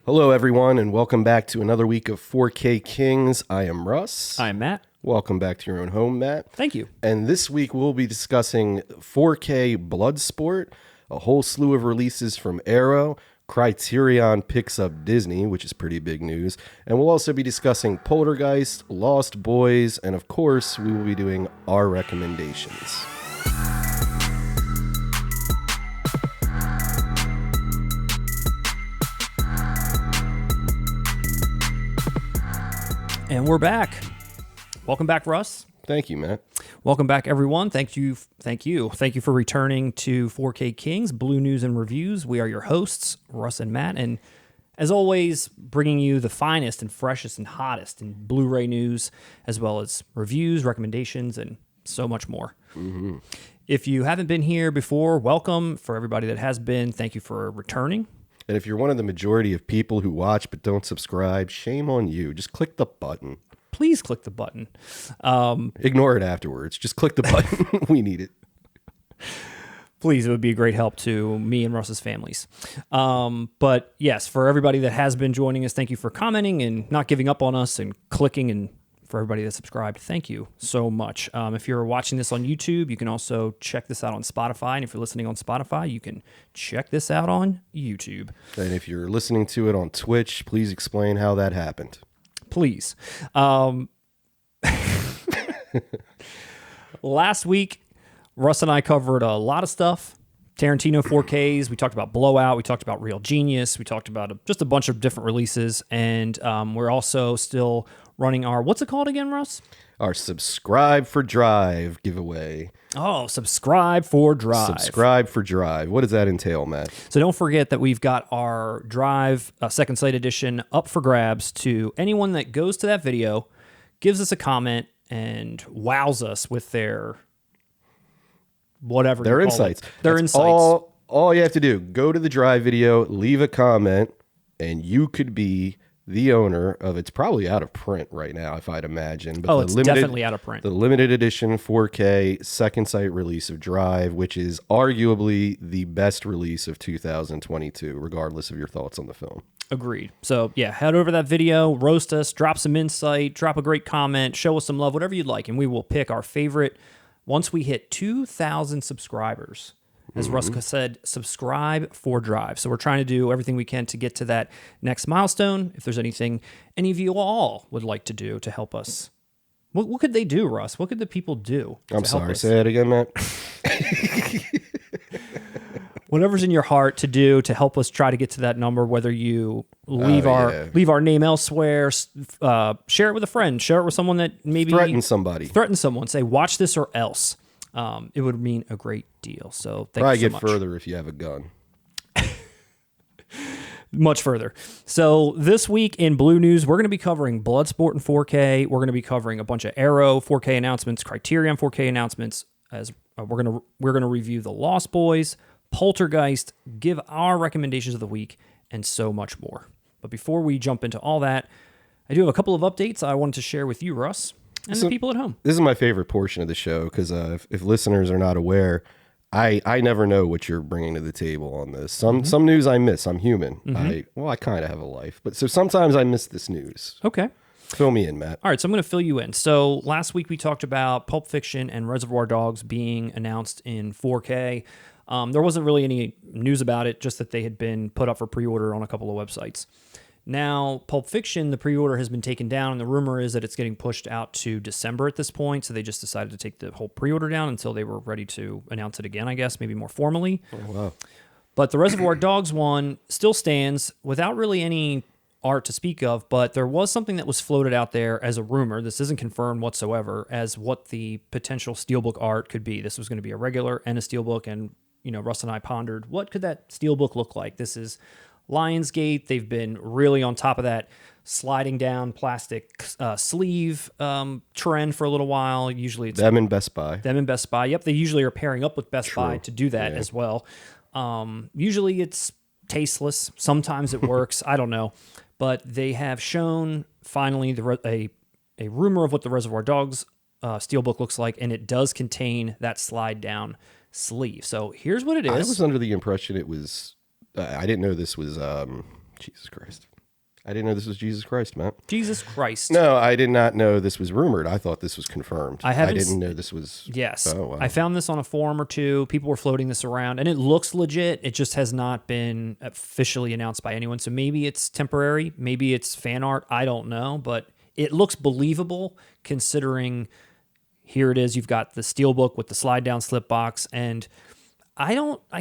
Hello, everyone, and welcome back to another week of 4K Kings. I am Russ. I'm Matt. Welcome back to your own home, Matt. Thank you. And this week we'll be discussing 4K Bloodsport, a whole slew of releases from Arrow. Criterion picks up Disney, which is pretty big news. And we'll also be discussing Poltergeist, Lost Boys, and of course, we will be doing our recommendations. And we're back. Welcome back, Russ. Thank you, Matt. Welcome back, everyone. Thank you for returning to 4K Kings, Blu News and Reviews. We are your hosts, Russ and Matt, and as always, bringing you the finest and freshest and hottest in Blu-ray news, as well as reviews, recommendations, and so much more. Mm-hmm. If you haven't been here before, welcome. For everybody that has been, thank you for returning. And if you're one of the majority of people who watch but don't subscribe, shame on you. Just click the button. Please click the button. Ignore it afterwards. Just click the button. We need it. Please, it would be a great help to me and Russ's families. But yes, for everybody that has been joining us, thank you for commenting and not giving up on us and clicking. And for everybody that subscribed, thank you so much. If you're watching this on YouTube, you can also check this out on Spotify. And if you're listening on Spotify, you can check this out on YouTube. And if you're listening to it on Twitch, please explain how that happened. Please. Last week, Russ and I covered a lot of stuff. Tarantino 4Ks. We talked about Blowout. We talked about Real Genius. We talked about just a bunch of different releases. And we're also still running our, what's it called again, Russ? Our Subscribe for Drive giveaway. Oh, Subscribe for Drive. Subscribe for Drive. What does that entail, Matt? So don't forget that we've got our Drive Second Sight Edition up for grabs to anyone that goes to that video, gives us a comment, and wows us with their whatever. Their insights. Their That's insights. All you have to do, go to the Drive video, leave a comment, and you could be the owner of, it's probably out of print right now, if I'd imagine. But it's definitely out of print. The limited edition 4K Second Sight release of Drive, which is arguably the best release of 2022, regardless of your thoughts on the film. Agreed. So yeah, head over to that video, roast us, drop some insight, drop a great comment, show us some love, whatever you'd like, and we will pick our favorite. Once we hit 2,000 subscribers, as Russ said, subscribe for Drive. So we're trying to do everything we can to get to that next milestone. If there's anything any of you all would like to do to help us, what could they do, Russ? What could the people do? I'm sorry, say that again, Matt. Whatever's in your heart to do to help us try to get to that number, whether you leave our name elsewhere, share it with a friend, share it with someone that maybe threaten someone, say, watch this or else. It would mean a great deal. So thank probably you so get much. further if you have a gun. Much further. So this week in Blu News, we're going to be covering Bloodsport in 4K. We're going to be covering a bunch of Arrow 4K announcements, Criterion 4K announcements. As we're going to review the Lost Boys, Poltergeist, give our recommendations of the week, and so much more. But before we jump into all that, I do have a couple of updates I wanted to share with you, Russ, and the people at home. This is my favorite portion of the show because if listeners are not aware, I never know what you're bringing to the table on this. Some news I miss. I'm human. I kind of have a life, but so sometimes I miss this news. Okay. Fill me in, Matt. All right, so I'm going to fill you in. So last week we talked about Pulp Fiction and Reservoir Dogs being announced in 4K. There wasn't really any news about it, just that they had been put up for pre-order on a couple of websites. Now, Pulp Fiction, the pre-order has been taken down, and the rumor is that it's getting pushed out to December at this point, so they just decided to take the whole pre-order down until they were ready to announce it again, I guess, maybe more formally. Oh, wow. But the Reservoir Dogs one still stands without really any art to speak of, but there was something that was floated out there as a rumor. This isn't confirmed whatsoever as what the potential steelbook art could be. This was going to be a regular and a steelbook, and Russ and I pondered, what could that steelbook look like? This is Lionsgate. They've been really on top of that sliding down plastic sleeve trend for a little while. Usually it's them and Best Buy. Yep, they usually are pairing up with Best Buy to do that as well. Usually it's tasteless. Sometimes it works. I don't know. But they have shown finally a rumor of what the Reservoir Dogs steelbook looks like, and it does contain that slide down sleeve. So here's what it is. I was under the impression it was. I didn't know this was. Jesus Christ. I didn't know this was Jesus Christ, Matt. Jesus Christ. No, I did not know this was rumored. I thought this was confirmed. I didn't know this was... Yes. Oh, wow. I found this on a forum or two. People were floating this around, and it looks legit. It just has not been officially announced by anyone. So maybe it's temporary. Maybe it's fan art. I don't know. But it looks believable considering here it is. You've got the steelbook with the slide down slip box. And I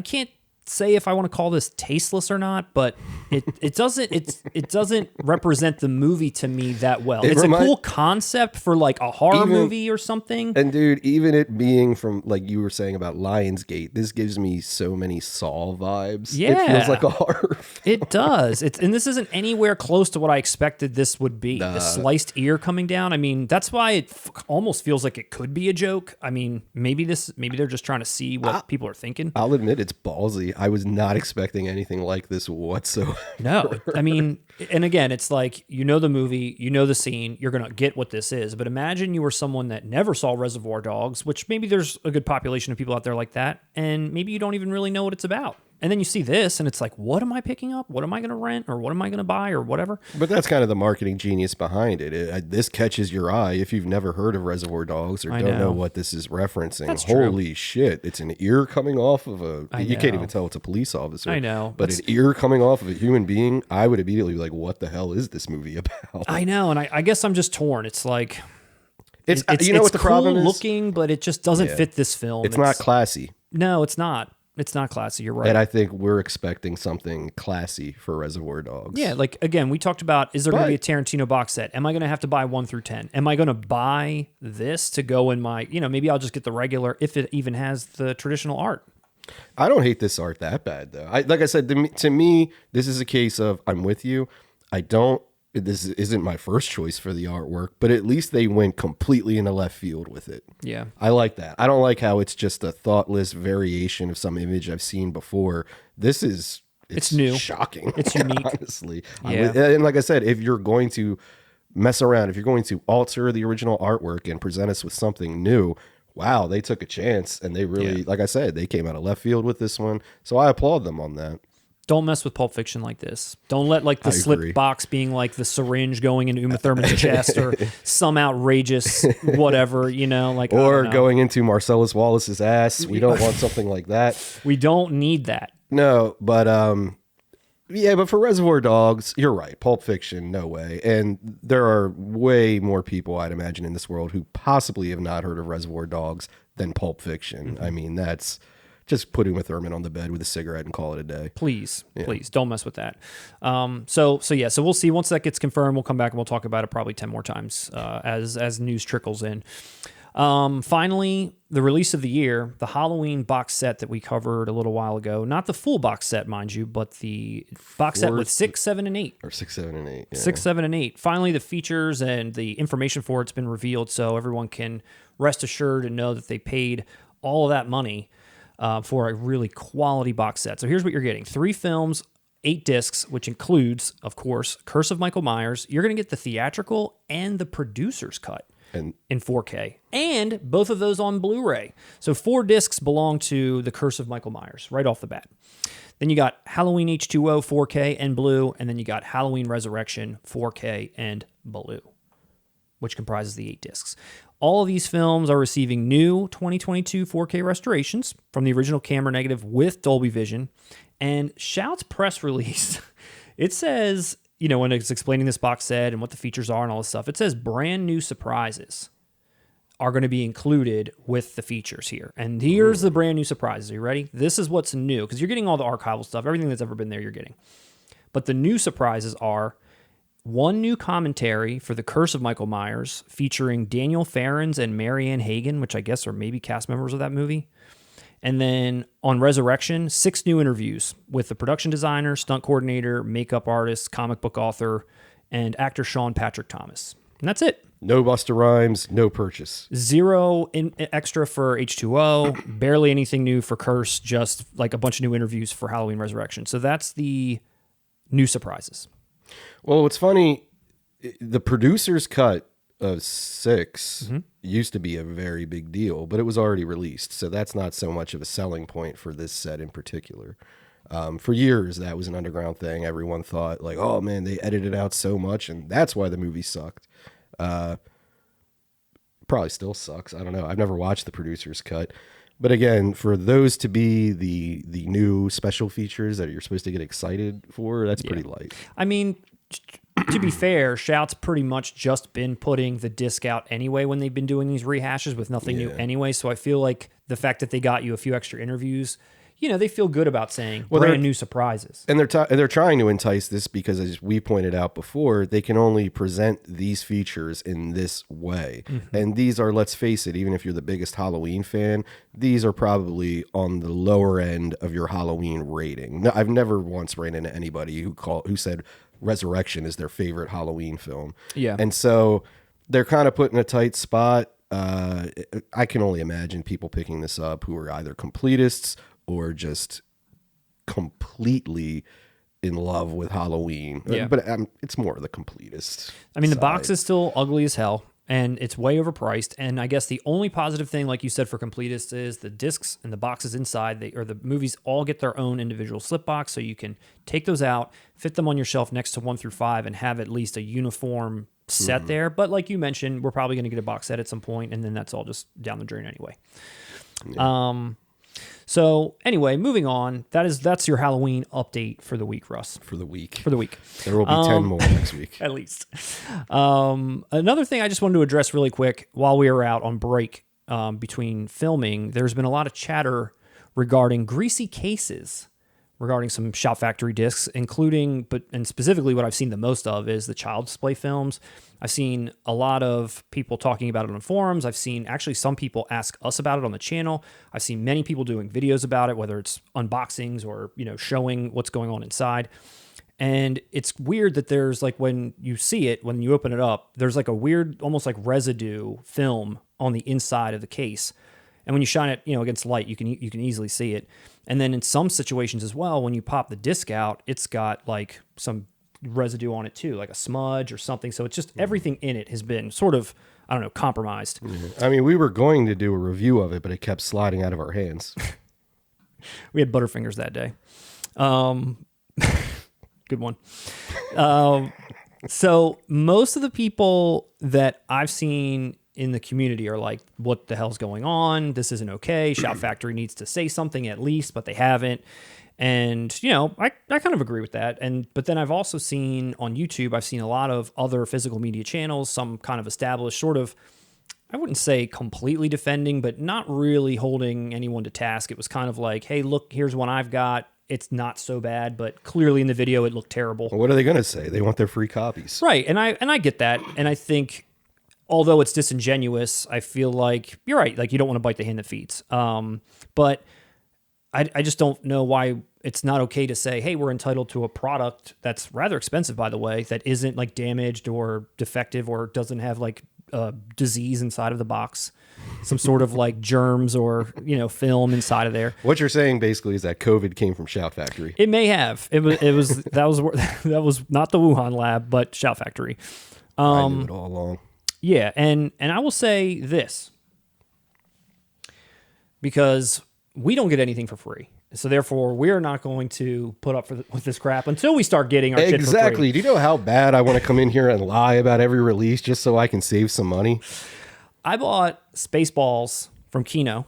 can't say if I want to call this tasteless or not, but it doesn't represent the movie to me that well. It's a cool concept for like a horror movie or something. And dude, even it being from like you were saying about Lionsgate, this gives me so many Saw vibes. Yeah, it feels like a horror film. It does. And this isn't anywhere close to what I expected this would be. The sliced ear coming down. I mean, that's why it almost feels like it could be a joke. I mean, maybe they're just trying to see what people are thinking. I'll admit it's ballsy. I was not expecting anything like this whatsoever. No, I mean, and again, it's like, you know the movie, you know the scene, you're going to get what this is. But imagine you were someone that never saw Reservoir Dogs, which maybe there's a good population of people out there like that, and maybe you don't even really know what it's about. And then you see this, and it's like, what am I picking up? What am I going to rent? Or what am I going to buy? Or whatever. But that's kind of the marketing genius behind it. This catches your eye if you've never heard of Reservoir Dogs or don't know what this is referencing. That's Holy true. shit. It's an ear coming off of you can't even tell it's a police officer. I know. But an ear coming off of a human being, I would immediately be like, what the hell is this movie about? I know. And I guess I'm just torn. It's like... It's you know what the problem is? Looking, but it just doesn't fit this film. It's not classy. No, it's not. It's not classy. You're right. And I think we're expecting something classy for Reservoir Dogs. Yeah, like, again, we talked about, is there going to be a Tarantino box set? Am I going to have to buy 1 through 10? Am I going to buy this to go in my, maybe I'll just get the regular, if it even has the traditional art. I don't hate this art that bad, though. Like I said, to me, this is a case of, I'm with you. This isn't my first choice for the artwork, but at least they went completely in the left field with it. Yeah. I like that. I don't like how it's just a thoughtless variation of some image I've seen before. It's new. Shocking. It's unique. Honestly. Yeah. And like I said, if you're going to mess around, if you're going to alter the original artwork and present us with something new, wow, they took a chance and they really, like I said, they came out of left field with this one. So I applaud them on that. Don't mess with Pulp Fiction like this. Don't let like the slip box being like the syringe going into Uma Thurman's chest or some outrageous whatever, like, or going into Marcellus Wallace's ass. We don't want something like that. We don't need that. No, but but for Reservoir Dogs, you're right. Pulp Fiction, no way. And there are way more people, I'd imagine, in this world who possibly have not heard of Reservoir Dogs than Pulp Fiction. I mean, that's just put Uma Thurman on the bed with a cigarette and call it a day. Please don't mess with that. So we'll see. Once that gets confirmed, we'll come back and we'll talk about it probably 10 more times as news trickles in. Finally, the release of the year, the Halloween box set that we covered a little while ago. Not the full box set, mind you, but the box set with 6, 7, and 8. Or 6, 7, and 8. Yeah. 6, 7, and 8. Finally, the features and the information for it's been revealed, so everyone can rest assured and know that they paid all of that money for a really quality box set. So here's what you're getting. 3 films, 8 discs, which includes, of course, Curse of Michael Myers. You're going to get the theatrical and the producer's cut in 4K. And both of those on Blu-ray. So 4 discs belong to the Curse of Michael Myers right off the bat. Then you got Halloween H2O 4K and Blue. And then you got Halloween Resurrection 4K and Blue, which comprises the 8 discs. All of these films are receiving new 2022 4K restorations from the original camera negative with Dolby Vision. And Shout's press release, it says, when it's explaining this box set and what the features are and all this stuff, it says brand new surprises are going to be included with the features here. And here's the brand new surprises. Are you ready? This is what's new, because you're getting all the archival stuff. Everything that's ever been there, you're getting. But the new surprises are 1 new commentary for The Curse of Michael Myers featuring Daniel Farrens and Marianne Hagen, which I guess are maybe cast members of that movie. And then on Resurrection, 6 new interviews with the production designer, stunt coordinator, makeup artist, comic book author, and actor Sean Patrick Thomas. And that's it. No Busta Rhymes, no purchase. 0 extra for H2O, barely anything new for Curse, just like a bunch of new interviews for Halloween Resurrection. So that's the new surprises. Well, what's funny, the producer's cut of 6 used to be a very big deal, but it was already released, so that's not so much of a selling point for this set in particular. For years, that was an underground thing. Everyone thought like, oh man, they edited out so much, and that's why the movie sucked. Probably still sucks. I don't know. I've never watched the producer's cut. But again, for those to be the new special features that you're supposed to get excited for, that's pretty light. I mean, to be fair, Shout's pretty much just been putting the disc out anyway when they've been doing these rehashes with nothing new anyway. So I feel like the fact that they got you a few extra interviews, you know, they feel good about saying brand new surprises. And they're trying to entice this because, as we pointed out before, they can only present these features in this way. Mm-hmm. And these are, let's face it, even if you're the biggest Halloween fan, these are probably on the lower end of your Halloween rating. No, I've never once ran into anybody who said Resurrection is their favorite Halloween film. Yeah. And so they're kind of put in a tight spot. I can only imagine people picking this up who are either completists or just completely in love with Halloween. Yeah. But it's more of the completist. I mean, the box is still ugly as hell, and it's way overpriced. And I guess the only positive thing, like you said, for completists is the discs and the boxes inside, the movies all get their own individual slip box, so you can take those out, fit them on your shelf next to 1 through 5, and have at least a uniform set there. But like you mentioned, we're probably going to get a box set at some point, and then that's all just down the drain anyway. Yeah. So anyway, moving on. That's your Halloween update for the week, Russ. For the week. There will be 10 more next week. At least. Another thing I just wanted to address really quick while we were out on break between filming, there's been a lot of chatter regarding greasy cases, regarding some Shout Factory discs, including, and specifically what I've seen the most of is the Child's Play films. I've seen a lot of people talking about it on forums. I've seen actually some people ask us about it on the channel. I've seen many people doing videos about it, whether it's unboxings or, you know, showing what's going on inside. And it's weird that there's like, when you see it, when you open it up, there's like a weird, almost like residue film on the inside of the case. And when you shine it, you know, against light, you can easily see it. And then in some situations as well, when you pop the disc out, it's got like some residue on it too, like a smudge or something. So it's just everything in it has been sort of, I don't know, compromised. I mean, we were going to do a review of it, but it kept sliding out of our hands. We had Butterfingers that day. Good one. So most of the people that I've seen in the community are like, what the hell's going on? This isn't okay. Shout Factory needs to say something at least, but they haven't. And, you know, I kind of agree with that. But then I've also seen on YouTube, I've seen a lot of other physical media channels, some kind of established sort of, I wouldn't say completely defending, but not really holding anyone to task. It was kind of like, hey, look, here's one I've got. It's not so bad, but clearly in the video, it looked terrible. Well, what are they going to say? They want their free copies. Right. And I get that. And I think, although it's disingenuous, I feel like you're right. Like, you don't want to bite the hand that feeds. But I just don't know why it's not okay to say, hey, we're entitled to a product that's rather expensive, by the way, that isn't like damaged or defective or doesn't have like disease inside of the box, some sort of like germs or, you know, film inside of there. What you're saying basically is that COVID came from Shout Factory. It may have. That was not the Wuhan lab, but Shout Factory. I knew it all along. Yeah, and I will say this, because we don't get anything for free. So therefore, we're not going to put up with this crap until we start getting our shit for free. Exactly. Do you know how bad I want to come in here and lie about every release just so I can save some money? I bought Spaceballs from Kino,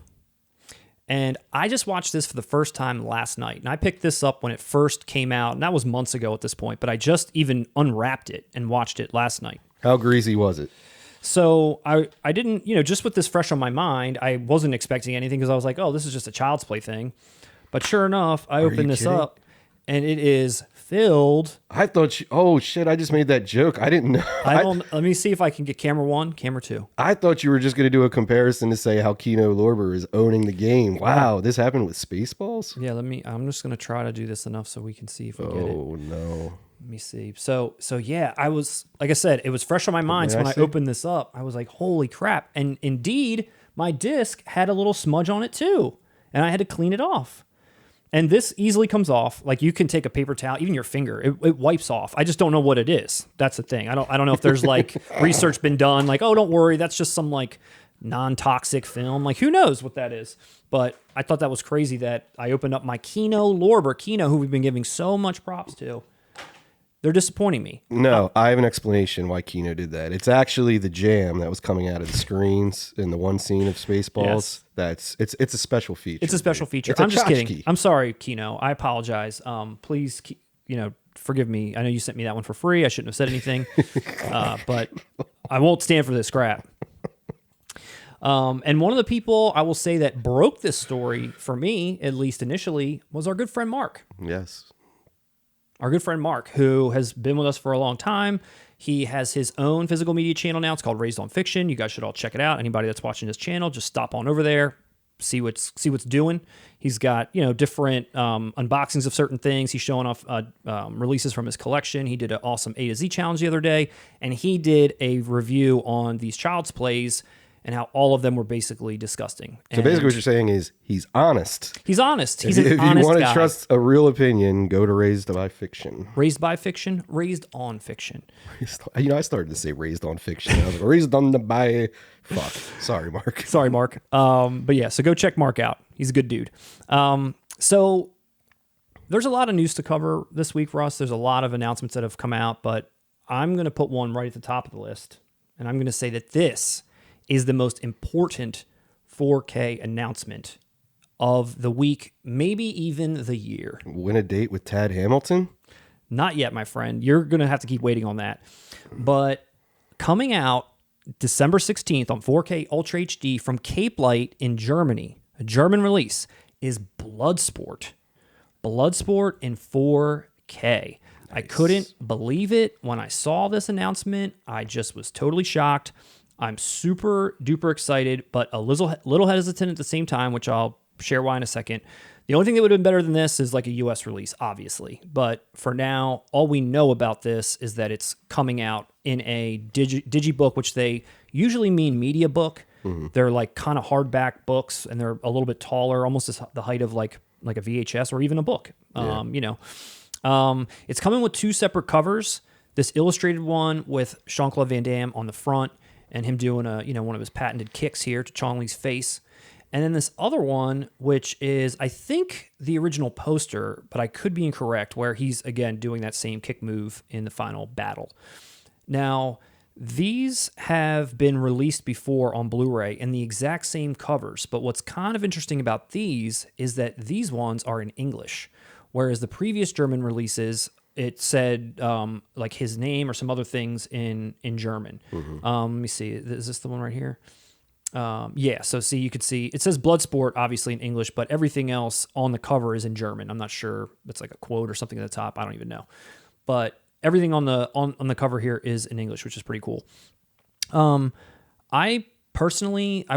and I just watched this for the first time last night. And I picked this up when it first came out, and that was months ago at this point, but I just even unwrapped it and watched it last night. How greasy was it? So I didn't, you know, just with this fresh on my mind, I wasn't expecting anything because I was like, oh, this is just a Child's Play thing. But sure enough, I opened this up and it is filled. I thought oh shit, I just made that joke. I didn't know. Let me see if I can get camera 1, camera 2. I thought you were just going to do a comparison to say how Kino Lorber is owning the game. Wow, this happened with Spaceballs? Yeah, I'm just going to try to do this enough so we can see if we get it. Oh no. Let me see. So yeah, I was, like I said, it was fresh on my mind. So when I opened this up, I was like, holy crap. And indeed, my disc had a little smudge on it too. And I had to clean it off. And this easily comes off. Like, you can take a paper towel, even your finger, it wipes off. I just don't know what it is. That's the thing. I don't know if there's like research been done. Like, oh, don't worry, that's just some like non-toxic film. Like, who knows what that is? But I thought that was crazy that I opened up my Kino Lorber, Kino, who we've been giving so much props to. They're disappointing me. No, I have an explanation why Kino did that. It's actually the jam that was coming out of the screens in the one scene of Spaceballs. Yes. It's a special feature. It's a special feature. It's a I'm just kidding. tchotchke. I'm sorry, Kino. I apologize. Please, forgive me. I know you sent me that one for free. I shouldn't have said anything, but I won't stand for this crap. And one of the people I will say that broke this story for me, at least initially, was our good friend Mark. Yes. Our good friend Mark, who has been with us for a long time. He has his own physical media channel now. It's called Raised on Fiction. You guys should all check it out. Anybody that's watching this channel, just stop on over there, see what's doing. He's got different unboxings of certain things. He's showing off releases from his collection. He did an awesome A to Z challenge the other day, and he did a review on these Child's Plays and how all of them were basically disgusting. So basically what you're saying is he's honest. He's honest. He's if an honest guy. If you want to trust a real opinion, go to Raised by Fiction. Raised by Fiction? Raised on Fiction. I started to say Raised on Fiction. I was like, Raised on the by... Fuck. Sorry, Mark. Sorry, Mark. But yeah, so go check Mark out. He's a good dude. So there's a lot of news to cover this week for us. There's a lot of announcements that have come out, but I'm going to put one right at the top of the list, and I'm going to say that this is the most important 4K announcement of the week, maybe even the year. Win a date with Tad Hamilton? Not yet, my friend. You're going to have to keep waiting on that. But coming out December 16th on 4K Ultra HD from Cape Light in Germany, a German release, is Bloodsport. Bloodsport in 4K. Nice. I couldn't believe it when I saw this announcement. I just was totally shocked. I'm super duper excited, but a little hesitant at the same time, which I'll share why in a second. The only thing that would have been better than this is like a US release, obviously. But for now, all we know about this is that it's coming out in a digibook, which they usually mean media book. Mm-hmm. They're like kind of hardback books, and they're a little bit taller, almost as the height of like a VHS or even a book. Yeah. It's coming with 2 separate covers. This illustrated one with Jean-Claude Van Damme on the front, and him doing one of his patented kicks here to Chong Li's face. And then this other one, which is, I think, the original poster, but I could be incorrect, where he's, again, doing that same kick move in the final battle. Now, these have been released before on Blu-ray in the exact same covers, but what's kind of interesting about these is that these ones are in English, whereas the previous German releases, it said like his name or some other things in German. Mm-hmm. Let me see. Is this the one right here? Yeah. So see, you could see it says Bloodsport obviously in English, but everything else on the cover is in German. I'm not sure. It's like a quote or something at the top. I don't even know. But everything on the cover here is in English, which is pretty cool. I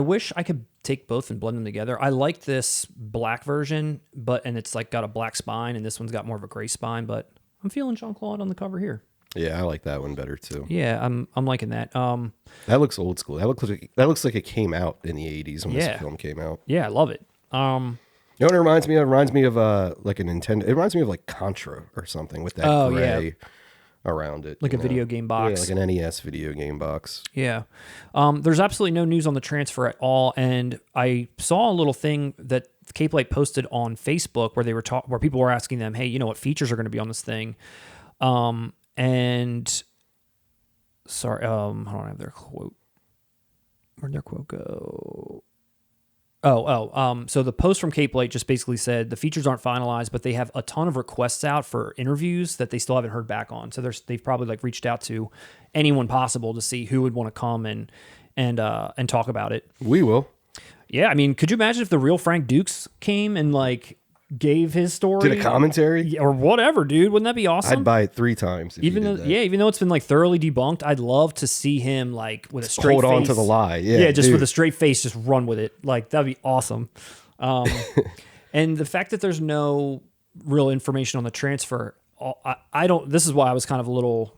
wish I could take both and blend them together. I like this black version, and it's like got a black spine, and this one's got more of a gray spine, but I'm feeling Jean-Claude on the cover here. Yeah, I like that one better too. Yeah, I'm liking that. That looks old school. That looks like it came out in the 80s when this film came out. Yeah, I love it. You know what it reminds me of? It reminds me of like a Nintendo. It reminds me of like Contra or something with that gray around it. Like a video game box. Yeah, like an NES video game box. Yeah. There's absolutely no news on the transfer at all, and I saw a little thing that Cape Light posted on Facebook where they were where people were asking them, hey, what features are going to be on this thing? And sorry, hold on, I have their quote. Where'd their quote go? So the post from Cape Light just basically said the features aren't finalized, but they have a ton of requests out for interviews that they still haven't heard back on. So they've probably like reached out to anyone possible to see who would want to come and talk about it. We will. Yeah, I mean, could you imagine if the real Frank Dukes came and like gave his story, did a commentary or whatever, dude? Wouldn't that be awesome? I'd buy it 3 times. Even though it's been like thoroughly debunked, I'd love to see him like with a straight hold face. on to the lie. Yeah, just with a straight face, just run with it. Like that'd be awesome. And the fact that there's no real information on the transfer, I don't. This is why I was kind of a little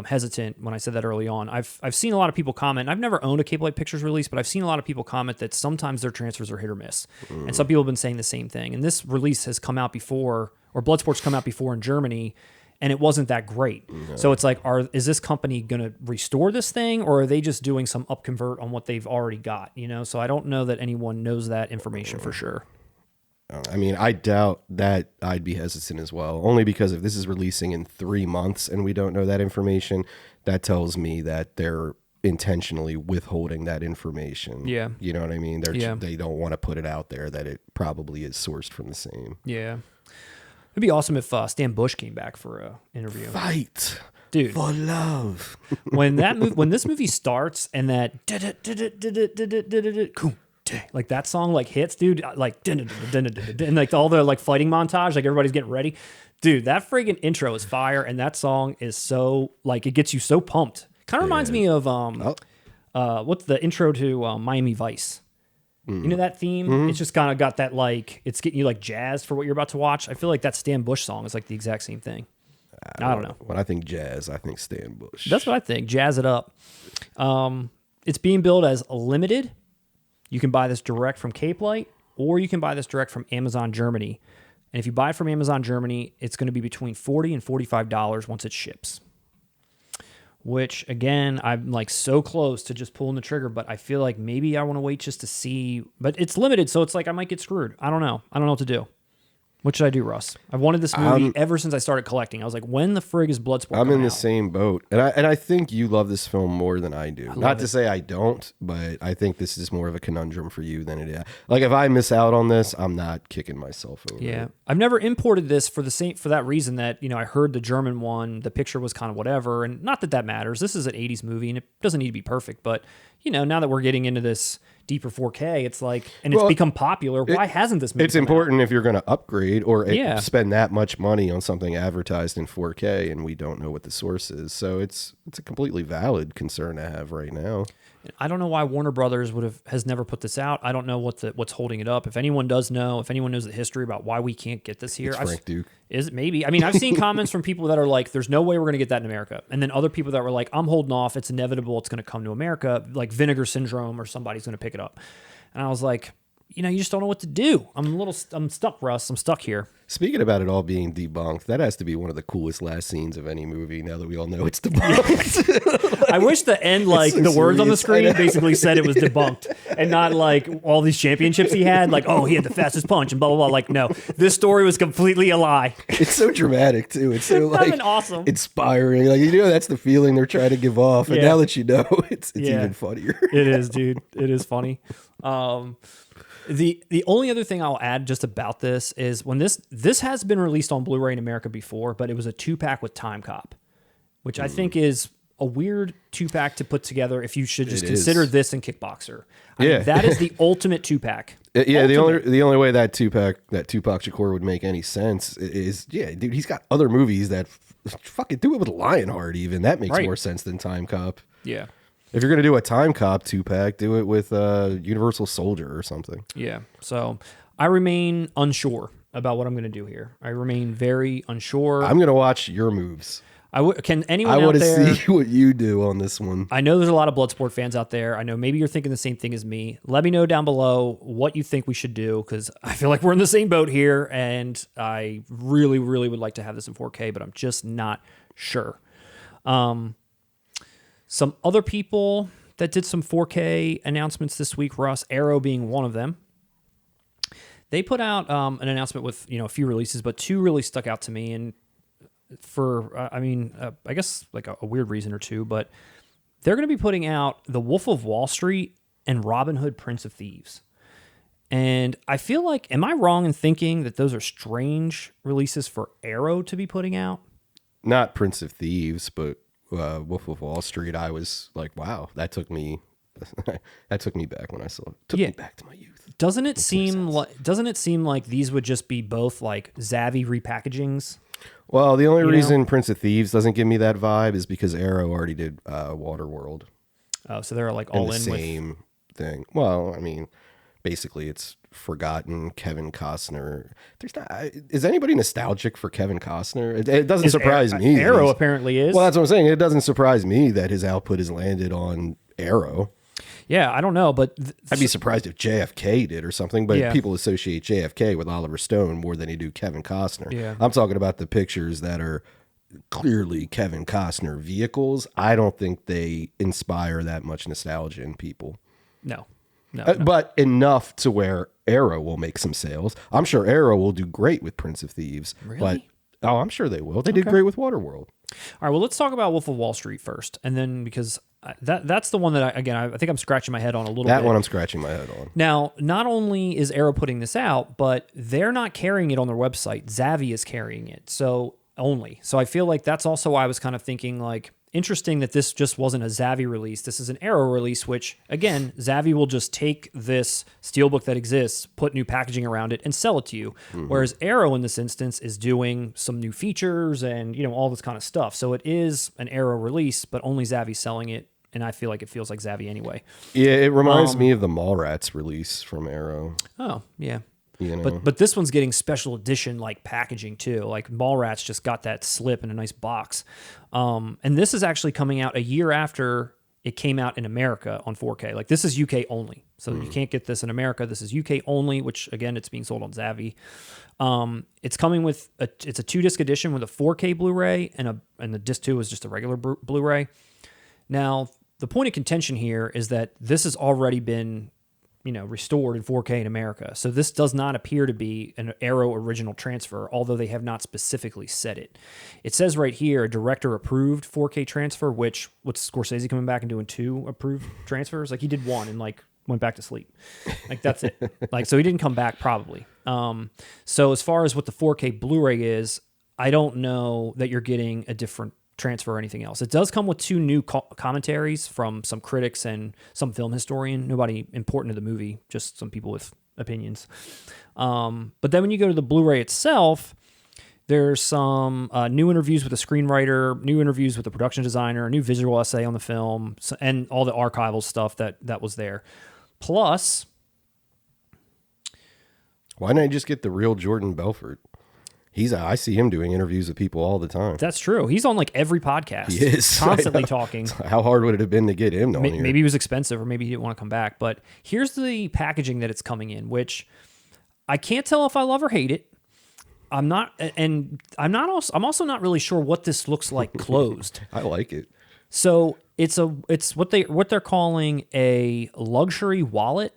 hesitant when I said that early on. I've seen a lot of people comment. I've never owned a Cape Light Pictures release, but I've seen a lot of people comment that sometimes their transfers are hit or miss, and some people have been saying the same thing. And this release has come out before, or Bloodsport's come out before in Germany, and it wasn't that great. No. So it's like, is this company going to restore this thing, or are they just doing some upconvert on what they've already got? So I don't know that anyone knows that information for sure. I mean, I doubt that. I'd be hesitant as well, only because if this is releasing in 3 months and we don't know that information, that tells me that they're intentionally withholding that information. Yeah. You know what I mean? They don't want to put it out there that it probably is sourced from the same. Yeah. It'd be awesome if Stan Bush came back for an interview. Fight. Dude. For love. when this movie starts and that like that song like hits, dude, like and like all the like fighting montage, like everybody's getting ready. Dude, that friggin' intro is fire, and that song is so like it gets you so pumped. Kind of reminds me of what's the intro to Miami Vice? You know that theme? Mm-hmm. It's just kind of got that like it's getting you like jazzed for what you're about to watch. I feel like that Stan Bush song is like the exact same thing. I don't know. When I think jazz, I think Stan Bush. That's what I think. Jazz it up. It's being billed as limited. You can buy this direct from Cape Light, or you can buy this direct from Amazon Germany. And if you buy it from Amazon Germany, it's going to be between $40 and $45 once it ships. Which, again, I'm like so close to just pulling the trigger, but I feel like maybe I want to wait just to see. But it's limited, so it's like I might get screwed. I don't know. I don't know what to do. What should I do, Russ? I've wanted this movie ever since I started collecting. I was like, when the frig is Bloodsport? I'm in the same boat. And I think you love this film more than I do. Not to say I don't, but I think this is more of a conundrum for you than it is. Like, if I miss out on this, I'm not kicking myself over it. I've never imported this for that reason that, I heard the German one, the picture was kind of whatever, and not that matters. This is an 80s movie, and it doesn't need to be perfect, but, now that we're getting into this deeper 4K, it's like, and it's become popular. Why hasn't this movie It's important if you're going to upgrade or spend that much money on something advertised in 4K and we don't know what the source is. So it's a completely valid concern to have right now. I don't know why Warner Brothers has never put this out. I don't know what's holding it up. If anyone does know, if anyone knows the history about why we can't get this here, it's Frank Duke. Is it maybe? I mean, I've seen comments from people that are like, "There's no way we're going to get that in America," and then other people that were like, "I'm holding off. It's inevitable. It's going to come to America, like Vinegar Syndrome, or somebody's going to pick it up." And I was like, you just don't know what to do. I'm stuck, Russ. I'm stuck here. Speaking about it all being debunked, that has to be one of the coolest last scenes of any movie now that we all know it's debunked. I wish the end, like, so the words on the screen basically said it was debunked and not like all these championships he had, like, oh, he had the fastest punch and blah, blah, blah. Like, no, this story was completely a lie. It's so dramatic, too. It's so, like, awesome. Inspiring. Like, that's the feeling they're trying to give off. And now that you know, it's even funnier. It is, dude. It is funny. The only other thing I'll add just about this is when this has been released on Blu-ray in America before, but it was a 2-pack with Time Cop, which I think is a weird 2-pack to put together if you should just consider this and Kickboxer. I mean, that is the ultimate 2-pack. Yeah, the only way that Tupac Shakur would make any sense is, dude, he's got other movies that fucking do it with Lionheart even. That makes more sense than Time Cop. Yeah. If you're going to do a Time Cop 2-pack, do it with Universal Soldier or something. Yeah. So I remain unsure about what I'm going to do here. I remain very unsure. I'm going to watch your moves. Can anyone out there... I want to see what you do on this one. I know there's a lot of Bloodsport fans out there. I know maybe you're thinking the same thing as me. Let me know down below what you think we should do, because I feel like we're in the same boat here, and I really, really would like to have this in 4K, but I'm just not sure. Some other people that did some 4K announcements this week, Russ, Arrow being one of them. They put out an announcement with a few releases, but 2 really stuck out to me, and for I guess like a weird reason or 2, but they're going to be putting out The Wolf of Wall Street and Robin Hood, Prince of Thieves. And I feel like, am I wrong in thinking that those are strange releases for Arrow to be putting out? Not Prince of Thieves, but Wolf of Wall Street. I was like, wow, that took me back when I saw it. Took me back to my youth. Doesn't it seem like these would just be both like Zavvi repackagings? Well, the only reason Prince of Thieves doesn't give me that vibe is because Arrow already did Waterworld. Oh, so they're like all in the same thing. Well, I mean, basically it's forgotten Kevin Costner. Is anybody nostalgic for Kevin Costner? It doesn't surprise me. Arrow apparently is. Well, that's what I'm saying. It doesn't surprise me that his output has landed on Arrow. Yeah, I don't know, but I'd be surprised if JFK did or something, but people associate JFK with Oliver Stone more than they do Kevin Costner. Yeah. I'm talking about the pictures that are clearly Kevin Costner vehicles, I don't think they inspire that much nostalgia in people. No. But enough to where Arrow will make some sales. I'm sure Arrow will do great with Prince of Thieves. Really? But I'm sure they will. They did great with Waterworld. All right, well, let's talk about Wolf of Wall Street first, and then because that's the one that I think I'm scratching my head on a little bit. That one I'm scratching my head on. Now, not only is Arrow putting this out, but they're not carrying it on their website. Zavvi is carrying it, so I feel like that's also why I was kind of thinking like, interesting that this just wasn't a Zavvi release. This is an Arrow release, which, again, Zavvi will just take this steelbook that exists, put new packaging around it, and sell it to you. Whereas Arrow, in this instance, is doing some new features and, all this kind of stuff. So it is an Arrow release, but only Zavvi's selling it, and I feel like it feels like Zavvi anyway. Yeah, it reminds me of the Mallrats release from Arrow. Oh, yeah. But this one's getting special edition like packaging too. Like Mallrats just got that slip in a nice box. And this is actually coming out a year after it came out in America on 4K. Like this is UK only. So you can't get this in America. This is UK only, which again, it's being sold on Zavvi. It's coming with it's a 2-disc edition with a 4K Blu-ray and the disc 2 is just a regular Blu-ray. Now, the point of contention here is that this has already been restored in 4K in America. So this does not appear to be an Arrow original transfer, although they have not specifically said it. It says right here, a director approved 4K transfer, which with Scorsese coming back and doing 2 approved transfers, like he did 1 and like went back to sleep. Like that's it. Like, so he didn't come back probably. So as far as what the 4K Blu-ray is, I don't know that you're getting a different transfer or anything else. It does come with 2 new commentaries from some critics and some film historian. Nobody important to the movie, just some people with opinions. But then when you go to the Blu-ray itself, there's some new interviews with the screenwriter, new interviews with the production designer, a new visual essay on the film, and all the archival stuff that was there. Plus, why don't I just get the real Jordan Belfort? I see him doing interviews with people all the time. That's true. He's on like every podcast. He is. Constantly talking. How hard would it have been to get him on here? Maybe he was expensive or maybe he didn't want to come back. But here's the packaging that it's coming in, which I can't tell if I love or hate it. I'm also not really sure what this looks like closed. I like it. So it's what they're calling a luxury wallet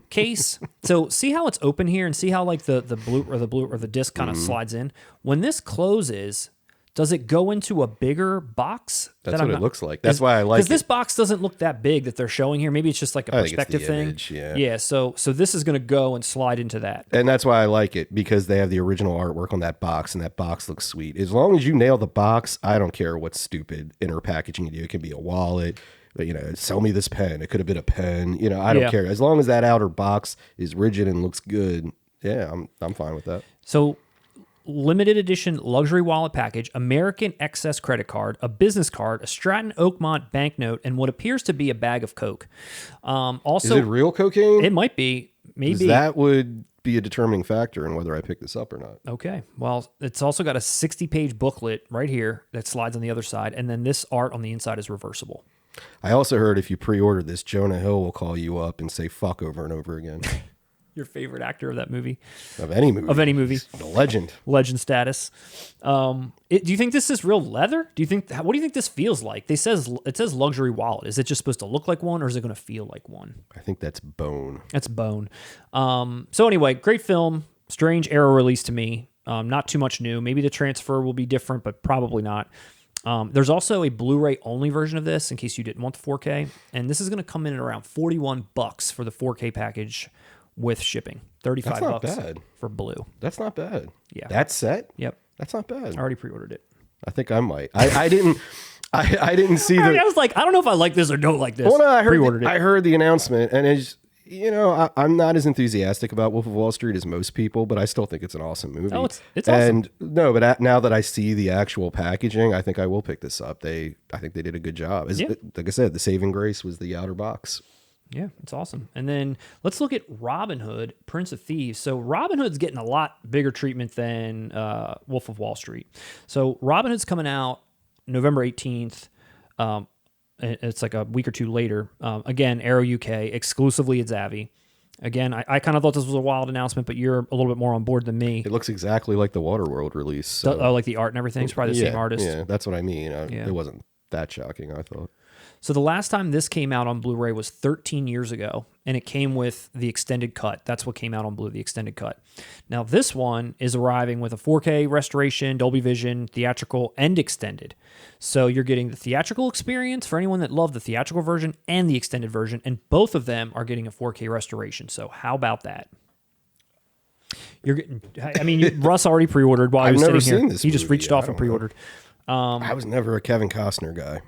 case. So see how it's open here and see how like the disc kind of slides in. When this closes, does it go into a bigger box? That's what it looks like. That's why I like it. Because this box doesn't look that big that they're showing here. Maybe it's just like a perspective thing. Image, yeah. Yeah. So this is going to go and slide into that. And that's why I like it, because they have the original artwork on that box, and that box looks sweet. As long as you nail the box, I don't care what stupid inner packaging you do. It can be a wallet. But, sell me this pen. It could have been a pen. I don't care. As long as that outer box is rigid and looks good, yeah, I'm fine with that. So, limited edition luxury wallet package, American Excess credit card, a business card, a Stratton Oakmont banknote, and what appears to be a bag of Coke. Also, is it real cocaine? It might be. Maybe that would be a determining factor in whether I pick this up or not. Okay. Well, it's also got a 60-page booklet right here that slides on the other side, and then this art on the inside is reversible. I also heard if you pre-order this, Jonah Hill will call you up and say fuck over and over again. Your favorite actor of that movie? Of any movie. The legend. Legend status. Do you think this is real leather? What do you think this feels like? It says luxury wallet. Is it just supposed to look like one, or is it going to feel like one? I think that's bone. That's bone. So anyway, great film. Strange Arrow release to me. Not too much new. Maybe the transfer will be different, but probably not. There's also a Blu-ray only version of this in case you didn't want the 4K, and this is going to come in at around $41 for the 4K package with shipping. $35 That's not bad. For blue. That's not bad. Yeah. That set? Yep. That's not bad. I already pre-ordered it. I think I might. I didn't see the... I was like, I don't know if I like this or don't like this. Well, no, I heard the announcement, and it's... I'm not as enthusiastic about Wolf of Wall Street as most people, but I still think it's an awesome movie. Oh, it's awesome. And now that I see the actual packaging, I think I will pick this up. I think they did a good job. Like I said, the saving grace was the outer box. Yeah, it's awesome. And then let's look at Robin Hood, Prince of Thieves. So Robin Hood's getting a lot bigger treatment than Wolf of Wall Street. So Robin Hood's coming out November 18th. It's like a week or two later. Again, Arrow UK, exclusively at Zavvi. Again, I kind of thought this was a wild announcement, but you're a little bit more on board than me. It looks exactly like the Waterworld release. So. Like the art and everything. It's probably the same artist. Yeah, that's what I mean. It wasn't that shocking, I thought. So the last time this came out on Blu-ray was 13 years ago, and it came with the extended cut. That's what came out on Blu, the extended cut. Now this one is arriving with a 4K restoration, Dolby Vision, theatrical, and extended. So you're getting the theatrical experience for anyone that loved the theatrical version and the extended version, and both of them are getting a 4K restoration. So how about that? You're getting. I mean, Russ already pre-ordered while he was sitting here. He just reached off and pre-ordered. I was never a Kevin Costner guy.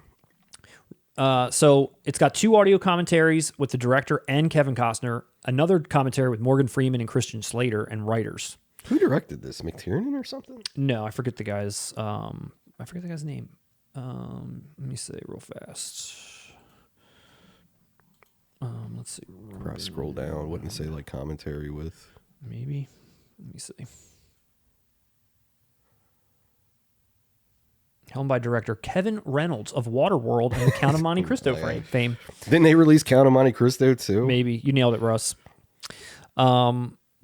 So it's got 2 audio commentaries with the director and Kevin Costner, another commentary with Morgan Freeman and Christian Slater and writers. Who directed this? McTiernan or something? No, I forget the guy's. Name. Let me say real fast. Let's see. Probably scroll down. Wouldn't say like commentary with. Maybe. Let me see. Helmed by director Kevin Reynolds of Waterworld and the Count of Monte Cristo fame. Didn't they release Count of Monte Cristo too? Maybe. You nailed it, Russ.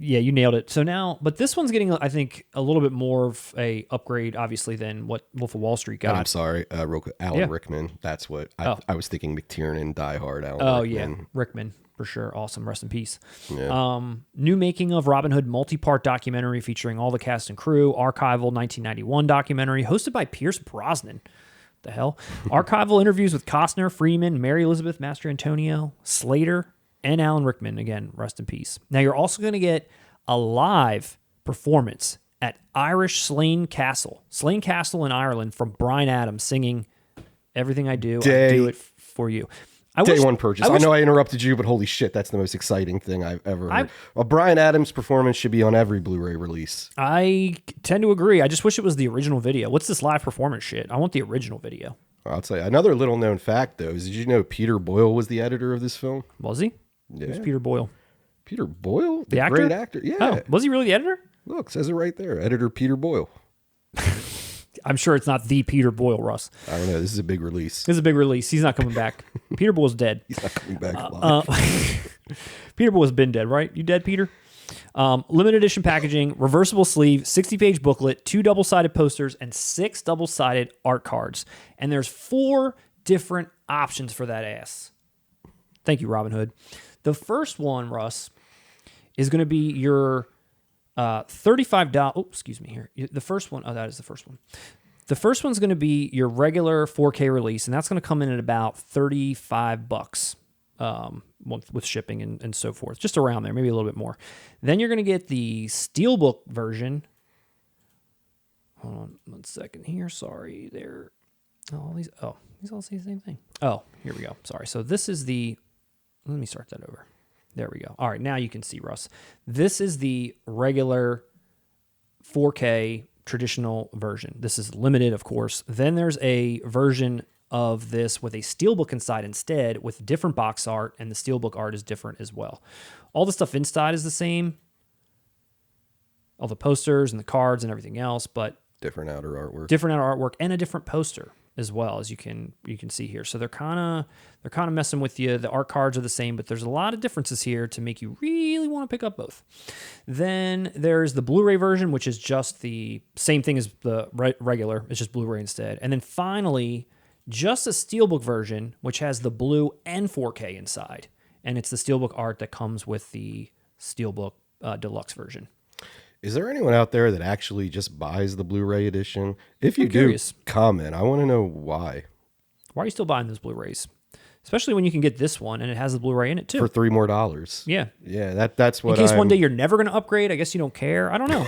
Yeah, you nailed it. So now, but this one's getting, I think, a little bit more of a upgrade, obviously, than what Wolf of Wall Street got. I'm sorry, Alan Rickman. That's what I was thinking. McTiernan, Die Hard, Alan Rickman. Yeah, Rickman for sure. Awesome. Rest in peace. Yeah. New making of Robin Hood multi-part documentary featuring all the cast and crew. Archival 1991 documentary hosted by Pierce Brosnan. The hell? Archival interviews with Costner, Freeman, Mary Elizabeth Mastrantonio, Slater, and Alan Rickman. Again, rest in peace. Now you're also going to get a live performance at Irish Slane Castle in Ireland from Bryan Adams singing "Everything I Do, I Do It For You." Day one purchase. I know I interrupted you, but holy shit, that's the most exciting thing I've ever heard. A Bryan Adams performance should be on every Blu-ray release. I tend to agree. I just wish it was the original video. What's this live performance shit? I want the original video. I'll tell you. Another little known fact, though, is did you know Peter Boyle was the editor of this film? Was he? Yeah. Who's Peter Boyle? Peter Boyle? The actor? Great actor. Yeah. Oh, was he really the editor? Look, says it right there. Editor Peter Boyle. I'm sure it's not the Peter Boyle, Russ. I don't know. This is a big release. This is a big release. He's not coming back. Peter Boyle's dead. He's not coming back alive. Peter Boyle's been dead, right? You dead, Peter? Limited edition packaging, reversible sleeve, 60-page booklet, 2 double-sided posters, and 6 double-sided art cards. And there's 4 different options for that ass. Thank you, Robin Hood. The first one, Russ, is going to be your $35. Oh, excuse me here. The first one. Oh, that is the first one. The first one's going to be your regular 4K release, and that's going to come in at about $35 with shipping and so forth. Just around there, maybe a little bit more. Then you're going to get the Steelbook version. Hold on 1 second here. Sorry. These all say the same thing. Oh, here we go. Sorry. So this is the... Let me start that over. There we go. All right, now you can see, Russ. This is the regular 4K traditional version. This is limited, of course. Then there's a version of this with a steelbook inside instead with different box art, and the steelbook art is different as well. All the stuff inside is the same. All the posters and the cards and everything else, but different outer artwork. Different outer artwork and a different poster as well, as you can see here. So they're kind of messing with you. The art cards are the same, but there's a lot of differences here to make you really want to pick up both. Then there's the Blu-ray version, which is just the same thing as the regular. It's just Blu-ray instead. And then finally, just a steelbook version, which has the blue and 4K inside. And it's the steelbook art that comes with the steelbook deluxe version. Is there anyone out there that actually just buys the Blu-ray edition? If you do, curious. Comment. I want to know why. Why are you still buying those Blu-rays? Especially when you can get this one and it has the Blu-ray in it too. For $3 more. Yeah. Yeah, that's what in case one day you're never going to upgrade, I guess you don't care. I don't know.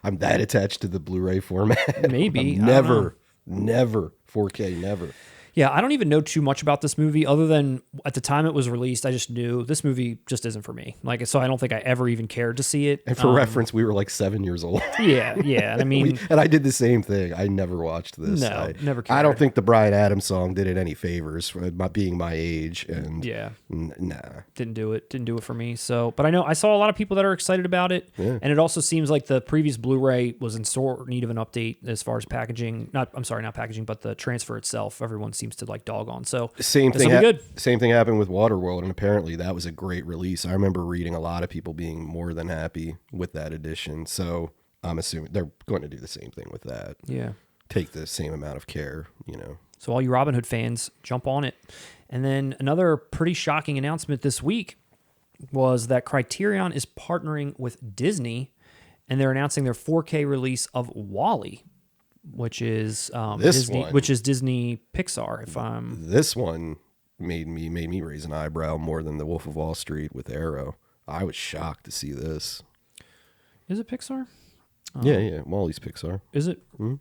I'm that attached to the Blu-ray format. Maybe. Never 4K, never. Yeah, I don't even know too much about this movie other than at the time it was released, I just knew this movie just isn't for me. So I don't think I ever even cared to see it. And for reference, we were like 7 years old. Yeah. I mean... and I did the same thing. I never watched this. No, never cared. I don't think the Bryan Adams song did it any favors for being my age. And yeah. Nah. Didn't do it for me. So, but I saw a lot of people that are excited about it. Yeah. And it also seems like the previous Blu-ray was in sore need of an update as far as packaging. Not packaging, but the transfer itself. Everyone seems seems to like dog on. So Same this thing. will be good. Same thing happened with Waterworld, and apparently that was a great release. I remember reading a lot of people being more than happy with that edition. So I'm assuming they're going to do the same thing with that. Yeah. Take the same amount of care, you know. So all you Robin Hood fans, jump on it. And then another pretty shocking announcement this week was that Criterion is partnering with Disney, and they're announcing their 4K release of WALL-E, which is Disney Pixar. This one made me raise an eyebrow more than The Wolf of Wall Street with Arrow. I was shocked to see this. Is it Pixar? Yeah, WALL-E's Pixar. Is it? Mm-hmm.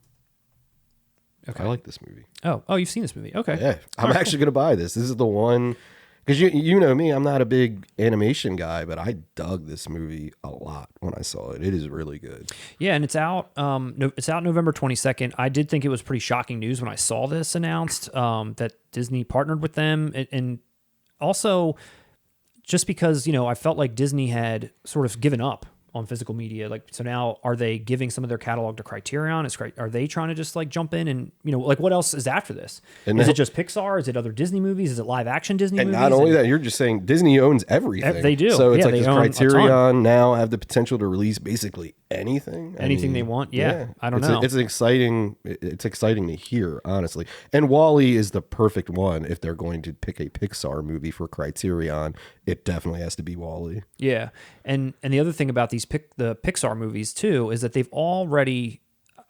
Okay. I like this movie. Oh, you've seen this movie? Okay. Yeah, I'm actually going to buy this. This is the one, because you know me, I'm not a big animation guy, but I dug this movie a lot when I saw it. It is really good. Yeah, and it's out. It's out November 22nd. I did think it was pretty shocking news when I saw this announced that Disney partnered with them, and also just because I felt like Disney had sort of given up on physical media. Like, so now are they giving some of their catalog to Criterion? Are they trying to just like jump in and, like what else is after this? And is it just Pixar? Is it other Disney movies? Is it live action Disney movies? And not only that, you're just saying Disney owns everything. They do. So it's Yeah, like, does Criterion now have the potential to release basically anything? Anything they want? Yeah. I don't know. It's exciting to hear, honestly. And WALL-E is the perfect one. If they're going to pick a Pixar movie for Criterion, it definitely has to be WALL-E. Yeah. And the other thing about the Pixar movies too is that they've already,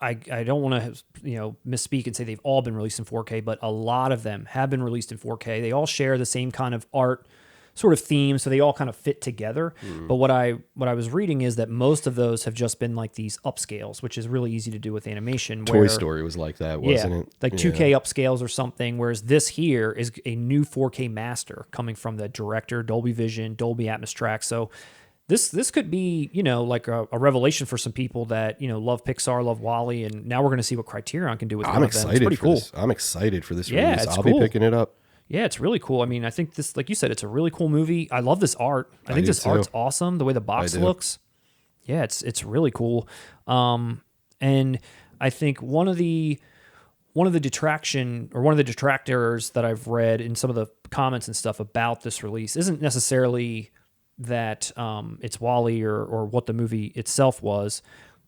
I don't want to misspeak and say they've all been released in 4K, but a lot of them have been released in 4K. They all share the same kind of art sort of theme, so they all kind of fit together. But what I was reading is that most of those have just been like these upscales, which is really easy to do with animation. Toy Story was like that, wasn't it? Like 2K upscales or something, whereas this here is a new 4K master coming from the director, Dolby Vision, Dolby Atmos track. So this could be, like a revelation for some people that, love Pixar, love WALL-E, and now we're going to see what Criterion can do with them. It's pretty cool. I'm excited for this Yeah, release. it's I'll cool. be picking it up. Yeah, it's really cool. I mean, I think this, like you said, it's a really cool movie. I love this art. I think this art's awesome. The way the box looks. Yeah, it's really cool. And I think one of the detractors that I've read in some of the comments and stuff about this release isn't necessarily that it's WALL-E or what the movie itself was,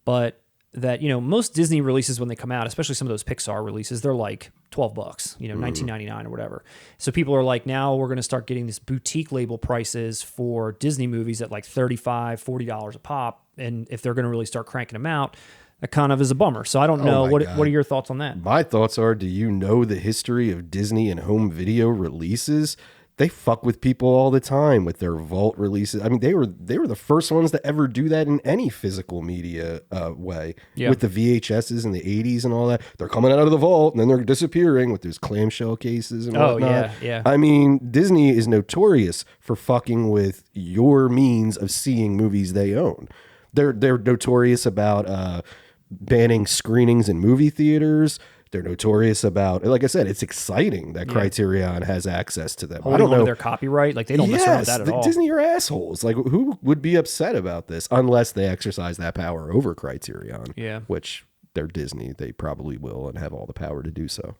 but that, most Disney releases when they come out, especially some of those Pixar releases, they're like $12, $19.99 or whatever. So people are like, now we're going to start getting this boutique label prices for Disney movies at like $35, $40 a pop. And if they're going to really start cranking them out, that kind of is a bummer. So I don't know. What are your thoughts on that? My thoughts are, do you know the history of Disney and home video releases? They fuck with people all the time with their vault releases. I mean, they were the first ones to ever do that in any physical media way. Yeah. With the VHSs in the 80s and all that. They're coming out of the vault and then they're disappearing with those clamshell cases and whatnot. Yeah. I mean, Disney is notorious for fucking with your means of seeing movies they own. They're notorious about banning screenings in movie theaters. They're notorious about, like I said, it's exciting that Criterion has access to them. I don't know their copyright. Like, they don't mess around with that at all. Disney are assholes. Like, who would be upset about this unless they exercise that power over Criterion? Yeah. Which they're Disney. They probably will and have all the power to do so.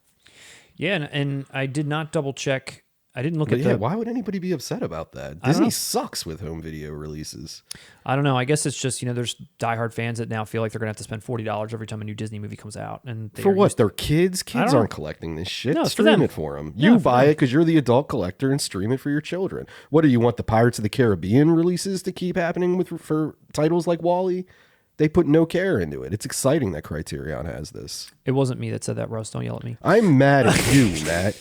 Yeah. And I did not double check. I didn't look at why would anybody be upset about that? Disney sucks with home video releases. I don't know. I guess it's just, there's diehard fans that now feel like they're going to have to spend $40 every time a new Disney movie comes out. And for what? They're kids? Kids aren't collecting this shit. No, it's stream it for them. You buy it because you're the adult collector and stream it for your children. What do you want, the Pirates of the Caribbean releases to keep happening for titles like WALL-E? They put no care into it. It's exciting that Criterion has this. It wasn't me that said that, Russ. Don't yell at me. I'm mad at you, Matt.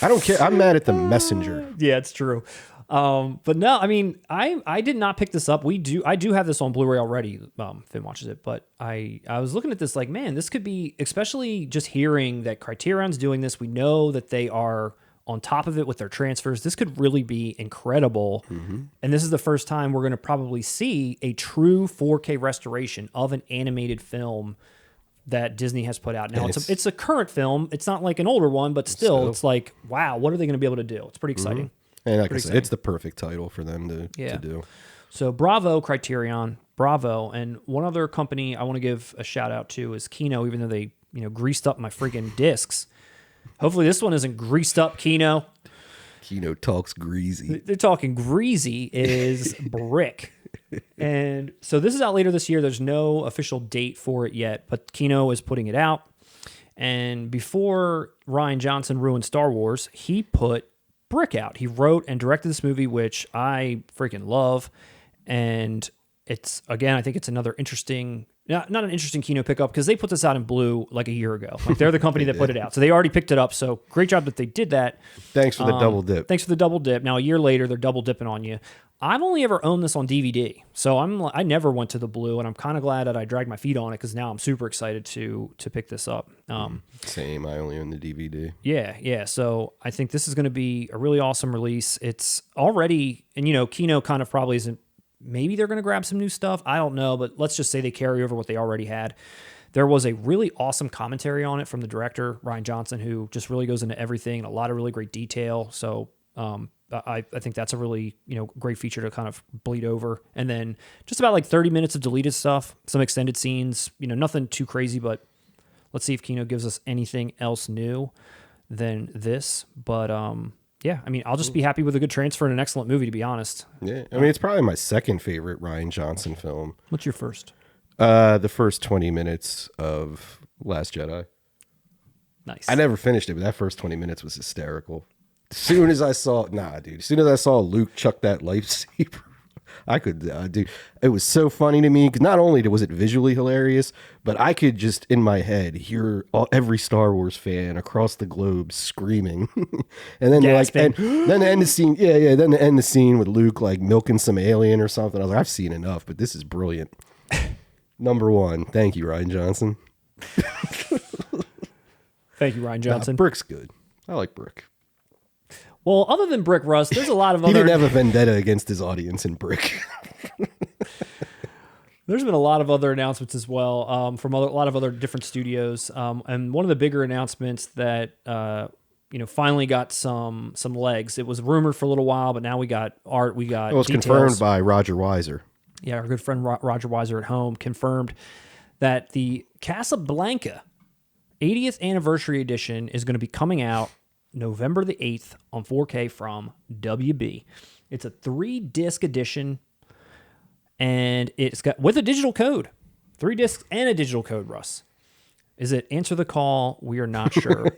I don't care. I'm mad at the messenger. Yeah, it's true. But no, I mean, I did not pick this up. I do have this on Blu-ray already. Finn watches it, but I was looking at this like, man, this could be, especially just hearing that Criterion's doing this. We know that they are on top of it with their transfers. This could really be incredible. Mm-hmm. And this is the first time we're going to probably see a true 4K restoration of an animated film that Disney has put out. Now it's a current film. It's not like an older one, but still it's like, wow, what are they going to be able to do? It's pretty exciting. Mm-hmm. And like I said, it's the perfect title for them to do. So bravo, Criterion, bravo. And one other company I want to give a shout out to is Kino, even though they, greased up my freaking discs. Hopefully this one isn't greased up Kino. Kino talks greasy. They're talking greasy is Brick. And so this is out later this year. There's no official date for it yet, but Kino is putting it out. And before Rian Johnson ruined Star Wars, he put Brick out. He wrote and directed this movie, which I freaking love. And it's, again, I think it's another interesting, not an interesting Kino pickup, because they put this out in Blue like a year ago. Like, they're the company that put it out. So they already picked it up. So great job that they did that. Thanks for the double dip. Thanks for the double dip. Now, a year later, they're double dipping on you. I've only ever owned this on DVD. So I never went to the Blue, and I'm kind of glad that I dragged my feet on it, because now I'm super excited to pick this up. Same. I only own the DVD. Yeah. So I think this is going to be a really awesome release. It's already, and Kino kind of probably isn't, maybe they're going to grab some new stuff. I don't know, but let's just say they carry over what they already had. There was a really awesome commentary on it from the director, Rian Johnson, who just really goes into everything and a lot of really great detail. So I think that's a really great feature to kind of bleed over. And then just about like 30 minutes of deleted stuff, some extended scenes, nothing too crazy, but let's see if Kino gives us anything else new than this. But yeah, I mean, I'll just be happy with a good transfer and an excellent movie, to be honest. Yeah, I mean, it's probably my second favorite Rian Johnson film. What's your first? The first 20 minutes of Last Jedi. Nice. I never finished it, but that first 20 minutes was hysterical. As soon as I saw Luke chuck that lightsaber, I could, dude, it was so funny to me, because not only was it visually hilarious, but I could just, in my head, hear every Star Wars fan across the globe screaming. And then then the end of scene, then the end of scene with Luke like milking some alien or something. I was like, I've seen enough, but this is brilliant. Number one. Thank you, Rian Johnson. Thank you, Rian Johnson. Brick's good. I like Brick. Well, other than Brick, Russ, there's a lot of He other... didn't have a vendetta against his audience in Brick. There's been a lot of other announcements as well from a lot of other different studios. And one of the bigger announcements that finally got some legs. It was rumored for a little while, but now we got art. We got. It was details. confirmed by Roger Weiser. Yeah, our good friend Roger Weiser at home confirmed that the Casablanca 80th anniversary edition is going to be coming out November the 8th on 4K from WB. It's a 3-disc edition, and it's got with a digital code. 3 discs and a digital code, Russ. Is it Answer the Call? We are not sure.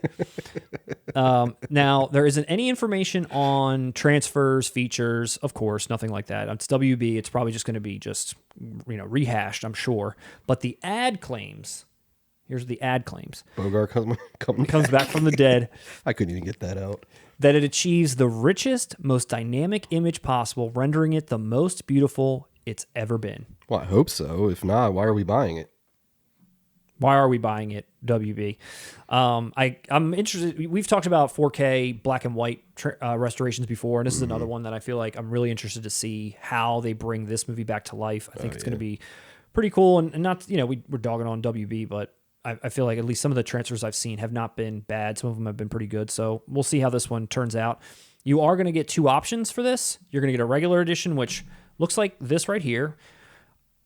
Now, there isn't any information on transfers, features, of course, nothing like that. It's WB. It's probably just going to be rehashed, I'm sure. But the ad claims... Here's the ad claims. Bogart comes back from the dead. I couldn't even get that out. That it achieves the richest, most dynamic image possible, rendering it the most beautiful it's ever been. Well, I hope so. If not, why are we buying it? Why are we buying it, WB? I'm interested. We've talked about 4K black and white restorations before, and this is another one that I feel like I'm really interested to see how they bring this movie back to life. I think it's going to be pretty cool, and not, we're dogging on WB, but I feel like at least some of the transfers I've seen have not been bad. Some of them have been pretty good. So we'll see how this one turns out. You are going to get 2 options for this. You're going to get a regular edition, which looks like this right here.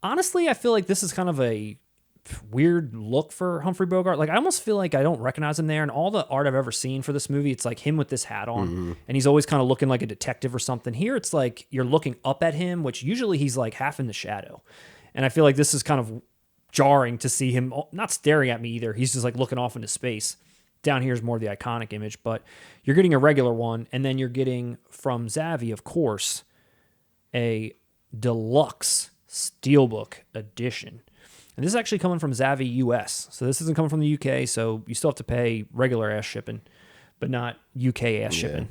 Honestly, I feel like this is kind of a weird look for Humphrey Bogart. Like, I almost feel like I don't recognize him there. And all the art I've ever seen for this movie, it's like him with this hat on. And he's always kind of looking like a detective or something. Here, it's like you're looking up at him, which usually he's like half in the shadow. And I feel like this is kind of jarring to see him not staring at me either. He's just like looking off into space. Down here is more the iconic image, but you're getting a regular one, and then you're getting from Zavvi, of course, a deluxe steelbook edition. And this is actually coming from Zavvi US. So this isn't coming from the UK, so you still have to pay regular ass shipping, but not UK ass shipping.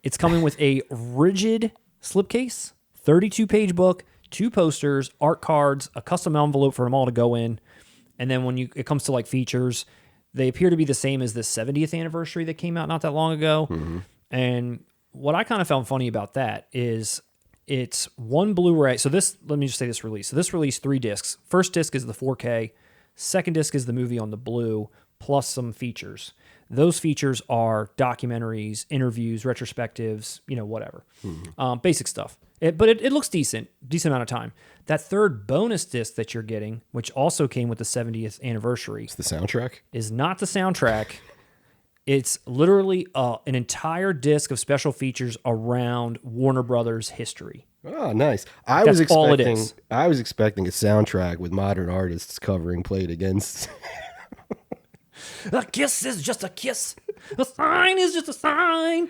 It's coming with a rigid slipcase, 32-page book, 2 posters, art cards, a custom envelope for them all to go in. And then when it comes to like features, they appear to be the same as the 70th anniversary that came out not that long ago. And what I kind of found funny about that is it's 1 Blu-ray. So let me just say this release. So this released 3 discs. First disc is the 4K. Second disc is the movie on the Blue, plus some features. Those features are documentaries, interviews, retrospectives, whatever. Basic stuff. But it looks decent amount of time. That third bonus disc that you're getting, which also came with the 70th anniversary. It's the soundtrack? Is not the soundtrack. It's literally an entire disc of special features around Warner Brothers history. Oh, nice. That's all it is. I was expecting a soundtrack with modern artists covering Played Against. A kiss is just a kiss. A sign is just a sign.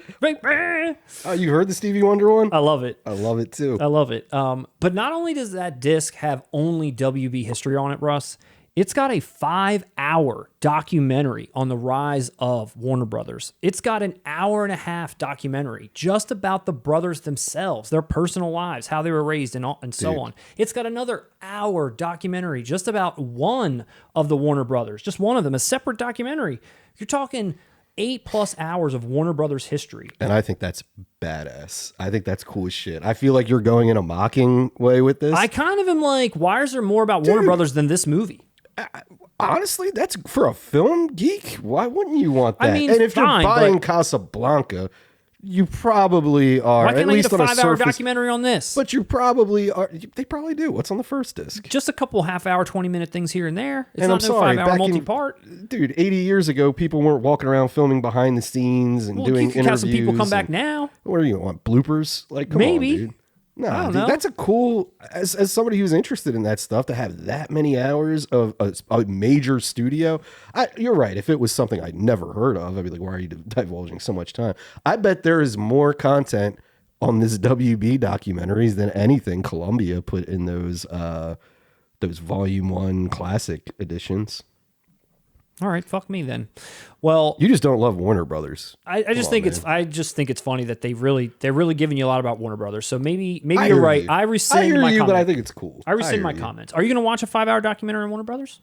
Oh, you heard the Stevie Wonder one? I love it. I love it too. I love it. But not only does that disc have only WB history on it, Russ, it's got a 5-hour documentary on the rise of Warner Brothers. It's got an 1.5-hour documentary just about the brothers themselves, their personal lives, how they were raised, and so on. It's got another hour documentary just about one of the Warner Brothers, just one of them, a separate documentary. You're talking 8+ hours of Warner Brothers history. And I think that's badass. I think that's cool as shit. I feel like you're going in a mocking way with this. I kind of am like, why is there more about Warner Brothers than this movie? Honestly, that's for a film geek. Why wouldn't you want that? I mean, and if fine, you're buying Casablanca, you probably are. Why can't at I least get a on 5-hour surface, documentary on this? But you probably are. They probably do. What's on the first disc? Just a couple half-hour, 20-minute things here and there. It's and not I'm sorry, 5-hour multi-part. Dude, 80 years ago, people weren't walking around filming behind the scenes and doing you can interviews. have some people come back now. What do you want? Bloopers? Like, come Maybe. on, dude. No, I don't dude, know. that's a cool. As somebody who's interested in that stuff, to have that many hours of a major studio. You're right. If it was something I'd never heard of, I'd be like, why are you divulging so much time? I bet there is more content on this WB documentaries than anything Columbia put in those Volume 1 classic editions. All right, fuck me then. Well, You just don't love Warner Brothers. I just think it's funny that they're really giving you a lot about Warner Brothers. So maybe I you're hear right. you. I rescind hear my you, comment. but I think it's cool. I rescind my comments. Are you going to watch a 5-hour documentary on Warner Brothers?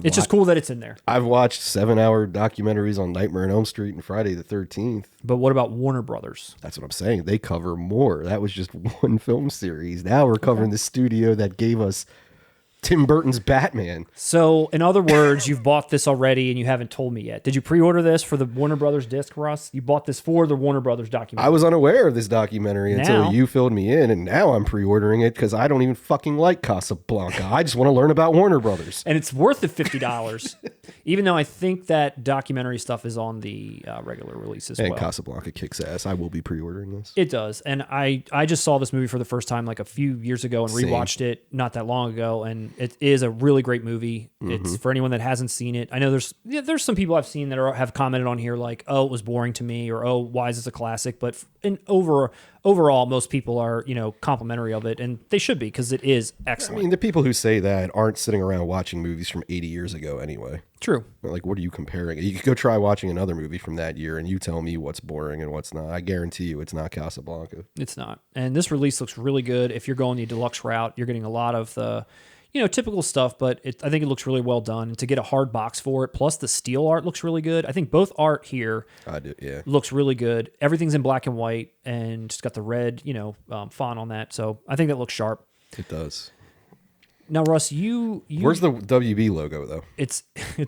It's just cool that it's in there. I've watched 7-hour documentaries on Nightmare on Elm Street and Friday the 13th. But what about Warner Brothers? That's what I'm saying. They cover more. That was just one film series. Now we're covering the studio that gave us Tim Burton's Batman. So, in other words, you've bought this already and you haven't told me yet. Did you pre-order this for the Warner Brothers disc, Russ? You bought this for the Warner Brothers documentary. I was unaware of this documentary until you filled me in, and now I'm pre-ordering it because I don't even fucking like Casablanca. I just want to learn about Warner Brothers. And it's worth the $50, even though I think that documentary stuff is on the regular release as well. And Casablanca kicks ass. I will be pre-ordering this. It does. And I just saw this movie for the first time like a few years ago and rewatched it not that long ago, and it is a really great movie. It's for anyone that hasn't seen it. I know there's some people I've seen that have commented on here like, oh, it was boring to me, or oh, why is this a classic? But overall, most people are, complimentary of it, and they should be because it is excellent. I mean, the people who say that aren't sitting around watching movies from 80 years ago anyway. True. Like, what are you comparing? You could go try watching another movie from that year, and you tell me what's boring and what's not. I guarantee you it's not Casablanca. It's not. And this release looks really good. If you're going the deluxe route, you're getting a lot of the typical stuff, but I think it looks really well done. And to get a hard box for it, plus the steel art looks really good. I think both art here looks really good. Everything's in black and white, and just got the red, font on that. So I think that looks sharp. It does. Now, Russ, you where's the WB logo though? It's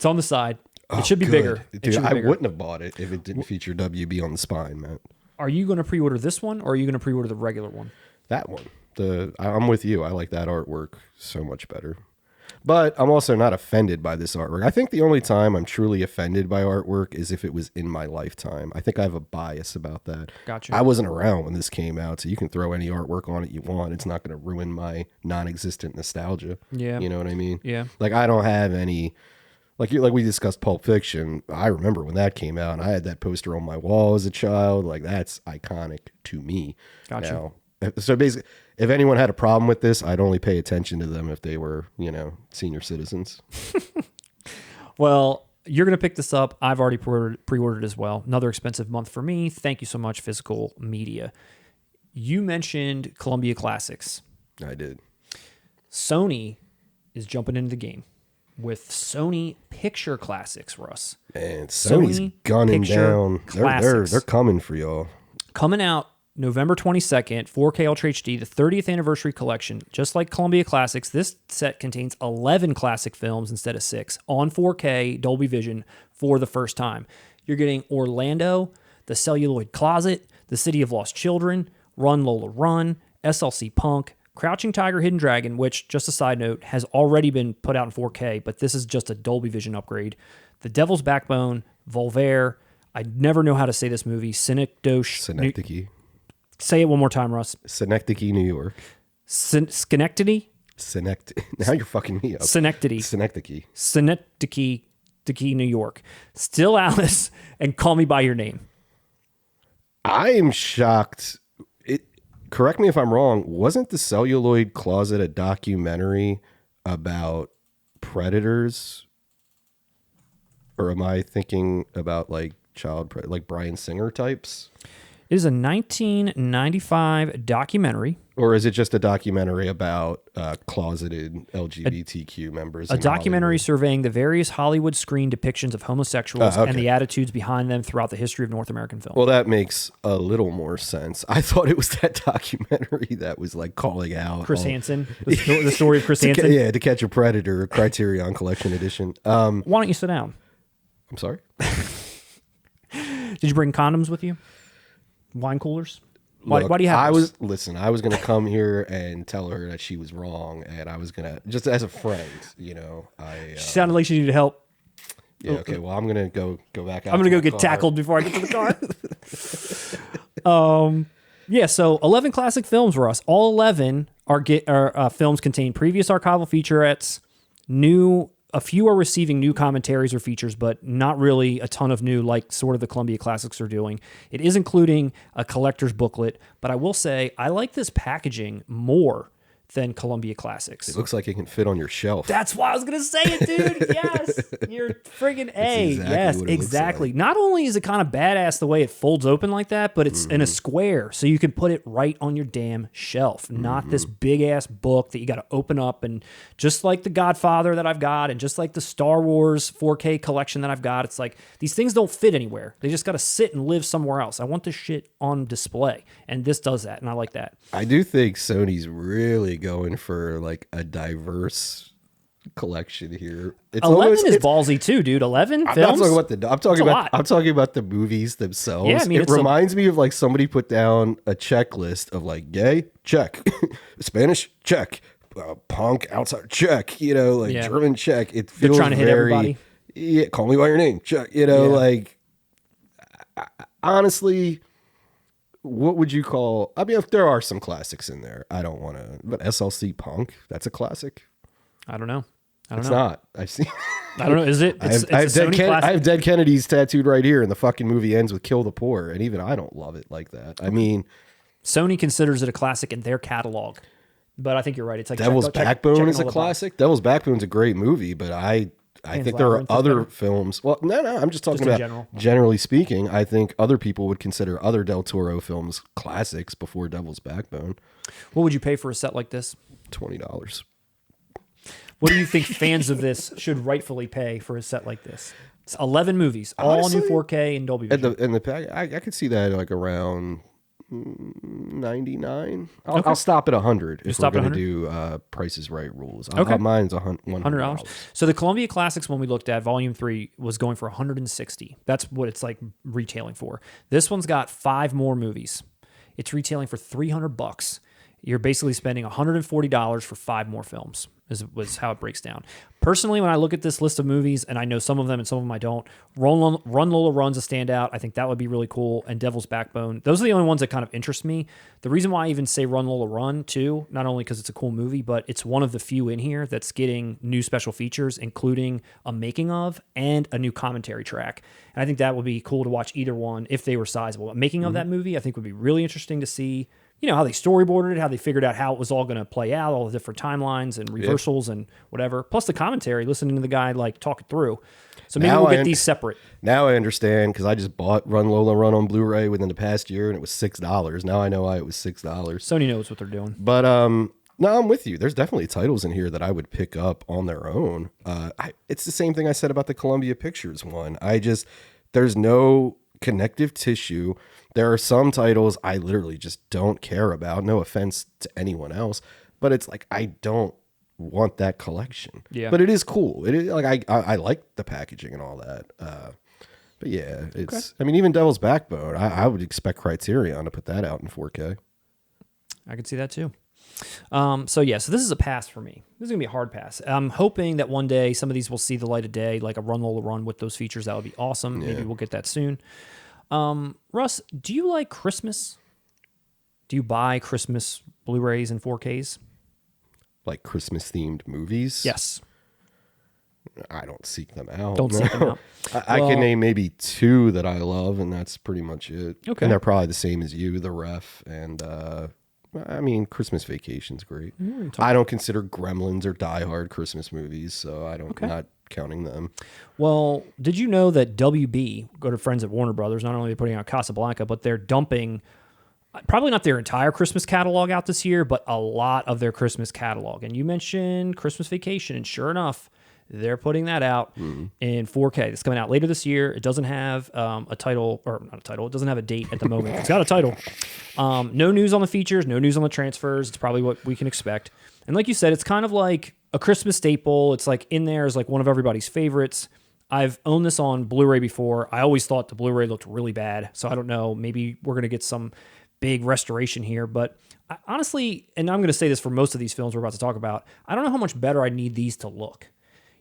on the side. It should be good. bigger. Dude, I wouldn't have bought it if it didn't feature WB on the spine, Matt. Are you going to pre-order this one, or are you going to pre-order the regular one? That one. I'm with you. I like that artwork so much better. But I'm also not offended by this artwork. I think the only time I'm truly offended by artwork is if it was in my lifetime. I think I have a bias about that. Gotcha. I wasn't around when this came out, so you can throw any artwork on it you want. It's not going to ruin my non-existent nostalgia. Yeah. You know what I mean? Yeah. Like, I don't have any... Like we discussed Pulp Fiction. I remember when that came out, and I had that poster on my wall as a child. Like, that's iconic to me. Gotcha. Now, so basically, if anyone had a problem with this, I'd only pay attention to them if they were, senior citizens. Well, you're going to pick this up. I've already pre-ordered as well. Another expensive month for me. Thank you so much, Physical Media. You mentioned Columbia Classics. I did. Sony is jumping into the game with Sony Picture Classics, Russ. And Sony's Sony gunning Picture down. Classics. They're coming for y'all. Coming out November 22nd, 4K Ultra HD, the 30th anniversary collection. Just like Columbia Classics, this set contains 11 classic films instead of 6 on 4K Dolby Vision for the first time. You're getting Orlando, The Celluloid Closet, The City of Lost Children, Run Lola Run, SLC Punk, Crouching Tiger, Hidden Dragon, which, just a side note, has already been put out in 4K, but this is just a Dolby Vision upgrade. The Devil's Backbone, Voltaire, I never know how to say this movie. Synecdoche. Say it one more time, Russ. Synecdoche, New York. Schenectady? Now you're fucking me up. Synecdoche, New York. Still Alice and Call Me By Your Name. I am shocked. Correct me if I'm wrong. Wasn't The Celluloid Closet a documentary about predators? Or am I thinking about like like Bryan Singer types? It is a 1995 documentary. Or is it just a documentary about closeted LGBTQ members? A documentary surveying the various Hollywood screen depictions of homosexuals and the attitudes behind them throughout the history of North American film. Well, that makes a little more sense. I thought it was that documentary that was like calling out Chris Hansen, the story of Chris Hansen. To Catch a Predator, Criterion Collection Edition. Why don't you sit down? I'm sorry? Did you bring condoms with you? Wine coolers? Why do you have I was going to come here and tell her that she was wrong, and I was going to, just as a friend, she sounded like she needed help. Yeah, okay, well, I'm going to go back out. I'm going to go get tackled before I get to the car. Yeah, so 11 classic films for us. All 11 are films contain previous archival featurettes, a few are receiving new commentaries or features, but not really a ton of new, like sort of the Columbia Classics are doing. It is including a collector's booklet, but I will say I like this packaging more than Columbia Classics. It looks like it can fit on your shelf. That's why I was going to say it, dude. Yes. You're friggin' A. Yes, exactly. Like. Not only is it kind of badass the way it folds open like that, but it's in a square, so you can put it right on your damn shelf, not this big-ass book that you got to open up. And just like the Godfather that I've got, and just like the Star Wars 4K collection that I've got, it's like these things don't fit anywhere. They just got to sit and live somewhere else. I want this shit on display, and this does that, and I like that. I do think Sony's really going for like a diverse collection here. 11 is ballsy too, dude. 11 films. I'm talking about the movies themselves. Yeah, I mean, it reminds me of like somebody put down a checklist of like gay, check, Spanish, check, punk, outside, check. German, check. It feels trying to hit everybody. Yeah, Call Me by Your Name, check. Like honestly. What would you call? I mean, if there are some classics in there, I don't want to. But SLC Punk, that's a classic. I don't know. It's not. I've seen. I don't know. Is it? I have Dead Kennedys tattooed right here, and the fucking movie ends with "Kill the Poor," and even I don't love it like that. I mean, Sony considers it a classic in their catalog, but I think you're right. It's like Devil's Backbone is a classic. Devil's Backbone's a great movie, but I think there are other films. Well, no, I'm just talking about generally speaking. I think other people would consider other Del Toro films classics before Devil's Backbone. What would you pay for a set like this? $20. What do you think fans of this should rightfully pay for a set like this? It's 11 movies, all new 4K and Dolby Vision. And the pack, I could see that like around 99. I'll stop at 100 if we're going to do Price is Right rules. Mine's $100. So the Columbia Classics one we looked at, Volume 3, was going for $160. That's what it's like retailing for. This one's got 5 more movies. It's retailing for $300. You're basically spending $140 for 5 more films. Was how it breaks down. Personally, when I look at this list of movies, and I know some of them and some of them I don't, Run Lola Run's a standout. I think that would be really cool. And Devil's Backbone. Those are the only ones that kind of interest me. The reason why I even say Run Lola Run, too, not only because it's a cool movie, but it's one of the few in here that's getting new special features, including a making of and a new commentary track. And I think that would be cool to watch either one if they were sizable. A making of that movie, I think, would be really interesting to see. How they storyboarded it, how they figured out how it was all going to play out, all the different timelines and reversals and whatever. Plus the commentary, listening to the guy like talk it through. So maybe we'll get these separate. Now I understand because I just bought Run Lola Run on Blu-ray within the past year and it was $6. Now I know why it was $6. Sony knows what they're doing. But no, I'm with you. There's definitely titles in here that I would pick up on their own. It's the same thing I said about the Columbia Pictures one. There's no connective tissue. There are some titles I literally just don't care about. No offense to anyone else, but it's like I don't want that collection. Yeah. But it is cool. It is like I like the packaging and all that. But yeah, it's. Okay. I mean, even Devil's Backbone. I would expect Criterion to put that out in 4K. I could see that too. So this is a pass for me. This is going to be a hard pass. I'm hoping that one day some of these will see the light of day, like a Run Lola Run with those features. That would be awesome. Yeah. Maybe we'll get that soon. Russ, do you like Christmas? Do you buy Christmas Blu-rays and 4Ks? Like Christmas-themed movies? Yes. I don't seek them out. Don't seek them out. I can name maybe 2 that I love, and that's pretty much it. Okay. And they're probably the same as you, The Ref, and Christmas Vacation's great. I don't consider Gremlins or Die Hard Christmas movies, so not counting them. Well, did you know that WB, good friends at Warner Brothers, not only are they putting out Casablanca, but they're dumping probably not their entire Christmas catalog out this year, but a lot of their Christmas catalog. And you mentioned Christmas Vacation, and sure enough, they're putting that out in 4K. It's coming out later this year. It doesn't have a title, or not a title. It doesn't have a date at the moment. It's got a title. No news on the features, no news on the transfers. It's probably what we can expect. And like you said, it's kind of like a Christmas staple. It's like in there is like one of everybody's favorites. I've owned this on Blu-ray before. I always thought the Blu-ray looked really bad. So I don't know. Maybe we're going to get some big restoration here. But honestly, and I'm going to say this for most of these films we're about to talk about, I don't know how much better I need these to look.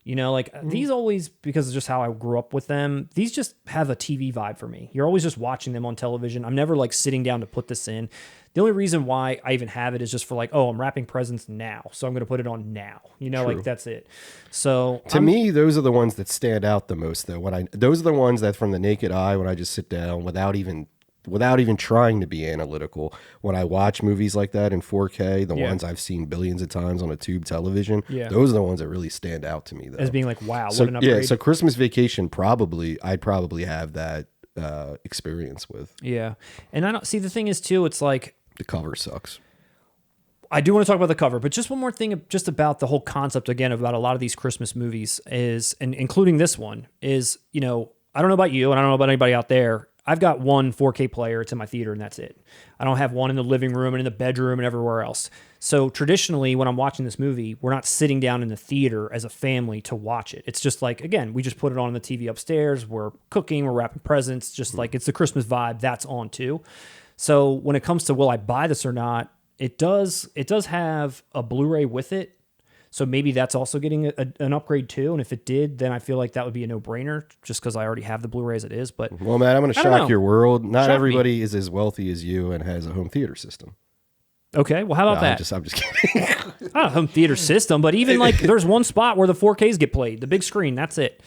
You know, like these always, because of just how I grew up with them, these just have a TV vibe for me. You're always just watching them on television. I'm never like sitting down to put this in. The only reason why I even have it is just for like, oh, I'm wrapping presents now, so I'm going to put it on now. You know, True. Like that's it. So to me, those are the ones that stand out the most, though. Those are the ones that from the naked eye, when I just sit down without even trying to be analytical, when I watch movies like that in 4K, the ones I've seen billions of times on a tube television, those are the ones that really stand out to me, though. As being like, wow, what an upgrade. Yeah, so Christmas Vacation, I'd probably have that experience with. Yeah. And I don't see, the thing is too, it's like the cover sucks. I do want to talk about the cover, but just one more thing just about the whole concept again about a lot of these Christmas movies is, and including this one, is, you know, I don't know about you and I don't know about anybody out there. I've got one 4K player. It's in my theater and that's it. I don't have one in the living room and in the bedroom and everywhere else. So traditionally when I'm watching this movie, we're not sitting down in the theater as a family to watch it. It's just like, again, we just put it on the TV upstairs. We're cooking, we're wrapping presents, just like it's the Christmas vibe that's on too. So when it comes to will I buy this or not, it does have a Blu-ray with it. So maybe that's also getting an upgrade too. And if it did, then I feel like that would be a no-brainer just because I already have the Blu-ray as it is. But well, Matt, I'm going to shock your world. Not Shock everybody is as wealthy as you and has a home theater system. Okay, well, how about that? I'm just kidding. Not a home theater system, but even like there's one spot where the 4Ks get played, the big screen, that's it.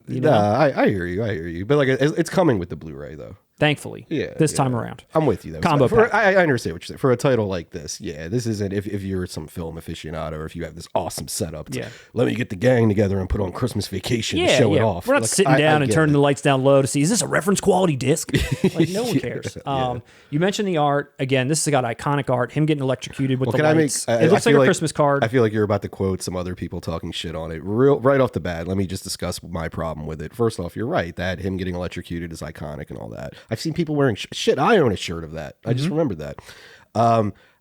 You know? I hear you. But like it's coming with the Blu-ray though. Thankfully, this time around. I'm with you though. Combo pack. I understand what you're saying. For a title like this, this isn't if you're some film aficionado or if you have this awesome setup. Let me get the gang together and put on Christmas Vacation to show it off. We're not sitting down and turning the lights down low to see, is this a reference quality disc? Like no one cares. You mentioned the art. Again, this has got iconic art. Him getting electrocuted with the lights. It looks like a Christmas card. I feel like you're about to quote some other people talking shit on it. Right off the bat, let me just discuss my problem with it. First off, you're right that him getting electrocuted is iconic and all that. I've seen people wearing shit, I own a shirt of that. I just remembered that.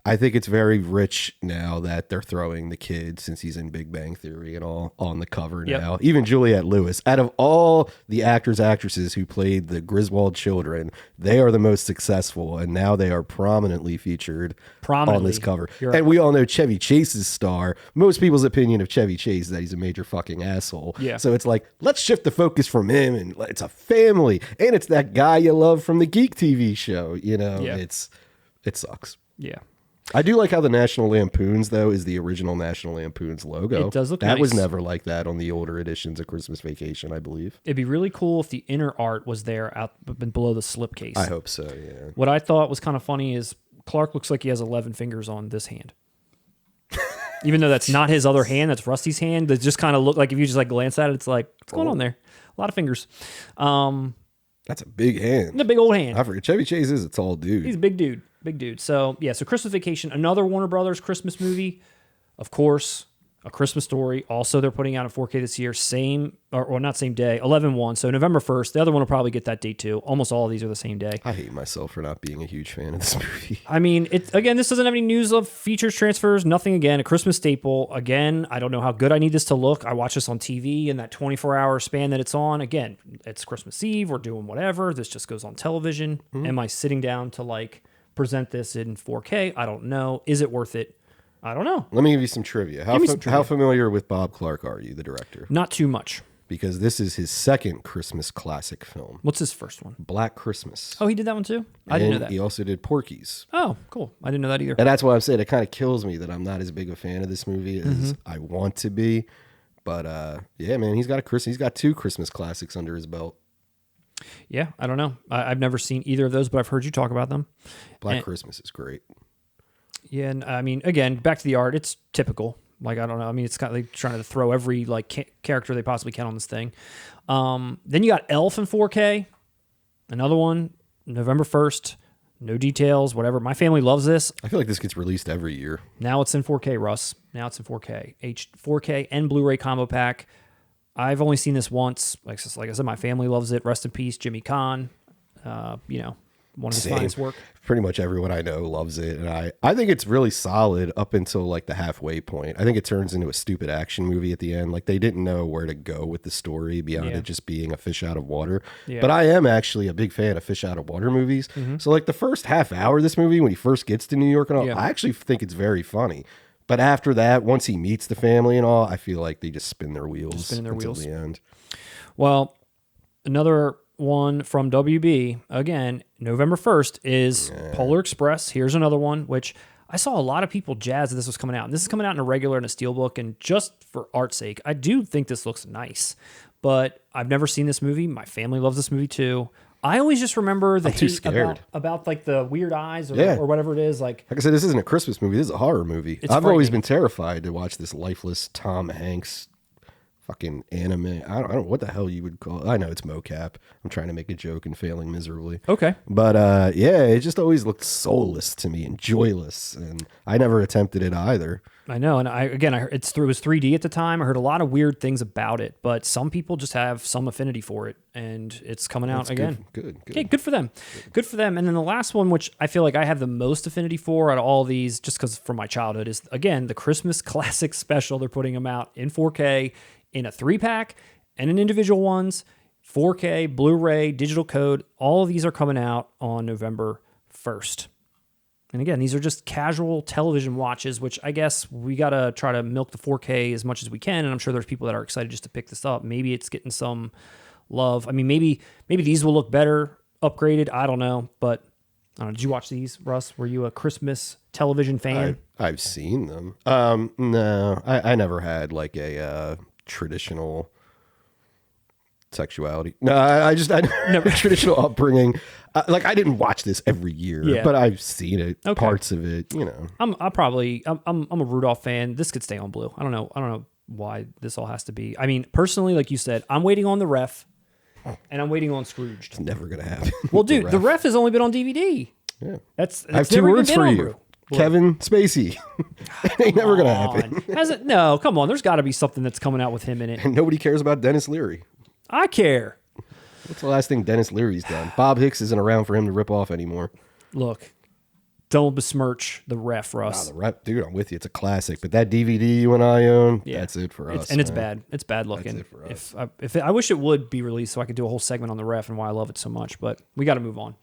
I think it's very rich now that they're throwing the kid, since he's in Big Bang Theory and all, on the cover now. Even Juliette Lewis. Out of all the actors, actresses who played the Griswold children, they are the most successful, and now they are prominently featured on this cover. And we all know Chevy Chase's star. Most people's opinion of Chevy Chase is that he's a major fucking asshole. So it's like, let's shift the focus from him, and it's a family, and it's that guy you love from the Geek TV show. You know, it sucks. Yeah. I do like how the National Lampoons, though, is the original National Lampoons logo. It does look that nice. was never like that on the older editions of Christmas Vacation, I believe. It'd be really cool if the inner art was there out below the slipcase. I hope so, yeah. What I thought was kind of funny is Clark looks like he has 11 fingers on this hand. Even though that's not his other hand, that's Rusty's hand. That just kind of look like, if you just like glance at it, it's like, what's going on there? A lot of fingers. That's a big hand. A big old hand. I forget. Chevy Chase is a tall dude. He's a big dude. Big dude. So, so Christmas Vacation, another Warner Brothers Christmas movie. Of course, A Christmas Story. Also, they're putting out a 4K this year. Or not same day, 11/1. So November 1st. The other one will probably get that date too. Almost all of these are the same day. I hate myself for not being a huge fan of this movie. I mean, again, this doesn't have any news of features, transfers, nothing again. A Christmas staple. Again, I don't know how good I need this to look. I watch this on TV in that 24-hour span that it's on. Again, it's Christmas Eve. We're doing whatever. This just goes on television. Am I sitting down to like present this in 4K? I don't know. Is it worth it? I don't know. Let me give you some trivia. How familiar with Bob Clark are you, the director? Not too much. Because this is his second Christmas classic film. What's his first one? Black Christmas. Oh, he did that one too? I didn't know that. He also did Porky's. Oh, cool. I didn't know that either. And that's why I'm saying it kind of kills me that I'm not as big a fan of this movie as I want to be. But yeah, man, he's got 2 Christmas classics under his belt. Yeah, I don't know. I've never seen either of those, but I've heard you talk about them. Black Christmas is great. Yeah, and I mean, again, back to the art, it's typical. Like, I don't know. I mean, it's kind of like trying to throw every like character they possibly can on this thing. Then you got Elf in 4K. Another one, November 1st. No details, whatever. My family loves this. I feel like this gets released every year. Now it's in 4K, Russ. Now it's in 4K. 4K and Blu-ray combo pack. I've only seen this once. Like I said, my family loves it. Rest in peace, Jimmy Caan. One of his finest work. Pretty much everyone I know loves it. And I think it's really solid up until like the halfway point. I think it turns into a stupid action movie at the end. Like they didn't know where to go with the story beyond it just being a fish out of water. Yeah. But I am actually a big fan of fish out of water movies. Mm-hmm. So like the first half hour of this movie, when he first gets to New York and all, I actually think it's very funny. But after that, once he meets the family and all, I feel like they just spin their wheels until the end. Well, another one from WB, again, November 1st is Polar Express. Here's another one, which I saw a lot of people jazz that this was coming out. And this is coming out in a regular and a steelbook, and just for art's sake, I do think this looks nice. But I've never seen this movie. My family loves this movie too. I always just remember the hate about like the weird eyes or whatever it is. Like I said, this isn't a Christmas movie. This is a horror movie. I've always been terrified to watch this lifeless Tom Hanks fucking anime. I don't know what the hell you would call it. I know it's mocap. I'm trying to make a joke and failing miserably. Okay. But yeah, it just always looked soulless to me and joyless. And I never attempted it either. I know. And I heard it was 3D at the time. I heard a lot of weird things about it, but some people just have some affinity for it, and it's coming out again. Good. Okay, good for them. Good for them. And then the last one, which I feel like I have the most affinity for out of all these, just because from my childhood, is again the Christmas Classic Special. They're putting them out in 4K in a 3-pack and in individual ones, 4K, Blu-ray, digital code. All of these are coming out on November 1st. And again, these are just casual television watches, which I guess we got to try to milk the 4K as much as we can. And I'm sure there's people that are excited just to pick this up. Maybe it's getting some love. I mean, maybe these will look better upgraded. I don't know. But I don't know. Did you watch these, Russ? Were you a Christmas television fan? I've seen them. No, I never had like a traditional sexuality. No, I never traditional upbringing. Like I didn't watch this every year, but I've seen it, parts of it. You know, I'm a Rudolph fan. This could stay on Blue. I don't know why this all has to be. I mean, personally, like you said, I'm waiting on the Ref, and I'm waiting on Scrooged. It's never gonna happen. Well, dude, the Ref has only been on DVD. Yeah, I have 2 words for you. Kevin Spacey. It ain't never gonna happen. Has it? No, come on. There's got to be something that's coming out with him in it. And nobody cares about Dennis Leary. I care. What's the last thing Dennis Leary's done? Bob Hicks isn't around for him to rip off anymore. Look, don't besmirch the Ref, Russ. The Ref, dude, I'm with you. It's a classic. But that DVD you and I own, that's it for us. It's bad. It's bad looking. That's it for us. I wish it would be released so I could do a whole segment on the Ref and why I love it so much. But we got to move on.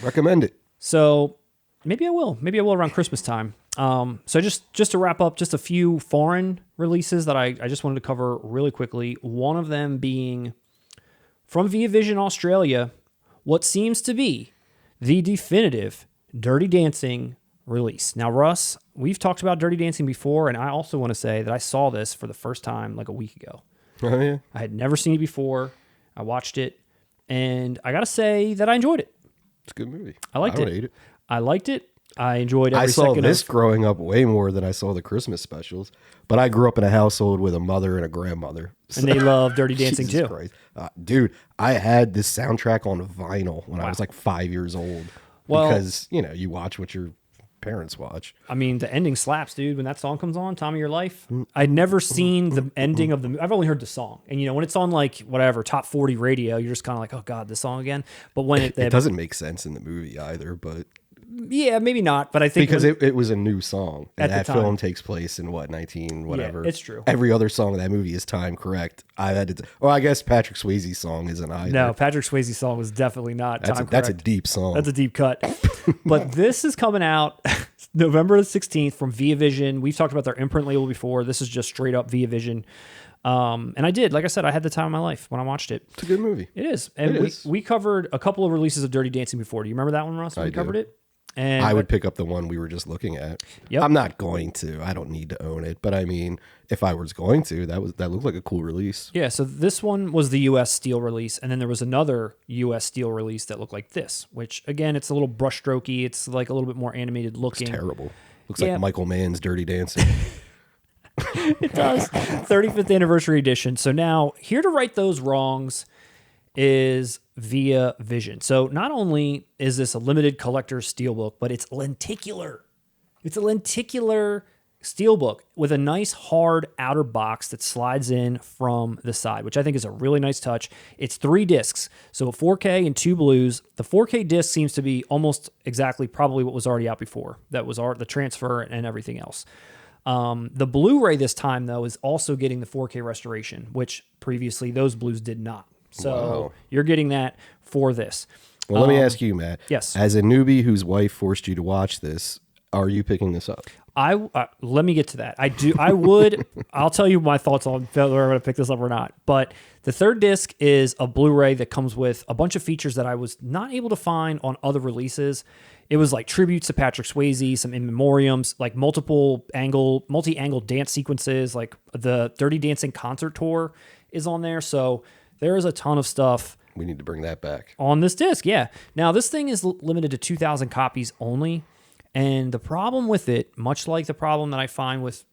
Recommend it. So maybe I will. Maybe I will around Christmas time. So just to wrap up, just a few foreign releases that I just wanted to cover really quickly. One of them being from Via Vision Australia, what seems to be the definitive Dirty Dancing release. Now, Russ, we've talked about Dirty Dancing before, and I also want to say that I saw this for the first time like a week ago. Oh, yeah? I had never seen it before. I watched it, and I got to say that I enjoyed it. It's a good movie. I liked it. I liked it. I enjoyed every second of it. I saw this growing up way more than I saw the Christmas specials, but I grew up in a household with a mother and a grandmother. And they love Dirty Dancing too. Christ. Dude, I had this soundtrack on vinyl when I was like 5 years old. Well, because, you watch what your parents watch. I mean, the ending slaps, dude. When that song comes on, Time of Your Life, I'd never seen the ending of the movie. I've only heard the song. And, when it's on like whatever, top 40 radio, you're just kind of like, oh God, this song again. But when it doesn't make sense in the movie either, but... Yeah, maybe not, but I think because it was a new song, and that film takes place in 19 whatever. Yeah, it's true. Every other song in that movie is time correct. I guess Patrick Swayze's song isn't either. No, Patrick Swayze's song was definitely not time correct. That's a deep song. That's a deep cut. But this is coming out November the 16th from Via Vision. We've talked about their imprint label before. This is just straight up Via Vision. And I did. Like I said, I had the time of my life when I watched it. It's a good movie. It is. And we covered a couple of releases of Dirty Dancing before. Do you remember that one, Ross? We covered it? And I would pick up the one we were just looking at. Yep. I'm not going to. I don't need to own it. But I mean, if I was going to, that looked like a cool release. Yeah, so this one was the U.S. Steel release, and then there was another U.S. Steel release that looked like this, which, again, it's a little brushstrokey. It's like a little bit more animated looking. It's terrible. Looks like Michael Mann's Dirty Dancing. It does. 35th anniversary edition. So now, here to right those wrongs is Via Vision. So not only is this a limited collector's steelbook, but it's lenticular. It's a lenticular steelbook with a nice hard outer box that slides in from the side, which I think is a really nice touch. It's 3 discs, so a 4K and 2 blues. The 4K disc seems to be almost exactly probably what was already out before. That was the transfer and everything else. The Blu-ray this time, though, is also getting the 4K restoration, which previously those blues did not. So you're getting that for this. Well, let me ask you, Matt. Yes. As a newbie whose wife forced you to watch this, are you picking this up? Let me get to that. I would. I'll tell you my thoughts on whether I'm going to pick this up or not. But the third disc is a Blu-ray that comes with a bunch of features that I was not able to find on other releases. It was like tributes to Patrick Swayze, some in memoriams, like multi-angle dance sequences, like the Dirty Dancing concert tour is on there. So there is a ton of stuff. We need to bring that back. On this disc, yeah. Now, this thing is limited to 2,000 copies only. And the problem with it, much like the problem that I find with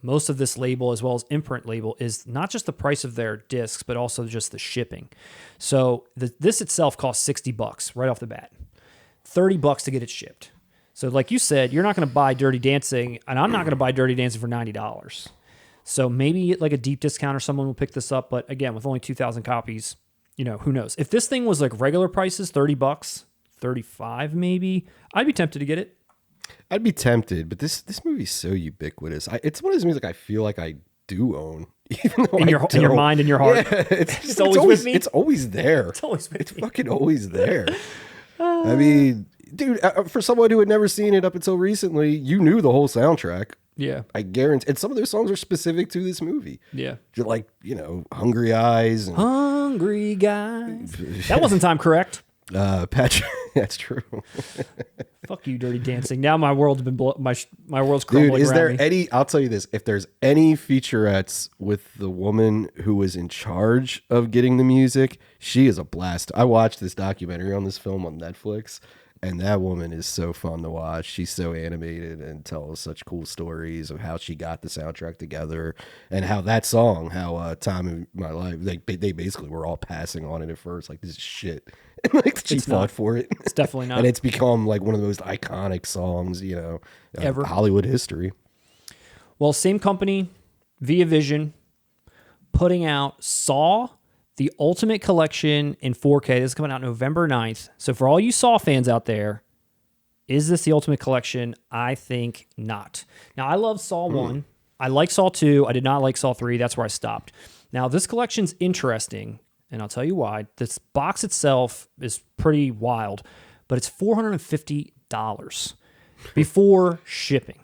most of this label as well as imprint label, is not just the price of their discs, but also just the shipping. So this itself costs $60 right off the bat. $30 to get it shipped. So like you said, you're not going to buy Dirty Dancing, and I'm not going to buy Dirty Dancing for $90. So maybe like a deep discount or someone will pick this up. But again, with only 2,000 copies, who knows? If this thing was like regular prices, $30, $35 maybe, I'd be tempted to get it. I'd be tempted, but this movie's so ubiquitous. It's one of those movies like I feel like I do own, even though in your mind and your heart. Yeah, it's always with me. It's always there. It's always with me. It's fucking always there. I mean, dude, for someone who had never seen it up until recently, you knew the whole soundtrack. Yeah, I guarantee. And some of those songs are specific to this movie. Yeah, like Hungry Eyes. And, Hungry Guys. That wasn't time correct. Patrick, that's true. Fuck you, Dirty Dancing. Now my world's been my world's crumbling. Dude, is there around me. any? I'll tell you this: if there's any featurettes with the woman who was in charge of getting the music, she is a blast. I watched this documentary on this film on Netflix, and that woman is so fun to watch. She's so animated and tells such cool stories of how she got the soundtrack together and how that song, "Time in My Life," they basically were all passing on it at first, like this is shit. And like she fought for it. It's definitely not. And it's become like one of the most iconic songs, ever. Hollywood history. Well, same company, Via Vision, putting out Saw, the Ultimate Collection in 4K. This is coming out November 9th. So for all you Saw fans out there, is this the Ultimate Collection? I think not. Now, I love Saw 1. I like Saw 2. I did not like Saw 3. That's where I stopped. Now, this collection's interesting, and I'll tell you why. This box itself is pretty wild, but it's $450 before shipping.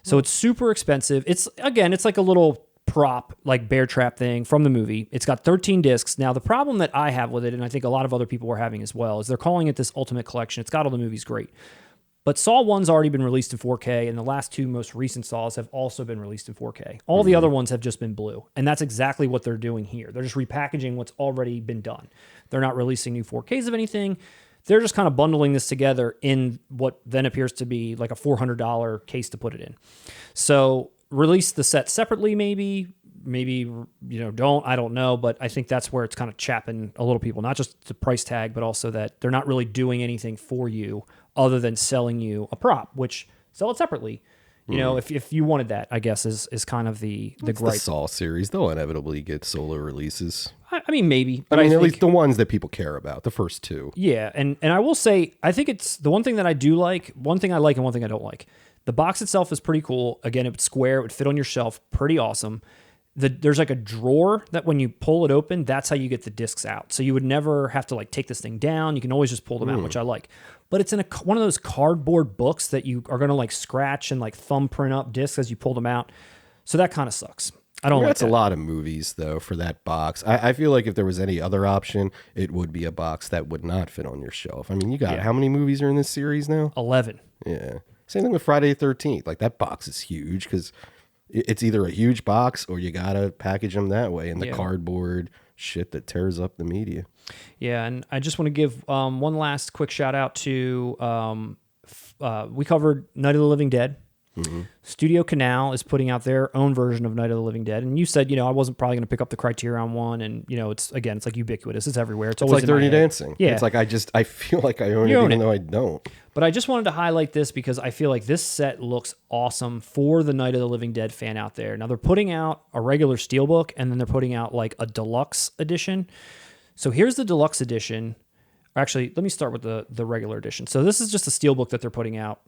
So it's super expensive. It's like a little prop, like bear trap thing from the movie. It's got 13 discs. Now, the problem that I have with it, and I think a lot of other people are having as well, is they're calling it this Ultimate Collection. It's got all the movies, great. But Saw 1's already been released in 4K, and the last 2 most recent Saws have also been released in 4K. All the other ones have just been blue, and that's exactly what they're doing here. They're just repackaging what's already been done. They're not releasing new 4Ks of anything. They're just kind of bundling this together in what then appears to be like a $400 case to put it in. So release the set separately, maybe don't, I don't know, but I think that's where it's kind of chapping a little people, not just the price tag, but also that they're not really doing anything for you other than selling you a prop, which sell it separately. If you wanted that, I guess is kind of the gripe. The Saw series, they'll inevitably get solo releases. I mean, maybe, but I mean, think, at least the ones that people care about, the first 2. Yeah, and I will say, I think it's the one thing that I do like, one thing I like and one thing I don't like. The box itself is pretty cool. Again, it's square, it would fit on your shelf, pretty awesome. there's like a drawer that when you pull it open, that's how you get the discs out. So you would never have to like take this thing down. You can always just pull them out, which I like. But it's in one of those cardboard books that you are going to like scratch and like thumbprint up discs as you pull them out. So that kind of sucks. I don't like That's that. a lot of movies, though, for that box. I feel like if there was any other option, it would be a box that would not fit on your shelf. I mean, you got how many movies are in this series now? 11. Yeah. Same thing with Friday the 13th. Like, that box is huge because it's either a huge box or you got to package them that way in the cardboard shit that tears up the media. Yeah, and I just want to give one last quick shout out to we covered Night of the Living Dead. Mm-hmm. Studio Canal is putting out their own version of Night of the Living Dead, and you said, I wasn't probably going to pick up the Criterion one, and it's like ubiquitous, it's everywhere. It's always like Dirty Dancing. Yeah, it's like I feel like I own it even though I don't. But I just wanted to highlight this because I feel like this set looks awesome for the Night of the Living Dead fan out there. Now they're putting out a regular steelbook, and then they're putting out like a deluxe edition. So here's the deluxe edition. Actually, let me start with the regular edition. So this is just a steelbook that they're putting out.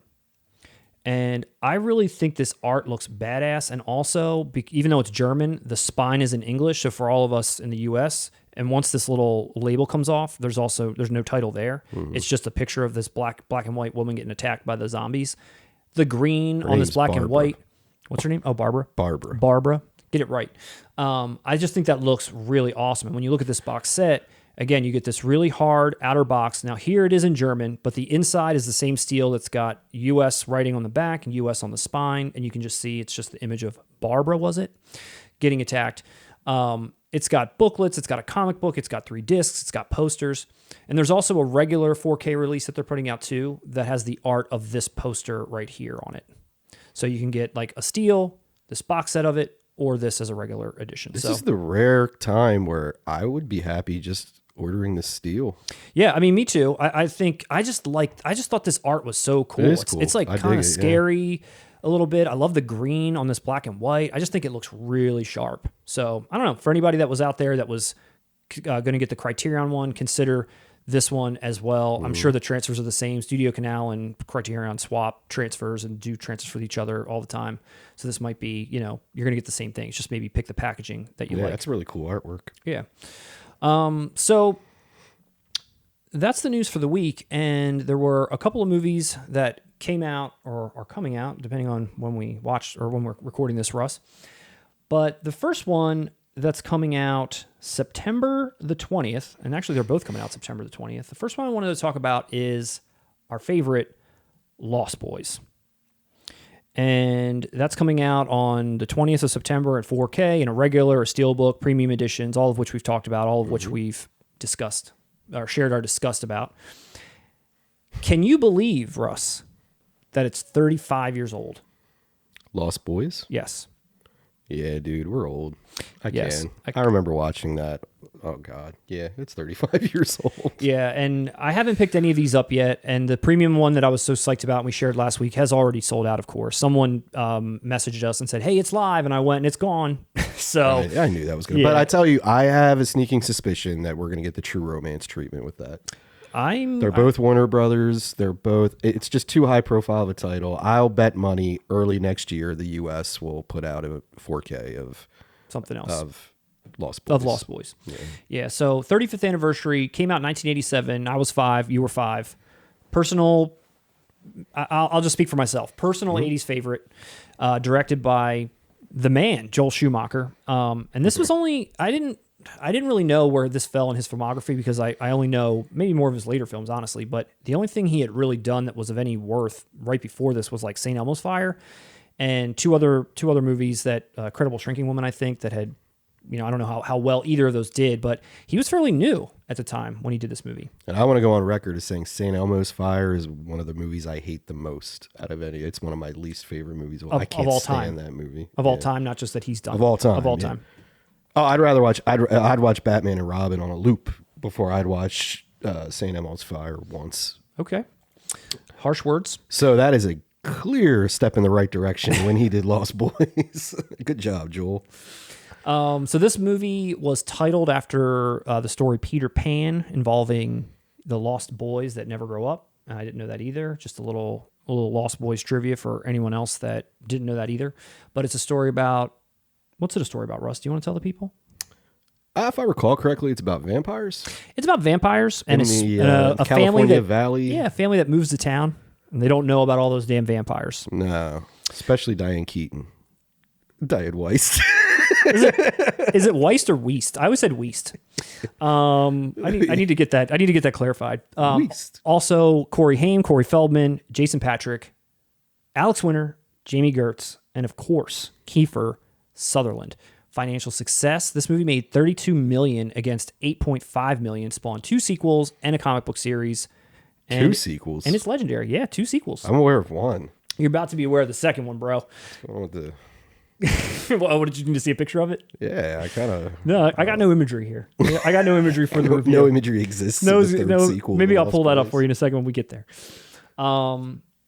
And I really think this art looks badass. And also, even though it's German, the spine is in English. So for all of us in the US, and once this little label comes off, there's no title there. Mm-hmm. It's just a picture of this black and white woman getting attacked by the zombies. The green on this black and white. What's her name? Oh, Barbara. Barbara. Get it right. I just think that looks really awesome. And when you look at this box set, again, you get this really hard outer box. Now, here it is in German, but the inside is the same steel that's got U.S. writing on the back and U.S. on the spine, and you can just see it's just the image of Barbara, was it? Getting attacked. It's got booklets, it's got a comic book, it's got 3 discs, it's got posters, and there's also a regular 4K release that they're putting out too that has the art of this poster right here on it. So you can get like a steel, this box set of it, or this as a regular edition. This is the rare time where I would be happy just ordering the steel. Yeah, I mean, me too. I think I just thought this art was so cool. It's like kind of scary a little bit. I love the green on this black and white. I just think it looks really sharp. So I don't know, for anybody that was out there that was going to get the Criterion one, consider this one as well. I'm sure the transfers are the same. Studio Canal and Criterion swap transfers and do transfers with each other all the time. So this might be, you're going to get the same thing. It's just maybe pick the packaging that you like. That's really cool artwork. Yeah. So that's the news for the week. And there were a couple of movies that came out or are coming out, depending on when we watched or when we're recording this, Russ. But the first one that's coming out September the 20th, and actually they're both coming out September the 20th. The first one I wanted to talk about is our favorite Lost Boys. And that's coming out on the 20th of September at 4K in a regular or steelbook, premium editions, all of which we've talked about, all of which we've discussed or shared our disgust about. Can you believe, Russ, that it's 35 years old? Lost Boys? Yes. Yeah, dude, we're old. I Yes. can. I remember watching that. Oh, God. Yeah, it's 35 years old. Yeah, and I haven't picked any of these up yet, and the premium one that I was so psyched about and we shared last week has already sold out, of course. Someone messaged us and said, hey, it's live, and I went, and it's gone. So I knew that was good. Yeah. But I tell you, I have a sneaking suspicion that we're going to get the True Romance treatment with that. They're both Warner Brothers. It's just too high profile of a title. I'll bet money early next year the U.S. will put out a 4K of something else. Of Lost Boys. Yeah, so 35th anniversary, came out in 1987. I was 5, you were 5. Personal, I'll just speak for myself. Personal 80s favorite, directed by the man, Joel Schumacher. And this was I didn't really know where this fell in his filmography because I only know maybe more of his later films, honestly. But the only thing he had really done that was of any worth right before this was like St. Elmo's Fire and two other movies that Credible Shrinking Woman, I think, that had, I don't know how well either of those did, but he was fairly new at the time when he did this movie. And I want to go on record as saying St. Elmo's Fire is one of the movies I hate the most out of any. It's one of my least favorite movies. I can't stand that movie. Of all time, not just that he's done. Of all time. Of all time. Oh, I'd watch Batman and Robin on a loop before I'd watch St. Elmo's Fire once. Okay. Harsh words. So that is a clear step in the right direction when he did Lost Boys. Good job, Joel. So this movie was titled after the story Peter Pan involving the Lost Boys that never grow up. I didn't know that either. Just a little Lost Boys trivia for anyone else that didn't know that either. But it's a story about What's it a story about, Russ? Do you want to tell the people? If I recall correctly, it's about vampires. It's about vampires and In it's the, a family California that Valley. Yeah, a family that moves to town and they don't know about all those damn vampires. No, especially Diane Keaton. Diane Weist. Is it Weist or Weist? I always said Weist. I need to get that. I need to get that clarified. Weist. Also, Corey Haim, Corey Feldman, Jason Patrick, Alex Winter, Jamie Gertz, and of course Kiefer Sutherland. Financial success. This movie made $32 million against $8.5 million. Spawned 2 sequels and a comic book series. And, 2 sequels, and it's legendary. Yeah, 2 sequels. I'm aware of one. You're about to be aware of the second one, bro. What the? What did you need to see a picture of it? Yeah, I kind of. No, I got no imagery here. I got no imagery for the review. No imagery exists. No, in the third sequel maybe of I'll pull that up Bloodsport. for you in a second when we get there.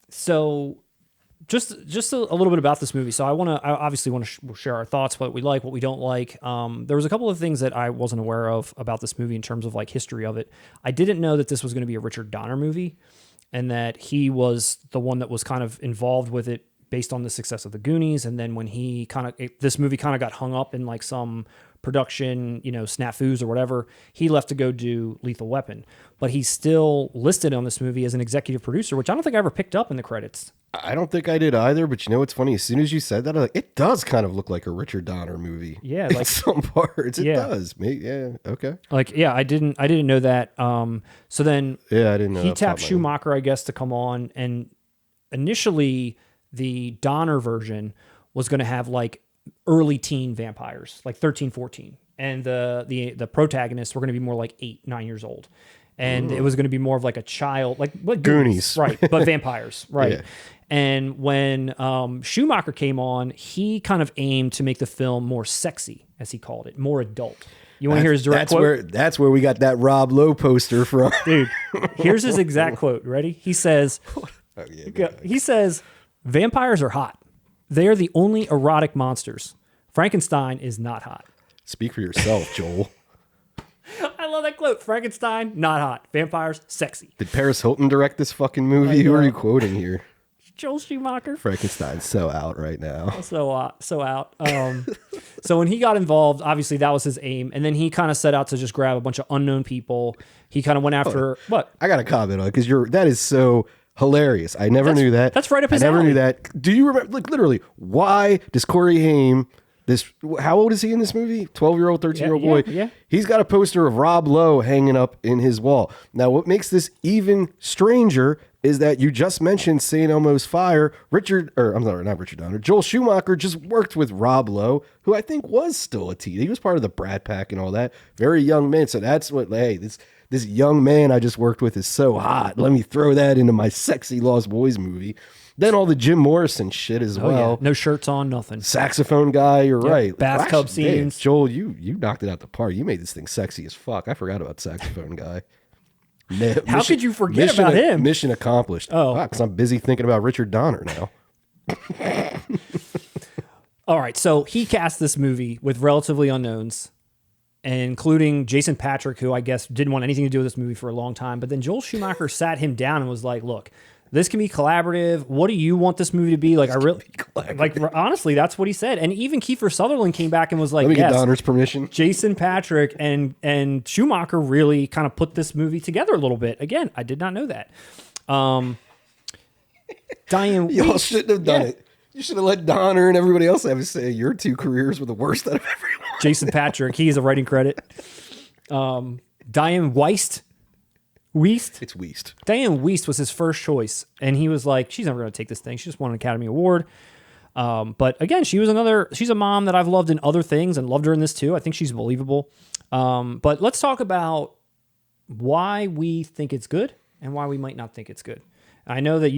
So just a little bit about this movie. So I obviously want to share our thoughts, what we like, what we don't like. There was a couple of things that I wasn't aware of about this movie in terms of like history of it. I didn't know that this was going to be a Richard Donner movie and that he was the one that was kind of involved with it based on the success of the Goonies. And then when this movie kind of got hung up in like some production, snafus or whatever, he left to go do Lethal Weapon. But he's still listed on this movie as an executive producer, which I don't think I ever picked up in the credits. I don't think I did either, but you know what's funny? As soon as you said that, I was like, it does kind of look like a Richard Donner movie. Yeah, in like some parts, it yeah. does. Yeah, okay. Like, yeah, I didn't know that. So then Yeah, I didn't know. he that tapped part, man. Schumacher, I guess, to come on, and initially the Donner version was going to have like early teen vampires, like 13, 14. And the protagonists were going to be more like 8, 9 years old. And it was going to be more of like a child, like what Goonies. right? But vampires, right? Yeah. And when Schumacher came on, he kind of aimed to make the film more sexy, as he called it, more adult. You want to hear his direct quote? That's where we got that Rob Lowe poster from. Dude, here's his exact quote. Ready? He says, he says, vampires are hot. They are the only erotic monsters. Frankenstein is not hot. Speak for yourself, Joel. I love that quote. Frankenstein, not hot. Vampires, sexy. Did Paris Hilton direct this fucking movie? Who are you quoting here? Joel Schumacher. Frankenstein's so out right now. So out. So when he got involved, obviously that was his aim. And then he kind of set out to just grab a bunch of unknown people. He kind of went after, what? I got to comment on it because that is so hilarious. I never knew that. That's right up his I never alley. knew that. Do you remember, like literally, why does Corey Haim, how old is he in this movie? 12-year-old, 13-year-old boy. Yeah. He's got a poster of Rob Lowe hanging up in his wall. Now, what makes this even stranger is that you just mentioned St. Elmo's Fire. Not Richard Donner. Joel Schumacher just worked with Rob Lowe, who I think was still a teen. He was part of the Brat Pack and all that. Very young man. So that's what, hey, this young man I just worked with is so hot. Let me throw that into my sexy Lost Boys movie. Then all the Jim Morrison shit as well. Yeah. No shirts on, nothing. Saxophone guy, you're right. Bathtub Actually, damn, scenes. Joel, you knocked it out the park. You made this thing sexy as fuck. I forgot about saxophone guy. How could you forget about him? Mission accomplished. Oh. Because I'm busy thinking about Richard Donner now. All right, so he cast this movie with relatively unknowns, including Jason Patrick, who I guess didn't want anything to do with this movie for a long time. But then Joel Schumacher sat him down and was like, look, this can be collaborative. What do you want this movie to be? Like, honestly, that's what he said. And even Kiefer Sutherland came back and was like, Let me yes, get Donner's permission. Jason Patrick and Schumacher really kind of put this movie together a little bit. Again, I did not know that. Diane Y'all Weist- shouldn't have done it. You should have let Donner and everybody else have a say. Your 2 careers were the worst out of everyone. Jason Patrick, he is a writing credit. Diane Weist. It's Weist. Diane Weist was his first choice, and he was like, she's never going to take this thing. She just won an Academy Award. But again, she's a mom that I've loved in other things and loved her in this too. I think she's believable. But let's talk about why we think it's good and why we might not think it's good. I know that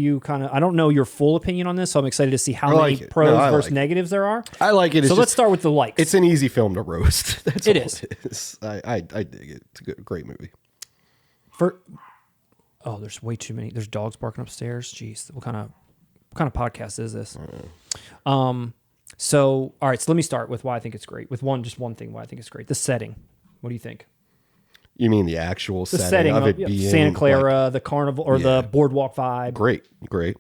I don't know your full opinion on this, so I'm excited to see how many pros versus negatives there are. I like it. So let's start with the likes. It's an easy film to roast. That's all It is. it is. I dig it. It's a great movie. There's way too many. There's dogs barking upstairs. Jeez, what kind of podcast is this? So all right, so let me start with why I think it's great. With just one thing why I think it's great. The setting. What do you think? You mean the actual The setting of it being Santa Clara, like, the carnival or the boardwalk vibe. Great.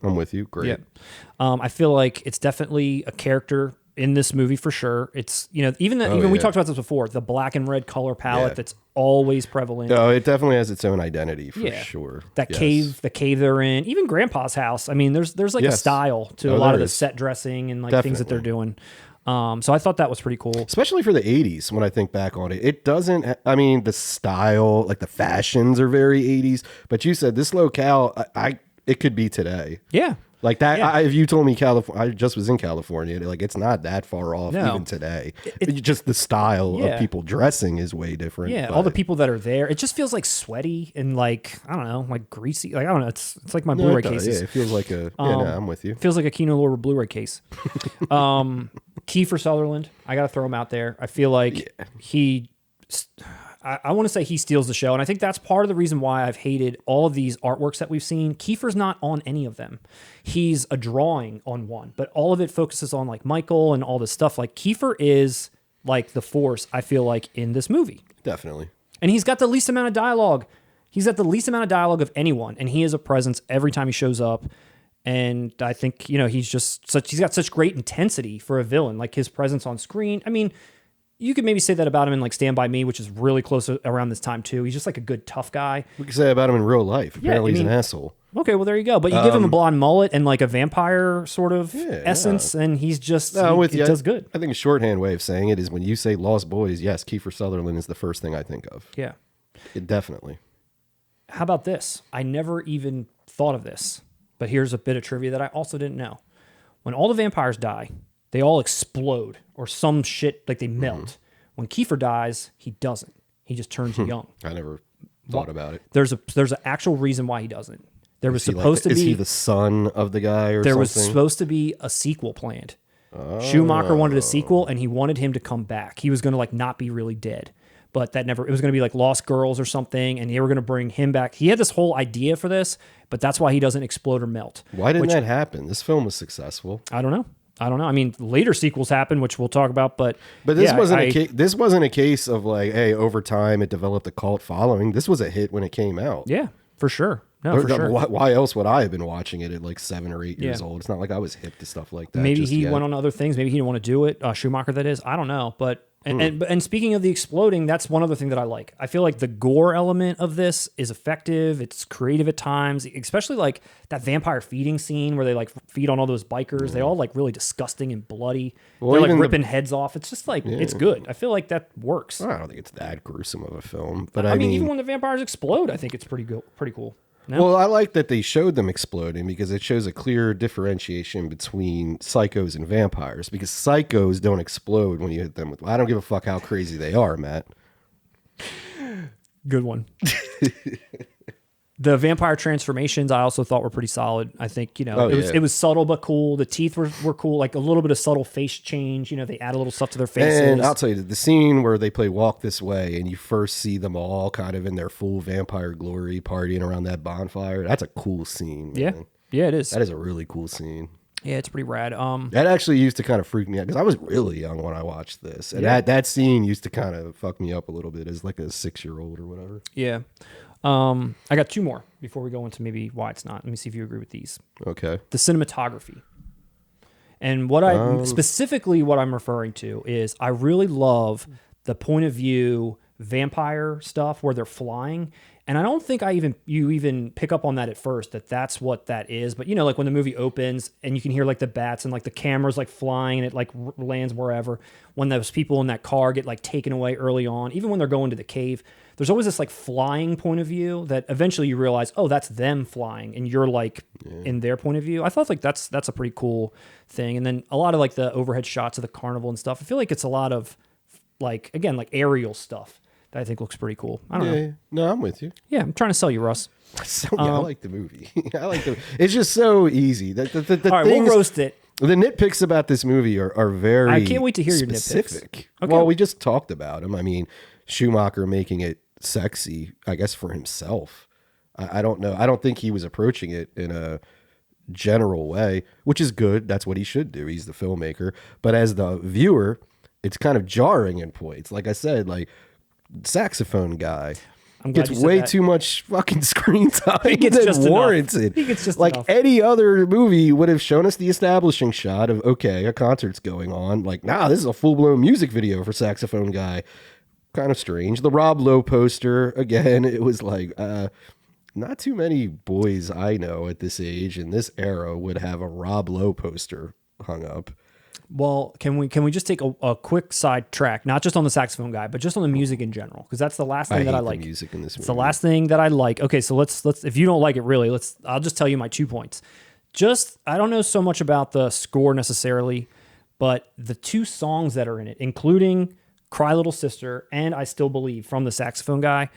I'm with you. Great. Yeah. I feel like it's definitely a character in this movie for sure. It's, you know, even we talked about this before, the black and red color palette that's always prevalent. No, it definitely has its own identity for sure. That cave, the cave they're in, even Grandpa's house. I mean, there's like a style to a lot of the set dressing and like things that they're doing. So I thought that was pretty cool. Especially for the 80s, when I think back on it. It doesn't, I mean, the style, like the fashions are very 80s, but you said this locale, it could be today. Yeah. Like that, if you told me California, I just was in California, like it's not that far off even today. Just the style of people dressing is way different. Yeah, all the people that are there, it just feels like sweaty and like, I don't know, like greasy. Like, I don't know, it's like my Blu-ray cases. Yeah, it feels like I'm with you. It feels like a Kino Lorber Blu-ray case. Kiefer Sutherland, I got to throw him out there. I feel like I want to say he steals the show, and I think that's part of the reason why I've hated all of these artworks that we've seen. Kiefer's not on any of them. He's a drawing on one, but all of it focuses on like Michael and all this stuff. Like Kiefer is like the force, I feel like, in this movie. Definitely. And he's got the least amount of dialogue. He's got the least amount of dialogue of anyone, and he is a presence every time he shows up. And I think, you know, he's got such great intensity for a villain, like his presence on screen. I mean, you could maybe say that about him in like Stand By Me, which is really close around this time too. He's just like a good tough guy. We could say that about him in real life. Apparently he's an asshole. Okay, well there you go. But you give him a blonde mullet and like a vampire sort of essence, and he's just he does good. I think a shorthand way of saying it is when you say Lost Boys, yes, Kiefer Sutherland is the first thing I think of. Yeah, definitely. How about this? I never even thought of this, but here's a bit of trivia that I also didn't know. When all the vampires die, they all explode or some shit, like they melt. When Kiefer dies, he doesn't. He just turns young. I never thought about it. There's an actual reason why he doesn't. There was supposed to be... Is he the son of the guy or something? There was supposed to be a sequel planned. Schumacher wanted a sequel, and he wanted him to come back. He was going to like not be really dead. But that never... It was going to be like Lost Girls or something, and they were going to bring him back. He had this whole idea for this, but that's why he doesn't explode or melt. Why didn't that happen? This film was successful. I don't know. I mean, later sequels happened, which we'll talk about, but this wasn't a case of like, hey, over time it developed a cult following. This was a hit when it came out. Yeah, for sure. No, for sure. Why else would I have been watching it at like 7 or 8 years old? It's not like I was hip to stuff like that. Maybe he went on other things. Maybe he didn't want to do it. Schumacher, that is. I don't know, but. And speaking of the exploding, that's one other thing that I like. I feel like the gore element of this is effective. It's creative at times, especially like that vampire feeding scene where they like feed on all those bikers. They all like really disgusting and bloody. They're like ripping heads off. It's just like, it's good. I feel like that works. I don't think it's that gruesome of a film, but I mean, even when the vampires explode, I think it's pretty cool. No? Well, I like that they showed them exploding because it shows a clear differentiation between psychos and vampires, because psychos don't explode when you hit them with... I don't give a fuck how crazy they are, Matt. Good one. The vampire transformations I also thought were pretty solid. I think, you know, it was subtle but cool. The teeth were cool, like a little bit of subtle face change. You know, they add a little stuff to their faces. And I'll tell you, the scene where they play Walk This Way and you first see them all kind of in their full vampire glory partying around that bonfire, that's a cool scene, man. Yeah, it is. That is a really cool scene. Yeah, it's pretty rad. That actually used to kind of freak me out because I was really young when I watched this. And that scene used to kind of fuck me up a little bit as like a 6-year-old or whatever. Yeah. I got 2 more before we go into maybe why it's not. Let me see if you agree with these. Okay. The cinematography. And what specifically what I'm referring to is I really love the point of view vampire stuff where they're flying. And I don't think you even pick up on that at first, that's what that is. But, you know, like when the movie opens and you can hear like the bats and like the cameras like flying and it like lands wherever. When those people in that car get like taken away early on, even when they're going to the cave, there's always this like flying point of view that eventually you realize, oh, that's them flying. And you're like in their point of view. I thought like that's a pretty cool thing. And then a lot of like the overhead shots of the carnival and stuff. I feel like it's a lot of like, again, like aerial stuff that I think looks pretty cool. I don't know. No, I'm with you. Yeah, I'm trying to sell you, Russ. I like the movie. It's just so easy. All right, we'll roast it. The nitpicks about this movie are very I can't wait to hear specific. Your nitpicks. Okay. Well, we just talked about them. I mean, Schumacher making it sexy, I guess, for himself. I don't know. I don't think he was approaching it in a general way, which is good. That's what he should do. He's the filmmaker. But as the viewer, it's kind of jarring in points. Like I said, like saxophone guy. I'm glad gets you said way that. too much fucking screen time gets than just enough. warranted. He gets just like enough. any other movie would have shown us the establishing shot of, okay, a concert's going on. Like, nah, this is a full-blown music video for Saxophone Guy. Kind of strange. The Rob Lowe poster, again, it was like, not too many boys I know at this age in this era would have a Rob Lowe poster hung up. Well, can we just take a quick side track, not just on the Saxophone Guy, but just on the music in general, because that's the last thing that I like. The music in this movie. It's the last thing that I like. Okay, so let's if you don't like it really, I'll just tell you my 2 points. Just I don't know so much about the score necessarily, but the 2 songs that are in it, including Cry Little Sister and I Still Believe from the Saxophone Guy,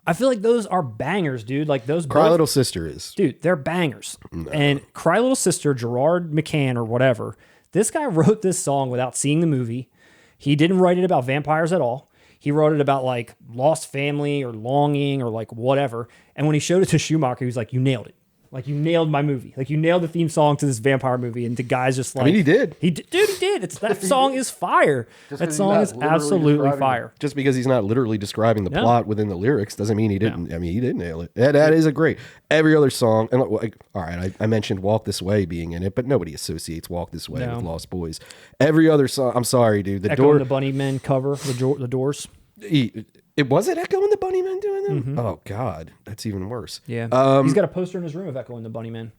I feel like those are bangers, dude. Like those Cry Little Sister is. Dude, they're bangers. No. And Cry Little Sister, Gerard McCann or whatever, this guy wrote this song without seeing the movie. He didn't write it about vampires at all. He wrote it about like lost family or longing or like whatever. And when he showed it to Schumacher, he was like, you nailed it. Like, you nailed my movie. Like, you nailed the theme song to this vampire movie. And the guy's just like... I mean, he did. Dude, he did. That song is fire. That song is absolutely fire. Just because he's not literally describing the plot within the lyrics doesn't mean he didn't. No. I mean, he did nail it. That is a great... Every other song... And like, all right, I mentioned Walk This Way being in it, but nobody associates Walk This Way with Lost Boys. Every other song... I'm sorry, dude. Echo and the Bunnymen cover, the Doors. It was it Echo and the Bunnymen doing them? Mm-hmm. Oh God, that's even worse. Yeah, he's got a poster in his room of Echo and the Bunnymen.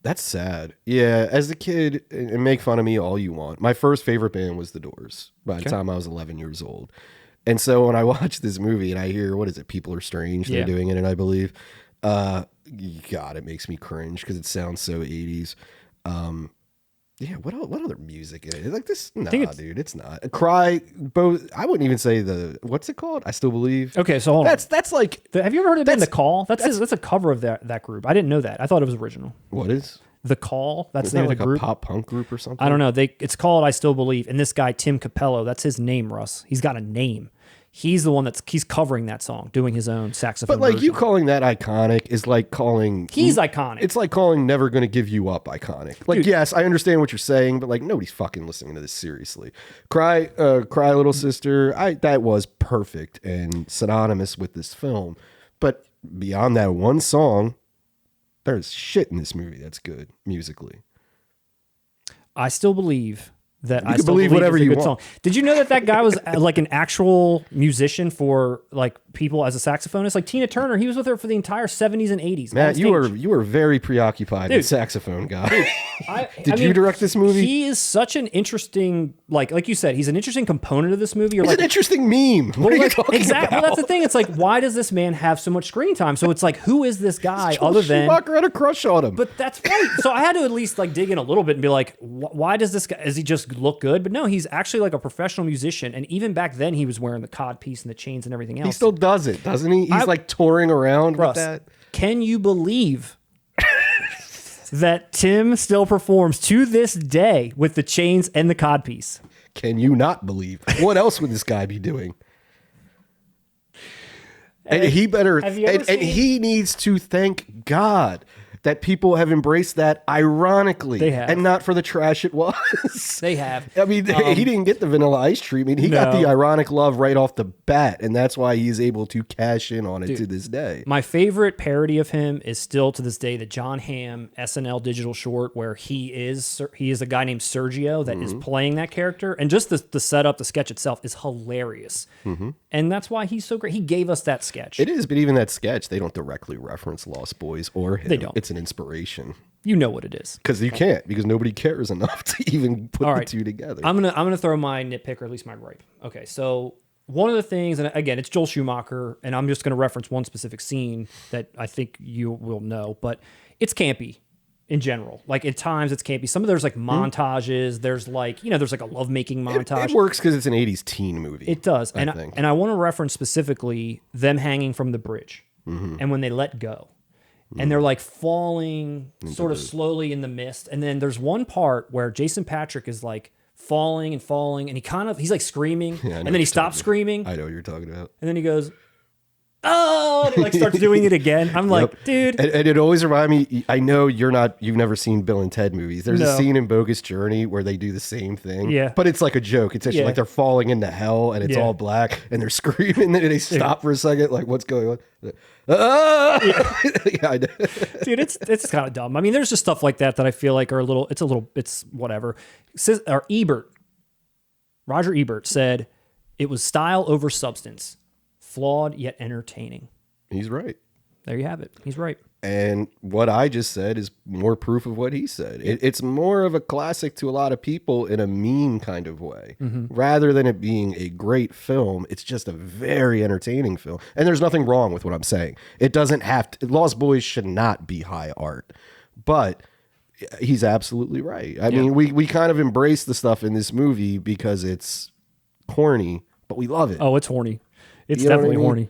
That's sad. Yeah, as a kid, and make fun of me all you want. My first favorite band was the Doors. By the time I was 11 years old, and so when I watch this movie and I hear People Are Strange, they're doing it, and I believe, God, it makes me cringe because it sounds so 80s. Yeah, what other music in it? Like this? Nah, dude, it's not. Cry, both. I wouldn't even say what's it called? I Still Believe. Okay, so hold on. That's like. Have you ever heard of The Call? That's a cover of that group. I didn't know that. I thought it was original. What is? The Call. That's the name of the group. A pop punk group or something? I don't know. It's called I Still Believe. And this guy, Tim Capello, that's his name, Russ. He's got a name. He's the one he's covering that song, doing his own saxophone. But like version. You calling that iconic is like calling he's iconic. It's like calling Never Gonna Give You Up iconic. Like, dude, yes, I understand what you're saying, but like nobody's fucking listening to this seriously. Cry Little Sister, that was perfect and synonymous with this film. But beyond that one song, there's shit in this movie that's good musically. I Still Believe. That you can believe whatever you want. Song. Did you know that guy was like an actual musician for like people as a saxophonist? Like Tina Turner, he was with her for the entire 70s and 80s. Matt, you were very preoccupied with Saxophone Guy. Dude, Did you direct this movie? He is such an interesting, like you said, he's an interesting component of this movie. He's an interesting meme. What are you talking about? Well, that's the thing. It's like, why does this man have so much screen time? So it's like, who is this guy other than Schumacher had a crush on him? But that's right. So I had to at least like dig in a little bit and be like, why does this guy? Does he just look good? But no, he's actually like a professional musician. And even back then, he was wearing the cod piece and the chains and everything else. He still does it, doesn't he? He's like touring around Russ, with that. Can you believe that Tim still performs to this day with the chains and the codpiece? Can you not believe? What else would this guy be doing? And he better, and he needs to thank God that people have embraced that ironically. They have. And not for the trash it was. They have. I mean, he didn't get the Vanilla Ice treatment. He got the ironic love right off the bat, and that's why he's able to cash in on it to this day. My favorite parody of him is still to this day the John Hamm SNL digital short where he is a guy named Sergio that is playing that character, and just the setup, the sketch itself is hilarious. And that's why he's so great. He gave us that sketch. It is, but even that sketch, they don't directly reference Lost Boys or him. They don't. It's an inspiration. You know what it is. Because you can't, because nobody cares enough to even put the two together. I'm gonna throw my nitpick, or at least my gripe. Okay, so one of the things, and again, it's Joel Schumacher, and I'm just gonna reference one specific scene that I think you will know, but it's campy in general. Like at times it's campy. There's like montages. There's like, there's like a lovemaking montage. It works because it's an 80s teen movie. It does. I want to reference specifically them hanging from the bridge and when they let go. And they're like falling sort of slowly in the mist. And then there's one part where Jason Patrick is like falling and falling, and he's like screaming, and then he stops screaming. I know what you're talking about. And then he goes, oh, and he like starts doing it again. I'm like, dude. And it always reminds me, I know you've never seen Bill and Ted movies. There's a scene in Bogus Journey where they do the same thing. Yeah. But it's like a joke. It's actually like they're falling into hell and it's all black and they're screaming and they stop for a second. Like, what's going on? I know. Dude, it's kind of dumb. I mean, there's just stuff like that I feel like it's whatever. Roger Ebert said it was style over substance, flawed yet entertaining. He's right. There you have it. He's right. And what I just said is more proof of what he said. It's more of a classic to a lot of people in a meme kind of way. Rather than it being a great film, it's just a very entertaining film. And there's nothing wrong with what I'm saying. It doesn't have to, Lost Boys should not be high art. But he's absolutely right. I mean, we kind of embrace the stuff in this movie because it's corny, but we love it. Oh, it's horny. It's definitely horny.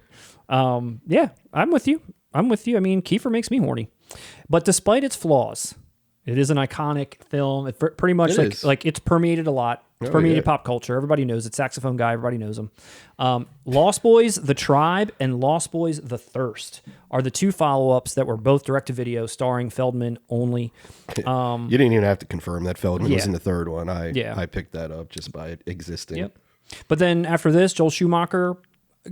Yeah, I'm with you. I mean, Kiefer makes me horny. But despite its flaws, it is an iconic film. It pretty much like it's permeated a lot. It's permeated pop culture. Everybody knows it. Saxophone guy, everybody knows him. Lost Boys, The Tribe, and Lost Boys, The Thirst are the two follow-ups that were both direct-to-video starring Feldman only. You didn't even have to confirm that Feldman was in the third one. I picked that up just by it existing. Yep. But then after this, Joel Schumacher,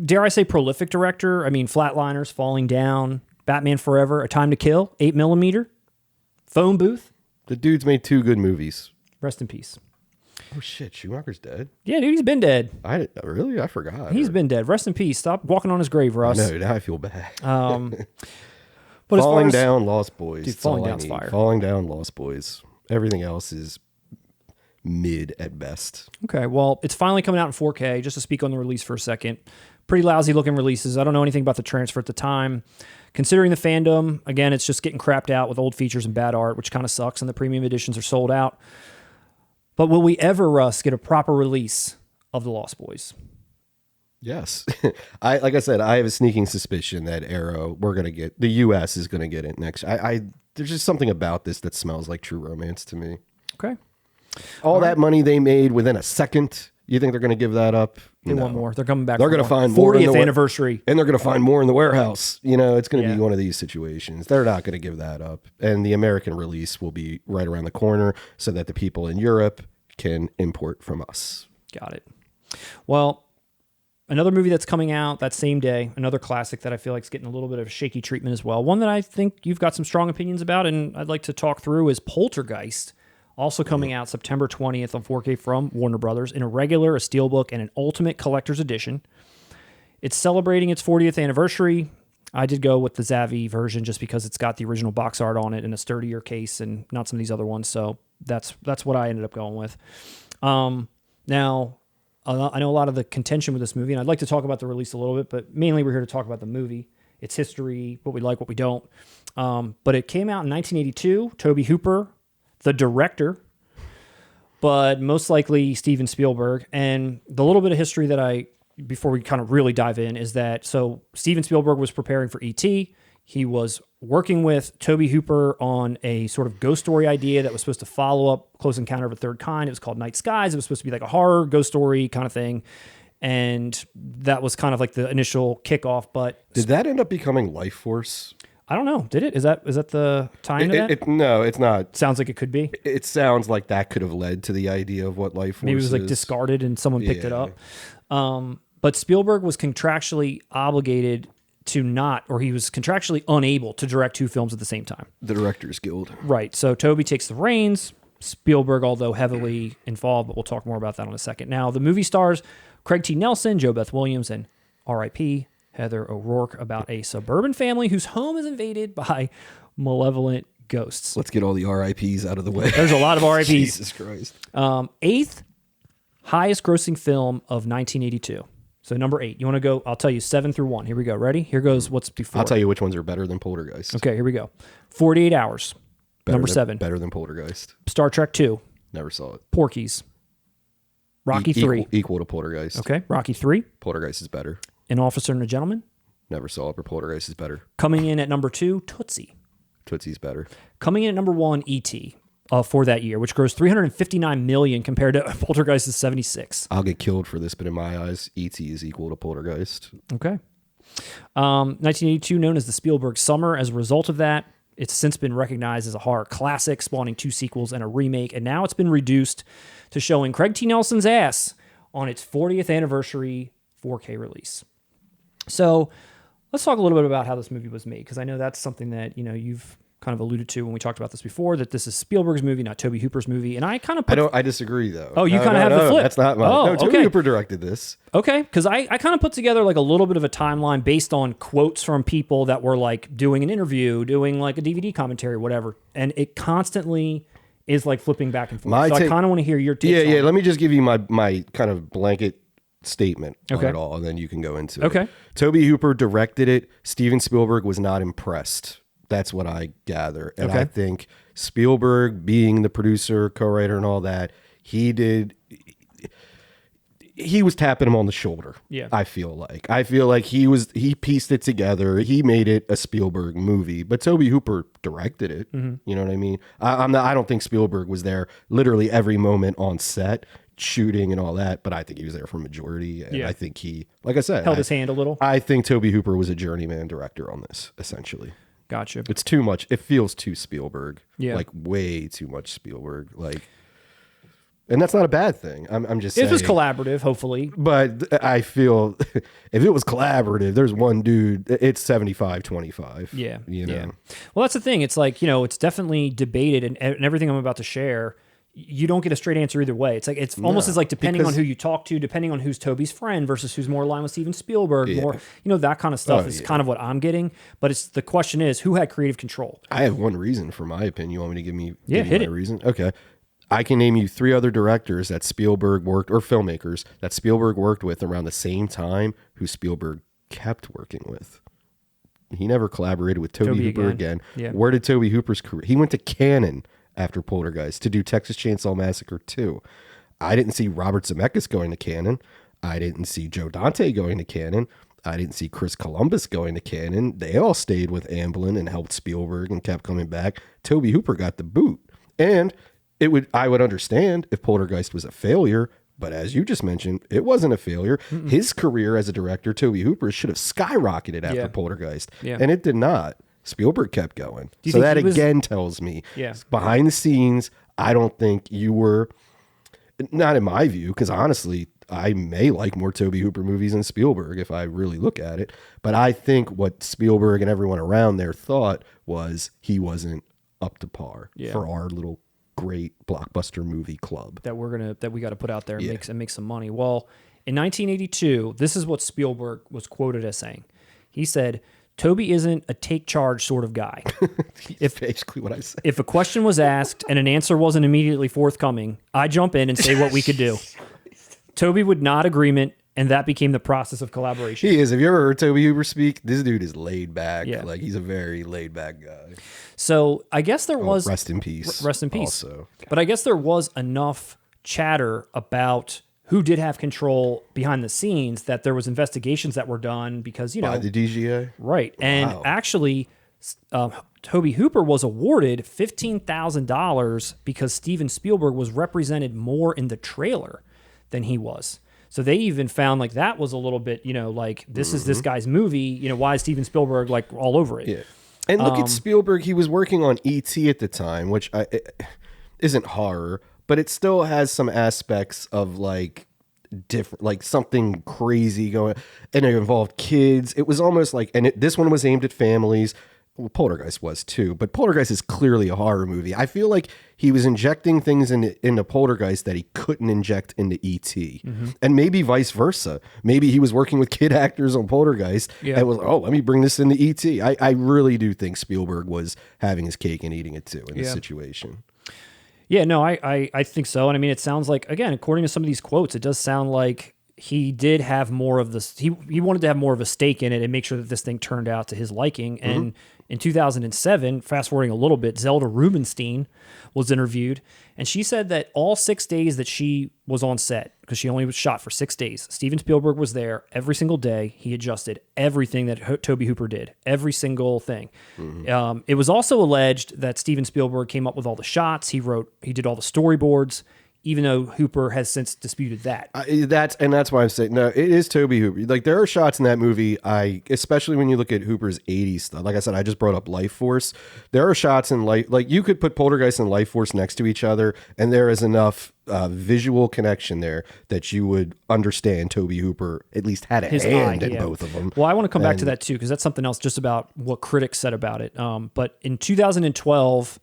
dare I say prolific director? I mean, Flatliners, Falling Down, Batman Forever, A Time to Kill, 8mm, Phone Booth. The dude's made 2 good movies. Rest in peace. Oh shit, Schumacher's dead? Yeah, dude, he's been dead. I forgot. He's been dead. Rest in peace. Stop walking on his grave, Russ. No, now I feel bad. But Falling Down, Lost Boys. Dude, Falling Down's fire. Falling Down, Lost Boys. Everything else is mid at best. Okay, well, it's finally coming out in 4K. Just to speak on the release for a second. Pretty lousy looking releases. I don't know anything about the transfer at the time. Considering the fandom, again, it's just getting crapped out with old features and bad art, which kind of sucks, and the premium editions are sold out. But will we ever, Russ, get a proper release of The Lost Boys? Yes. Like I said, I have a sneaking suspicion that Arrow, the U.S. is going to get it next. There's just something about this that smells like True Romance to me. Okay. All that money they made within a second, you think they're going to give that up? They want more. They're coming back. They're going to find more. 40th anniversary. And they're going to find more in the warehouse. It's going to be one of these situations. They're not going to give that up. And the American release will be right around the corner so that the people in Europe can import from us. Got it. Well, another movie that's coming out that same day, another classic that I feel like is getting a little bit of shaky treatment as well. One that I think you've got some strong opinions about and I'd like to talk through is Poltergeist. Also coming out September 20th on 4K from Warner Brothers in a regular, a steelbook, and an ultimate collector's edition. It's celebrating its 40th anniversary. I did go with the Zavi version just because it's got the original box art on it in a sturdier case and not some of these other ones. So that's what I ended up going with. Now, I know a lot of the contention with this movie, and I'd like to talk about the release a little bit, but mainly we're here to talk about the movie, its history, what we like, what we don't. But it came out in 1982. Tobe Hooper, the director, but most likely Steven Spielberg. And the little bit of history that before we kind of really dive in, is that so Steven Spielberg was preparing for E.T. He was working with Tobe Hooper on a sort of ghost story idea that was supposed to follow up Close Encounter of a Third Kind. It was called Night Skies. It was supposed to be like a horror ghost story kind of thing. And that was kind of like the initial kickoff. But did that end up becoming Life Force? I don't know. Did it? Is that the time to that? No, it's not. Sounds like it could be. It sounds like that could have led to the idea of what Life Force is. Maybe it was like discarded and someone picked it up. But Spielberg was contractually obligated to not, or he was contractually unable to direct 2 films at the same time. The Directors Guild. Right. So Toby takes the reins. Spielberg, although heavily involved, but we'll talk more about that in a second. Now, the movie stars Craig T. Nelson, Jo Beth Williams, and R.I.P. Heather O'Rourke, about a suburban family whose home is invaded by malevolent ghosts. Let's get all the RIPs out of the way. There's a lot of RIPs. Jesus Christ. 8th highest grossing film of 1982. So number 8. You want to go? I'll tell you 7 through 1. Here we go. Ready? Here goes what's before. I'll tell you which ones are better than Poltergeist. Okay, here we go. 48 Hours. Number 7. Better than Poltergeist. Star Trek 2. Never saw it. Porky's. Rocky 3. Equal to Poltergeist. Okay. Rocky 3. Poltergeist is better. An Officer and a Gentleman. Never saw it, but Poltergeist is better. Coming in at number 2, Tootsie. Tootsie's better. Coming in at number 1, E.T. For that year, which grossed $359 million compared to Poltergeist's $76. I'll get killed for this, but in my eyes, E.T. is equal to Poltergeist. Okay. 1982, known as the Spielberg Summer. As a result of that, it's since been recognized as a horror classic, spawning 2 sequels and a remake, and now it's been reduced to showing Craig T. Nelson's ass on its 40th anniversary 4K release. So let's talk a little bit about how this movie was made, because I know that's something that you've kind of alluded to when we talked about this before, that this is Spielberg's movie, not Tobe Hooper's movie. And I kind of I disagree, though. Oh, you kind of have the flip. That's not mine. Oh, no, Tobe okay. Hooper directed this. Okay, because I kind of put together like a little bit of a timeline based on quotes from people that were like doing an interview, doing like a DVD commentary, whatever. And it constantly is like flipping back and forth. I kind of want to hear your take. Yeah. Let me just give you my kind of blanket statement on it all, and then you can go into it. Okay. Tobe Hooper directed it. Steven Spielberg was not impressed. That's what I gather. And I think Spielberg, being the producer, co-writer, and all that, he was tapping him on the shoulder. Yeah. I feel like he pieced it together. He made it a Spielberg movie, but Tobe Hooper directed it. Mm-hmm. You know what I mean? I don't think Spielberg was there literally every moment on set shooting and all that, but I think he was there for majority. And I think he, like I said, held his hand a little. I think Tobe Hooper was a journeyman director on this, essentially. Gotcha. It's too much. It feels too Spielberg. Yeah. Like way too much Spielberg. Like, and that's not a bad thing. I'm just saying. It was collaborative, hopefully. But I feel if it was collaborative, there's one dude, it's 75-25. Yeah. Yeah. Well, that's the thing. It's like, it's definitely debated, and everything I'm about to share, you don't get a straight answer either way. It's like almost as like depending on who you talk to, depending on who's Toby's friend versus who's more aligned with Steven Spielberg, more that kind of stuff is kind of what I'm getting. But the question is, who had creative control? I have one reason for my opinion. You want me to give me hit my it. reason? Okay. I can name you 3 other directors that Spielberg worked, or filmmakers that Spielberg worked with around the same time who Spielberg kept working with. He never collaborated with Tobe Hooper again. Yeah. Where did Tobe Hooper's career? He went to Canon after Poltergeist to do Texas Chainsaw Massacre 2. I didn't see Robert Zemeckis going to Canon. I didn't see Joe Dante going to Canon. I didn't see Chris Columbus going to Canon. They all stayed with Amblin and helped Spielberg and kept coming back. Tobe Hooper got the boot. And I would understand if Poltergeist was a failure, but as you just mentioned, it wasn't a failure. Mm-mm. His career as a director, Tobe Hooper, should have skyrocketed after Poltergeist. Yeah. And it did not. Spielberg kept going. So that again tells me, behind the scenes, I don't think you were, not in my view, because honestly, I may like more Tobe Hooper movies than Spielberg if I really look at it. But I think what Spielberg and everyone around there thought was he wasn't up to par for our little great blockbuster movie club that we got to put out there and make some money. Well, in 1982, this is what Spielberg was quoted as saying. He said, "Tobe isn't a take charge sort of guy. If basically what I said. If a question was asked and an answer wasn't immediately forthcoming, I jump in and say what we could do. Tobe would nod agreement, and that became the process of collaboration." He is. Have you ever heard Tobe Hooper speak? This dude is laid back. Yeah. Like, he's a very laid back guy. So I guess there was... Rest in peace. Rest in peace. Also. But I guess there was enough chatter about who did have control behind the scenes that there was investigations that were done because, by the DGA? Right. And actually, Tobe Hooper was awarded $15,000 because Steven Spielberg was represented more in the trailer than he was. So they even found like that was a little bit, like this is this guy's movie. Why is Steven Spielberg like all over it? Yeah. And look at Spielberg. He was working on E.T. at the time, which isn't horror, but it still has some aspects of like different, like something crazy going, and it involved kids. It was almost like, and this one was aimed at families. Well, Poltergeist was too, but Poltergeist is clearly a horror movie. I feel like he was injecting things into Poltergeist that he couldn't inject into E.T. Mm-hmm. And maybe vice versa. Maybe he was working with kid actors on Poltergeist and was, let me bring this into E.T. I really do think Spielberg was having his cake and eating it too in this situation. Yeah, no, I think so. And I mean, it sounds like, again, according to some of these quotes, it does sound like he did have more of this. He wanted to have more of a stake in it and make sure that this thing turned out to his liking. Mm-hmm. And in 2007, fast forwarding a little bit, Zelda Rubinstein was interviewed, and she said that all 6 days that she was on set, because she only was shot for 6 days, Steven Spielberg was there every single day. He adjusted everything that Tobe Hooper did, every single thing. Mm-hmm. It was also alleged that Steven Spielberg came up with all the shots. He did all the storyboards. even though Hooper has since disputed that. That's why I'm saying no. It is Tobe Hooper. Like there are shots in that movie. Especially when you look at Hooper's '80s stuff. Like I said, I just brought up Life Force. There are shots in like you could put Poltergeist and Life Force next to each other, and there is enough visual connection there that you would understand Tobe Hooper at least had a hand in both of them. Well, I want to come back to that too because that's something else just about what critics said about it. But in 2012.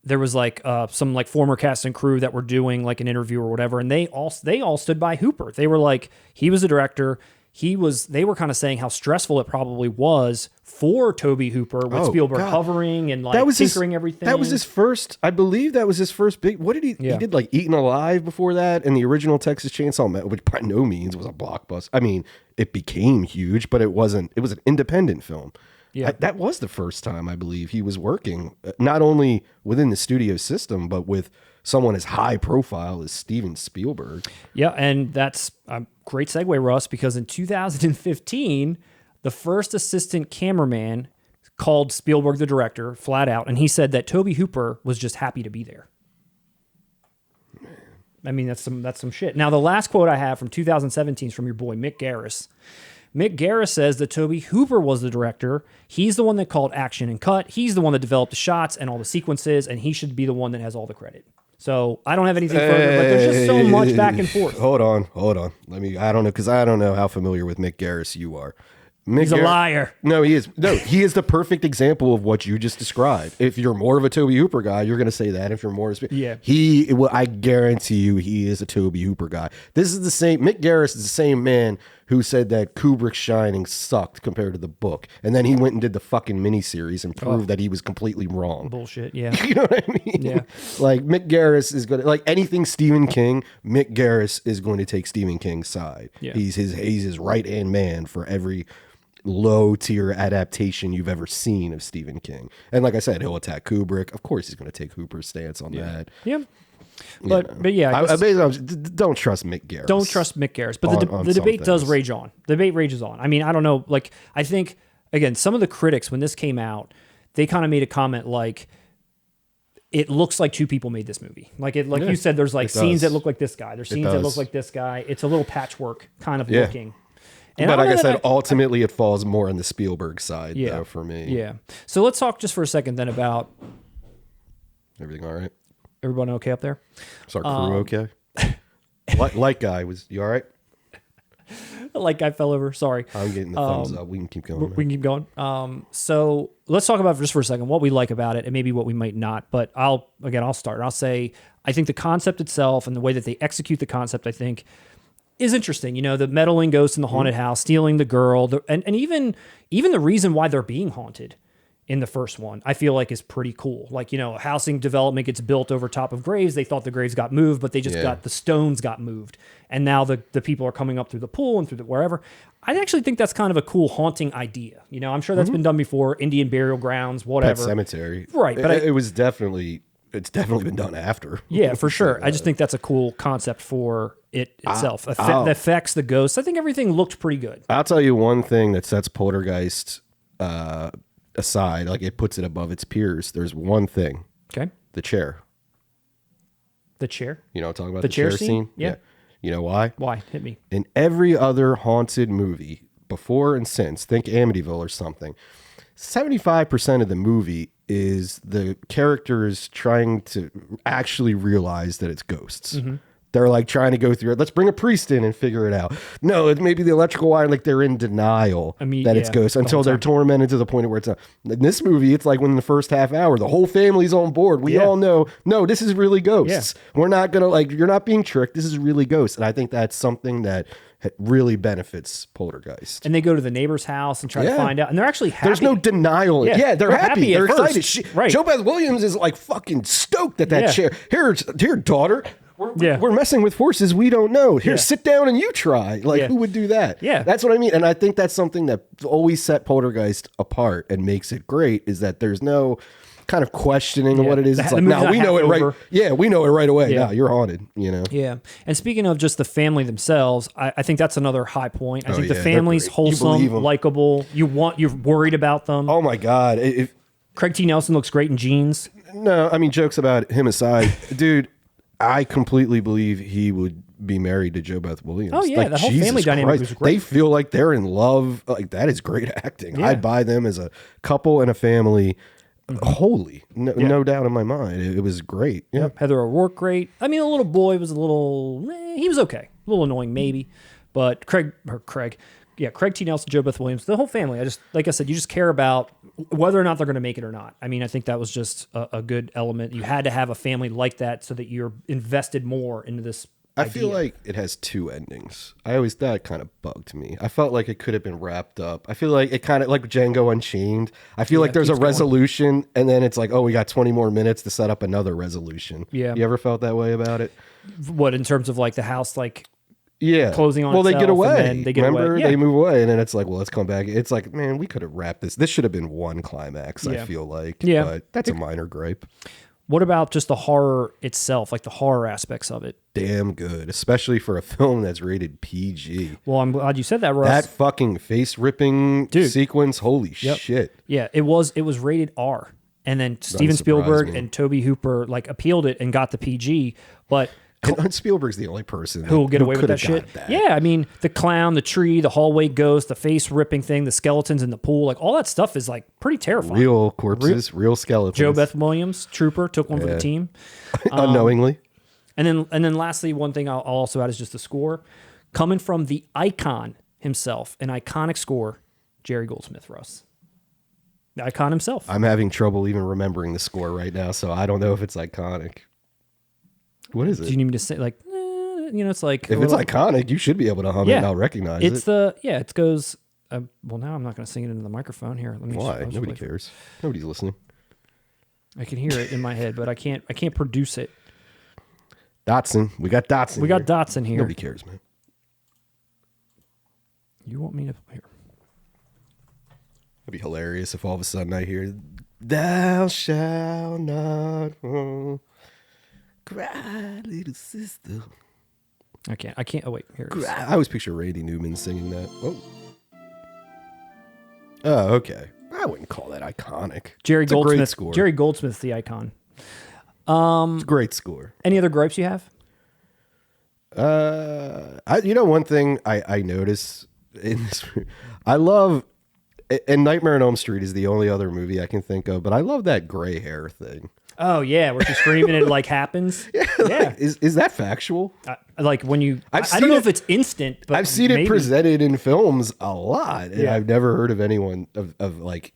There was like some like former cast and crew that were doing like an interview or whatever, and they all stood by Hooper. They were like, he was the director. They were kind of saying how stressful it probably was for Tobe Hooper with Spielberg hovering and like tinkering everything. That was his first, I believe that was his first big, what did he, he did like Eaten Alive before that and the original Texas Chainsaw Man, which by no means was a blockbuster. I mean, it became huge, but it was an independent film. Yeah, that was the first time I believe he was working not only within the studio system, but with someone as high profile as Steven Spielberg. Yeah, and that's a great segue, Russ, because in 2015, the first assistant cameraman called Spielberg the director flat out, and he said that Tobe Hooper was just happy to be there. I mean, that's some shit. Now, the last quote I have from 2017 is from your boy Mick Garris. Mick Garris says that Tobe Hooper was the director. He's the one that called action and cut. He's the one that developed the shots and all the sequences, and he should be the one that has all the credit. So I don't have anything further, but there's just so much back and forth. Hold on. I don't know, because I don't know how familiar with Mick Garris you are. He's a liar. No, he is. No, he is the perfect example of what you just described. If you're more of a Tobe Hooper guy, you're going to say that. If you're more, I guarantee you, he is a Tobe Hooper guy. This is the same. Mick Garris is the same man who said that Kubrick's Shining sucked compared to the book, and then he went and did the fucking miniseries and proved that he was completely wrong. Bullshit. Yeah. You know what I mean? Yeah. Like Mick Garris is going to like anything Stephen King. Mick Garris is going to take Stephen King's side. Yeah. He's his right hand man for every low tier adaptation you've ever seen of Stephen King. And like I said, he'll attack Kubrick. Of course he's going to take Hooper's stance on that. Yeah. But yeah, don't trust Mick Garris. Don't trust Mick Garris. But the debate does rage on. The debate rages on. I mean, I don't know. Like, I think, again, some of the critics, when this came out, they kind of made a comment like, it looks like two people made this movie. You said, there's like scenes that look like this guy. There's scenes that look like this guy. It's a little patchwork kind of looking. And but like I said, ultimately it falls more on the Spielberg side, though, for me. Yeah. So let's talk just for a second then about... Everything all right? Everyone okay up there? Is our crew okay? Light guy, you all right? Light guy fell over. Sorry. I'm getting the thumbs up. We can keep going. We can keep going. So let's talk about just for a second what we like about it and maybe what we might not. But I'll start. I'll say I think the concept itself and the way that they execute the concept, I think, is interesting. You know, the meddling ghost in the haunted house, stealing the girl, and even the reason why they're being haunted in the first one, I feel like is pretty cool. Like, you know, housing development gets built over top of graves. They thought the graves got moved, but they just got the stones got moved. And now the people are coming up through the pool and through wherever. I actually think that's kind of a cool haunting idea. You know, I'm sure that's been done before. Indian burial grounds, whatever. Pet cemetery. Right. But it's definitely been done after. Yeah, for sure. I just think that's a cool concept for it itself. The effects, the ghosts. I think everything looked pretty good. I'll tell you one thing that sets Poltergeist aside, like it puts it above its peers. There's one thing. Okay. The chair. The chair? You know what I'm talking about? The chair scene? Yeah. You know why? Why? Hit me. In every other haunted movie, before and since, think Amityville or something, 75% of the movie is the characters trying to actually realize that it's ghosts. Mm-hmm. They're like trying to go through it. Let's bring a priest in and figure it out. No, it may be the electrical wire. Like they're in denial that it's ghosts until they're tormented to the point where it's not. In this movie, it's like when in the first half hour, the whole family's on board. We all know, no, this is really ghosts. Yeah. We're not going to you're not being tricked. This is really ghosts. And I think that's something that really benefits Poltergeist. And they go to the neighbor's house and try to find out. And they're actually happy. There's no denial. Yeah, they're happy. They're excited. Right. Jo Beth Williams is like fucking stoked at that chair. Here, daughter. We're messing with forces we don't know. Here, sit down and you try. Who would do that? Yeah. That's what I mean. And I think that's something that always set Poltergeist apart and makes it great is that there's no kind of questioning of what it is. It's like, no, we know it right. Yeah, we know it right away. Yeah, you're haunted, you know? Yeah. And speaking of just the family themselves, I think that's another high point. I think the family's wholesome, likable. You're worried about them. Oh my God. Craig T. Nelson looks great in jeans. No, I mean, jokes about him aside, dude. I completely believe he would be married to Jo Beth Williams. Oh, yeah, like, the whole Jesus family dynamic Christ, was great. They feel like they're in love. Like, that is great acting. Yeah. I'd buy them as a couple and a family. Holy, no doubt in my mind. It was great. Yeah. Heather O'Rourke, great. I mean, the little boy was a little, he was okay. A little annoying, maybe. But Craig T. Nelson, Jo Beth Williams, the whole family. Like I said, you just care about whether or not they're going to make it or not. I mean, I think that was just a good element. You had to have a family like that so that you're invested more into this I feel like it has two endings. That kind of bugged me. I felt like it could have been wrapped up. I feel like it kind of like Django Unchained. I feel like there's a resolution and then it's like, oh, we got 20 more minutes to set up another resolution. Yeah. You ever felt that way about it? What, in terms of like the house, like closing on well, they itself, get away. and then they get Remember? away. Yeah. They move away and then it's like, well, let's come back. It's like, man, we could have wrapped this. This should have been one climax, I feel like. Yeah. But that's a minor gripe. What about just the horror itself, like the horror aspects of it? Damn good, especially for a film that's rated PG. Well, I'm glad you said that, Russ. That fucking face ripping sequence, holy shit. Yeah, it was rated R. And then Steven Spielberg and Tobe Hooper like appealed it and got the PG, but and Spielberg's the only person who will get away with that shit. That. Yeah, I mean, the clown, the tree, the hallway ghost, the face ripping thing, the skeletons in the pool, like all that stuff is like pretty terrifying. Real corpses, real skeletons. Jo Beth Williams, trooper, took one for the team. Unknowingly. And then lastly, one thing I'll also add is just the score. Coming from the icon himself, an iconic score, Jerry Goldsmith, Russ. The icon himself. I'm having trouble even remembering the score right now, so I don't know if it's iconic. What is it? Do you need me to say like, it's like if it's iconic, you should be able to hum it and I'll recognize it. It goes. Well, now I'm not going to sing it into the microphone here. Let me. Why? Nobody cares. Nobody's listening. I can hear it in my head, but I can't produce it. Dotson, we got Dotson. We got Dotson here. Nobody cares, man. You want me to here? It'd be hilarious if all of a sudden I hear, "Thou shalt not cry, little sister." I can't. Oh wait, here it is. I always picture Randy Newman singing that. Oh, okay. I wouldn't call that iconic. Jerry It's a great Goldsmith. score. Jerry Goldsmith's the icon. It's a great score. Any other gripes you have? One thing I notice in this, I love, and Nightmare on Elm Street is the only other movie I can think of, but I love that gray hair thing. Oh yeah, where she's screaming and it like happens. Yeah. Like, is that factual? Like when you, I don't know it, if it's instant, but I've seen it presented in films a lot, and I've never heard of anyone of like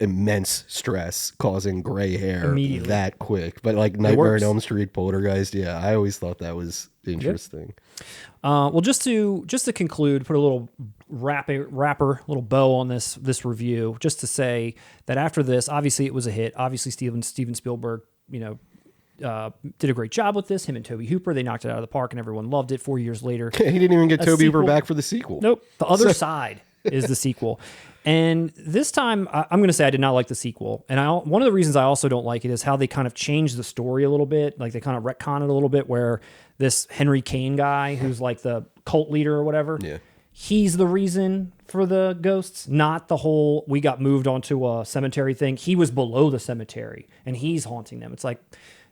immense stress causing gray hair that quick. But like Nightmare on Elm Street, Poltergeist, I always thought that was interesting. Well, just to conclude, put a little wrapper, little bow on this review, just to say that after this, obviously it was a hit. Obviously Steven Spielberg, did a great job with this. Him and Tobe Hooper, they knocked it out of the park, and everyone loved it. 4 years later, he didn't even get Tobe Hooper back for the sequel. Nope, The Other Side is the sequel. And this time, I'm going to say I did not like the sequel. And one of the reasons I also don't like it is how they kind of changed the story a little bit. Like they kind of retcon it a little bit, where this Henry Kane guy, who's like the cult leader or whatever, he's the reason for the ghosts, not the whole we got moved onto a cemetery thing. He was below the cemetery and he's haunting them. It's like,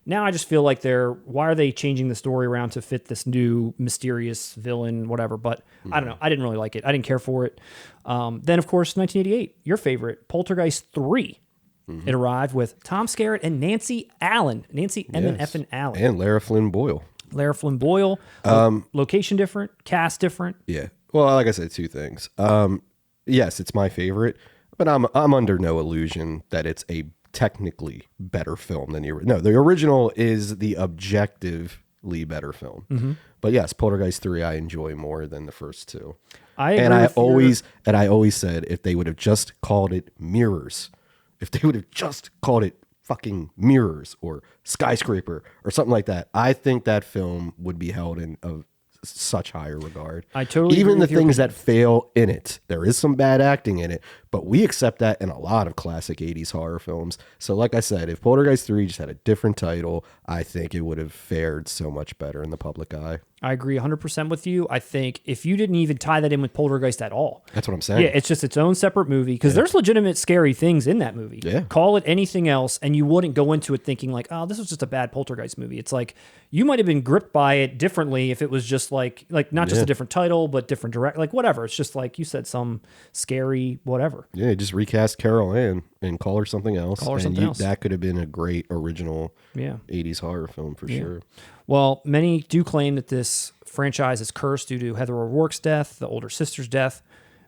now I just feel like why are they changing the story around to fit this new mysterious villain, whatever? But I don't know. I didn't really like it. I didn't care for it. Then, of course, 1988, your favorite, Poltergeist 3. It arrived with Tom Skerritt and Nancy Allen. Nancy F. Allen. And Lara Flynn Boyle. Lara Flynn Boyle. Location different, cast different. Yeah. Well, like I said, two things. Yes, it's my favorite, but I'm under no illusion that it's a technically better film than the original. No, the original is the objectively better film. But yes, Poltergeist 3 I enjoy more than the first two. I always said if they would have just called it Mirrors, if they would have just called it fucking Mirrors or Skyscraper or something like that, I think that film would be held in of such higher regard. I totally even agree the with your things that fail in it. There is some bad acting in it, but we accept that in a lot of classic 80s horror films. So like I said, if Poltergeist 3 just had a different title, I think it would have fared so much better in the public eye. I agree 100% with you. I think if you didn't even tie that in with Poltergeist at all. That's what I'm saying. Yeah, it's just its own separate movie because there's legitimate scary things in that movie. Yeah. Call it anything else, and you wouldn't go into it thinking like, oh, this was just a bad Poltergeist movie. It's like you might have been gripped by it differently if it was just like not just a different title, but different direct, like whatever. It's just like you said, some scary whatever. Yeah, just recast Carol Ann and call her something else. Call her something else. That could have been a great original 80s horror film for sure. Well, many do claim that this franchise is cursed due to Heather O'Rourke's death, the older sister's death,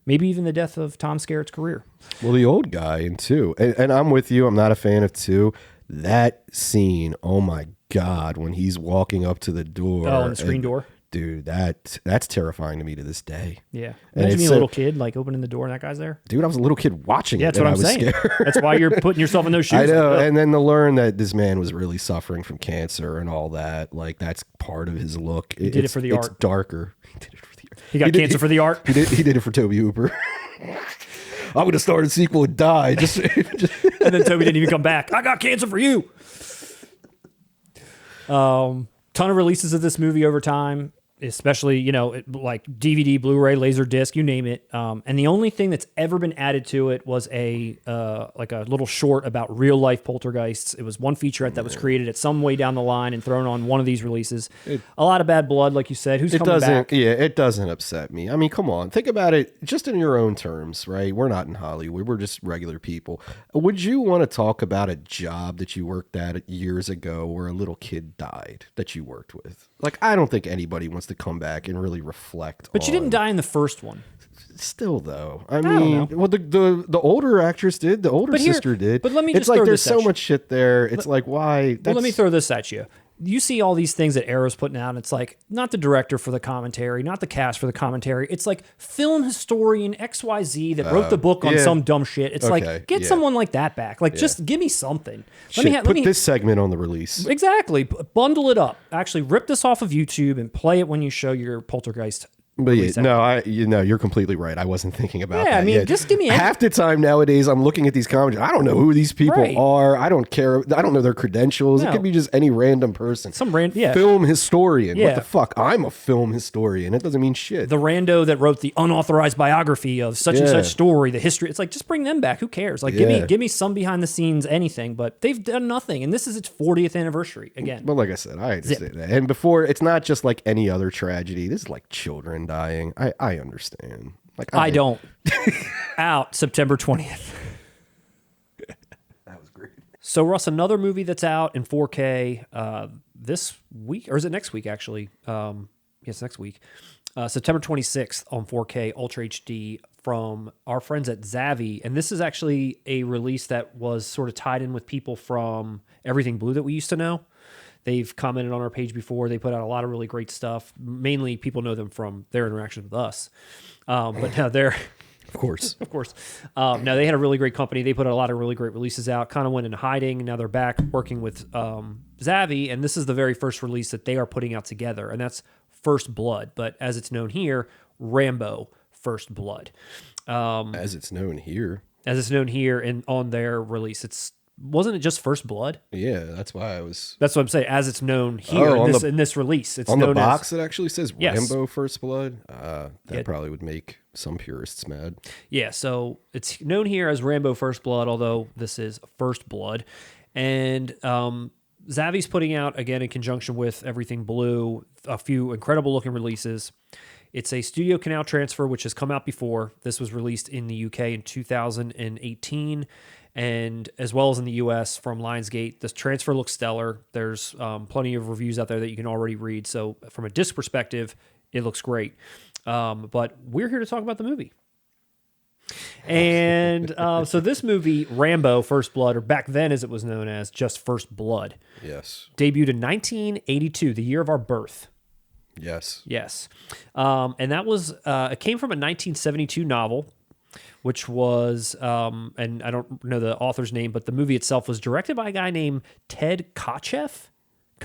maybe even the death of Tom Skerritt's career. Well, the old guy in 2, and I'm with you. I'm not a fan of 2. That scene, oh my God, when he's walking up to the door. Oh, and the screen door. Dude, that's terrifying to me to this day. Yeah. And Imagine it's being a little kid, like opening the door and that guy's there. Dude, I was a little kid watching it. Yeah, that's what I'm saying. Scared. That's why you're putting yourself in those shoes. I know. Like, and then to learn that this man was really suffering from cancer and all that, like that's part of his look. He did it for the art. It's darker. He did it for the art. He got cancer for the art. He did it for Toby Hooper. I'm going to start a sequel and die. Just And then Toby didn't even come back. I got cancer for you. Ton of releases of this movie over time, especially, like DVD, Blu-ray, Laserdisc, you name it. And the only thing that's ever been added to it was a little short about real life poltergeists. It was one featurette that was created at some way down the line and thrown on one of these releases. A lot of bad blood, like you said. Who's coming back? Yeah, it doesn't upset me. I mean, come on. Think about it just in your own terms, right? We're not in Hollywood. We're just regular people. Would you want to talk about a job that you worked at years ago where a little kid died that you worked with? Like, I don't think anybody wants to come back and really reflect. But you didn't die in the first one. Still, though, I don't mean, know. well, the older actress did, the older sister did. But let me it's just like throw there's this at so you. much shit there. It's like why? Well, let me throw this at you. You see all these things that Arrow's putting out, and it's like, not the director for the commentary, not the cast for the commentary. It's like film historian XYZ that wrote the book on some dumb shit. It's like, get someone like that back. Like, just give me something. Put this segment on the release. Exactly. Bundle it up. Actually, rip this off of YouTube and play it when you show your Poltergeist. But you're completely right. I wasn't thinking about that. I mean, just give me half the time nowadays. I'm looking at these comments. I don't know who these people are. I don't care. I don't know their credentials. It could be just any random person. Some random film historian. What the fuck? I'm a film historian. It doesn't mean shit. The rando that wrote the unauthorized biography of such and such story, the history. It's like, just bring them back. Who cares? Like, give me some behind the scenes anything. But they've done nothing, and this is its 40th anniversary again. But like I said, I understand that. And before, it's not just like any other tragedy. This is like children dying. I understand. Like I don't. Out September 20th. That was great. So Russ, another movie that's out in 4K this week, or is it next week actually? Yes, next week. September 26th on 4K Ultra HD from our friends at Zavvi. And this is actually a release that was sort of tied in with people from Everything Blue that we used to know. They've commented on our page before. They put out a lot of really great stuff. Mainly, people know them from their interactions with us. But now they're... Of course. Of course. Now, they had a really great company. They put a lot of really great releases out, kind of went into hiding. Now they're back working with Zavvi, and this is the very first release that they are putting out together, and that's First Blood. But as it's known here, Rambo First Blood. As it's known here. As it's known here and on their release. Wasn't it just First Blood? Yeah, that's why I was... That's what I'm saying. As it's known here in this release. It's on known the box, it actually says Yes. Rambo First Blood. That probably would make some purists mad. Yeah, so it's known here as Rambo First Blood, although this is First Blood. And Zavvi's putting out, again, in conjunction with Everything Blue, a few incredible-looking releases. It's a Studio Canal transfer, which has come out before. This was released in the UK in 2018. And as well as in the US from Lionsgate. This transfer looks stellar. There's plenty of reviews out there that you can already read. So from a disc perspective, it looks great. But we're here to talk about the movie. And so this movie, Rambo First Blood, or back then as it was known as just First Blood, debuted in 1982, the year of our birth. Yes. And that was, it came from a 1972 novel, which was, and I don't know the author's name, but the movie itself was directed by a guy named Ted Kotcheff?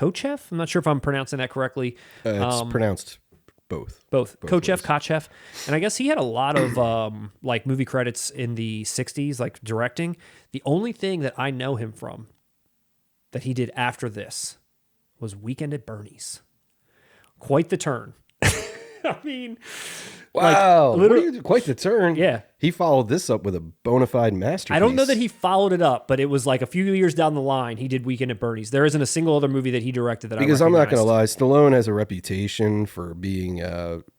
I'm not sure if I'm pronouncing that correctly. It's pronounced both. Kotcheff. And I guess he had a lot of like movie credits in the 60s, like directing. The only thing that I know him from that he did after this was Weekend at Bernie's. quite the turn. I mean, wow, like, literally quite the turn. Yeah. He followed this up with a bona fide masterpiece. I don't know that he followed it up, but it was like a few years down the line, he did Weekend at Bernie's. There isn't a single other movie that he directed that because I I'm not going to recognized. lie, Stallone has a reputation for being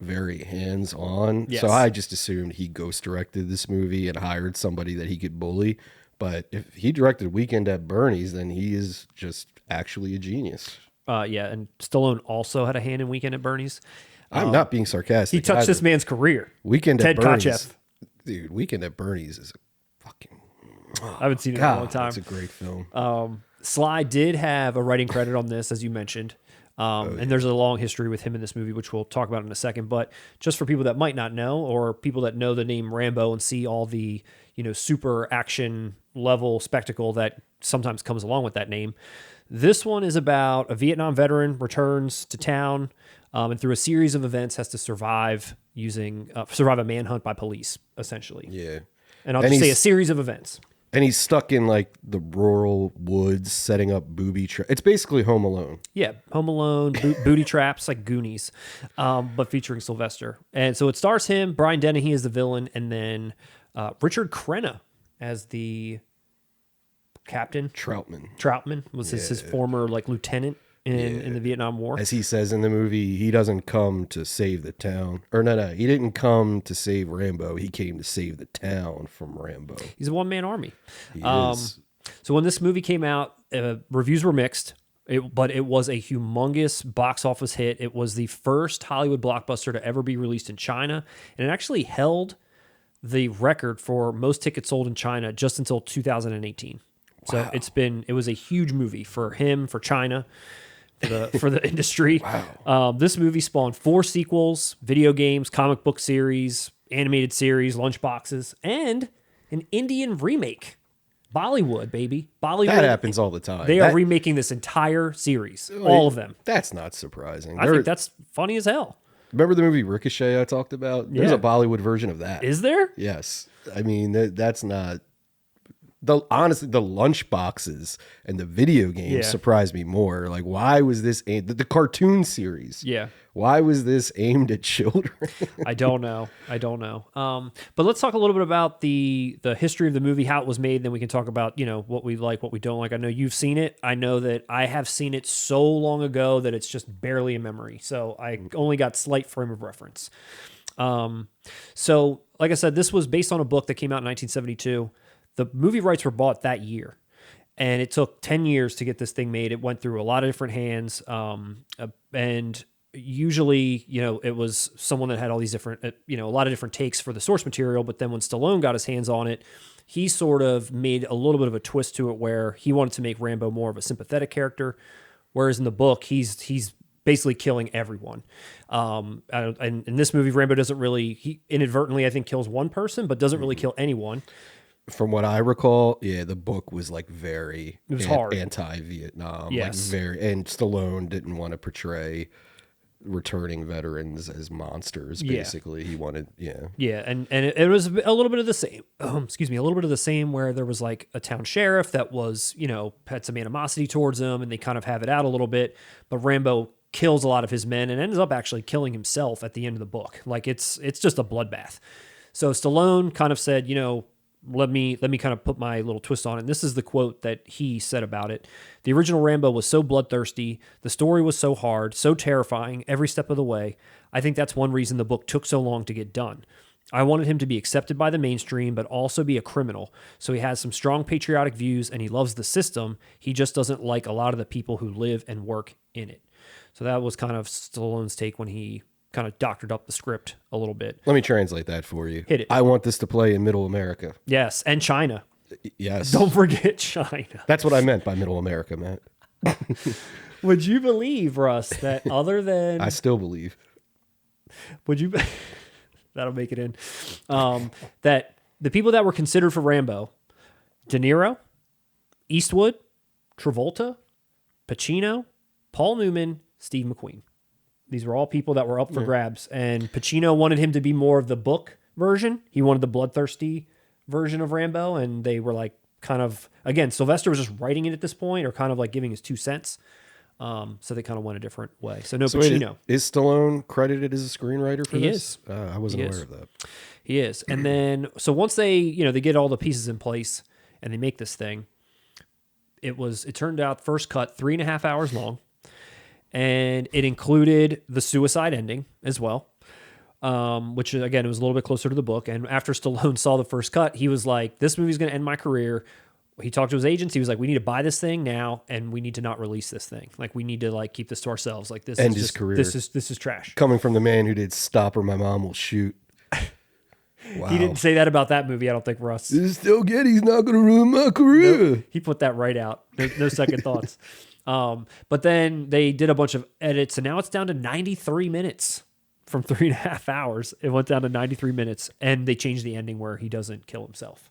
very hands-on. Yes. So I just assumed he ghost directed this movie and hired somebody that he could bully. But if he directed Weekend at Bernie's, then he is just actually a genius. Yeah, and Stallone also had a hand in Weekend at Bernie's. I'm not being sarcastic. He touched either. this man's career. Weekend Ted at Bernie's. Kotcheff. Dude, Weekend at Bernie's is a fucking... I haven't seen it in a long time. It's a great film. Sly did have a writing credit on this, as you mentioned. And there's a long history with him in this movie, which we'll talk about in a second. But just for people that might not know, or people that know the name Rambo and see all the, super action level spectacle that sometimes comes along with that name, this one is about a Vietnam veteran returns to town, and through a series of events has to survive a manhunt by police, essentially. Yeah. And I'll just say a series of events. And he's stuck in like the rural woods setting up booby traps. It's basically Home Alone. Yeah, Home Alone, booty traps, like Goonies, but featuring Sylvester. And so it stars him, Brian Dennehy as the villain, and then Richard Crenna as the captain. Troutman was his former like lieutenant in the Vietnam War. As he says in the movie, he doesn't come to save the town. Or no, he didn't come to save Rambo. He came to save the town from Rambo. He's a one-man army. He is. So when this movie came out, reviews were mixed, but it was a humongous box office hit. It was the first Hollywood blockbuster to ever be released in China, and it actually held the record for most tickets sold in China just until 2018. So Wow. it was a huge movie for him, for China, for the industry. Wow. This movie spawned 4 sequels, video games, comic book series, animated series, lunchboxes, and an Indian remake. Bollywood, baby. Bollywood. That happens all the time. They are remaking this entire series, all of them. That's not surprising. I think that's funny as hell. Remember the movie Ricochet I talked about? There's Yeah. a Bollywood version of that. Is there? Yes. I mean, that's not... Honestly, the lunch boxes and the video games Yeah. surprised me more. Like, why was this the cartoon series? Yeah. Why was this aimed at children? I don't know. But let's talk a little bit about the history of the movie, how it was made. Then we can talk about, what we like, what we don't like. I know you've seen it. I know that I have seen it so long ago that it's just barely a memory. So I only got slight frame of reference. So like I said, this was based on a book that came out in 1972. The movie rights were bought that year, and it took 10 years to get this thing made. It went through a lot of different hands, and usually, it was someone that had all these different, a lot of different takes for the source material. But then when Stallone got his hands on it, he sort of made a little bit of a twist to it where he wanted to make Rambo more of a sympathetic character, whereas in the book, he's basically killing everyone. And in this movie, Rambo he inadvertently, I think, kills one person, but doesn't really kill anyone. From what I recall, the book was like very hard. anti-Vietnam. Yes. And Stallone didn't want to portray returning veterans as monsters. Basically, he wanted, Yeah, and it was a little bit of the same. Excuse me, a little bit of the same where there was like a town sheriff that was, had some animosity towards him, and they kind of have it out a little bit. But Rambo kills a lot of his men and ends up actually killing himself at the end of the book. Like it's just a bloodbath. So Stallone kind of said, let me kind of put my little twist on it. And this is the quote that he said about it. The original Rambo was so bloodthirsty. The story was so hard, so terrifying every step of the way. I think that's one reason the book took so long to get done. I wanted him to be accepted by the mainstream, but also be a criminal. So he has some strong patriotic views and he loves the system. He just doesn't like a lot of the people who live and work in it. So that was kind of Stallone's take when he kind of doctored up the script a little bit. Let me translate that for you. Hit it. I want this to play in Middle America. Yes, and China. Yes. Don't forget China. That's what I meant by Middle America, Matt. Would you believe, Russ, that other than... I still believe. Would you... That'll make it in. That the people that were considered for Rambo, De Niro, Eastwood, Travolta, Pacino, Paul Newman, Steve McQueen. These were all people that were up for grabs. And Pacino wanted him to be more of the book version. He wanted the bloodthirsty version of Rambo. And they were like kind of, again, Sylvester was just writing it at this point or kind of like giving his 2 cents. So they kind of went a different way. So no So wait, Pacino. is Stallone credited as a screenwriter for He this? is. I wasn't He aware is. of that. He is. And then, so once they get all the pieces in place and they make this thing, it turned out first cut 3.5 hours long, and it included the suicide ending as well. Which again, it was a little bit closer to the book. And after Stallone saw the first cut, he was like, this movie's going to end my career. He talked to his agents. He was like, we need to buy this thing now, and we need to not release this thing. Like, we need to like keep this to ourselves. Like, this End is his just, career. This is trash. Coming from the man who did Stop or My Mom Will Shoot. Wow. He didn't say that about that movie, I don't think, Russ. This is still good. He's not going to ruin my career. Nope. He put that right out. No second thoughts. But then they did a bunch of edits, and now it's down to 93 minutes from 3.5 hours. It went down to 93 minutes, and they changed the ending where he doesn't kill himself.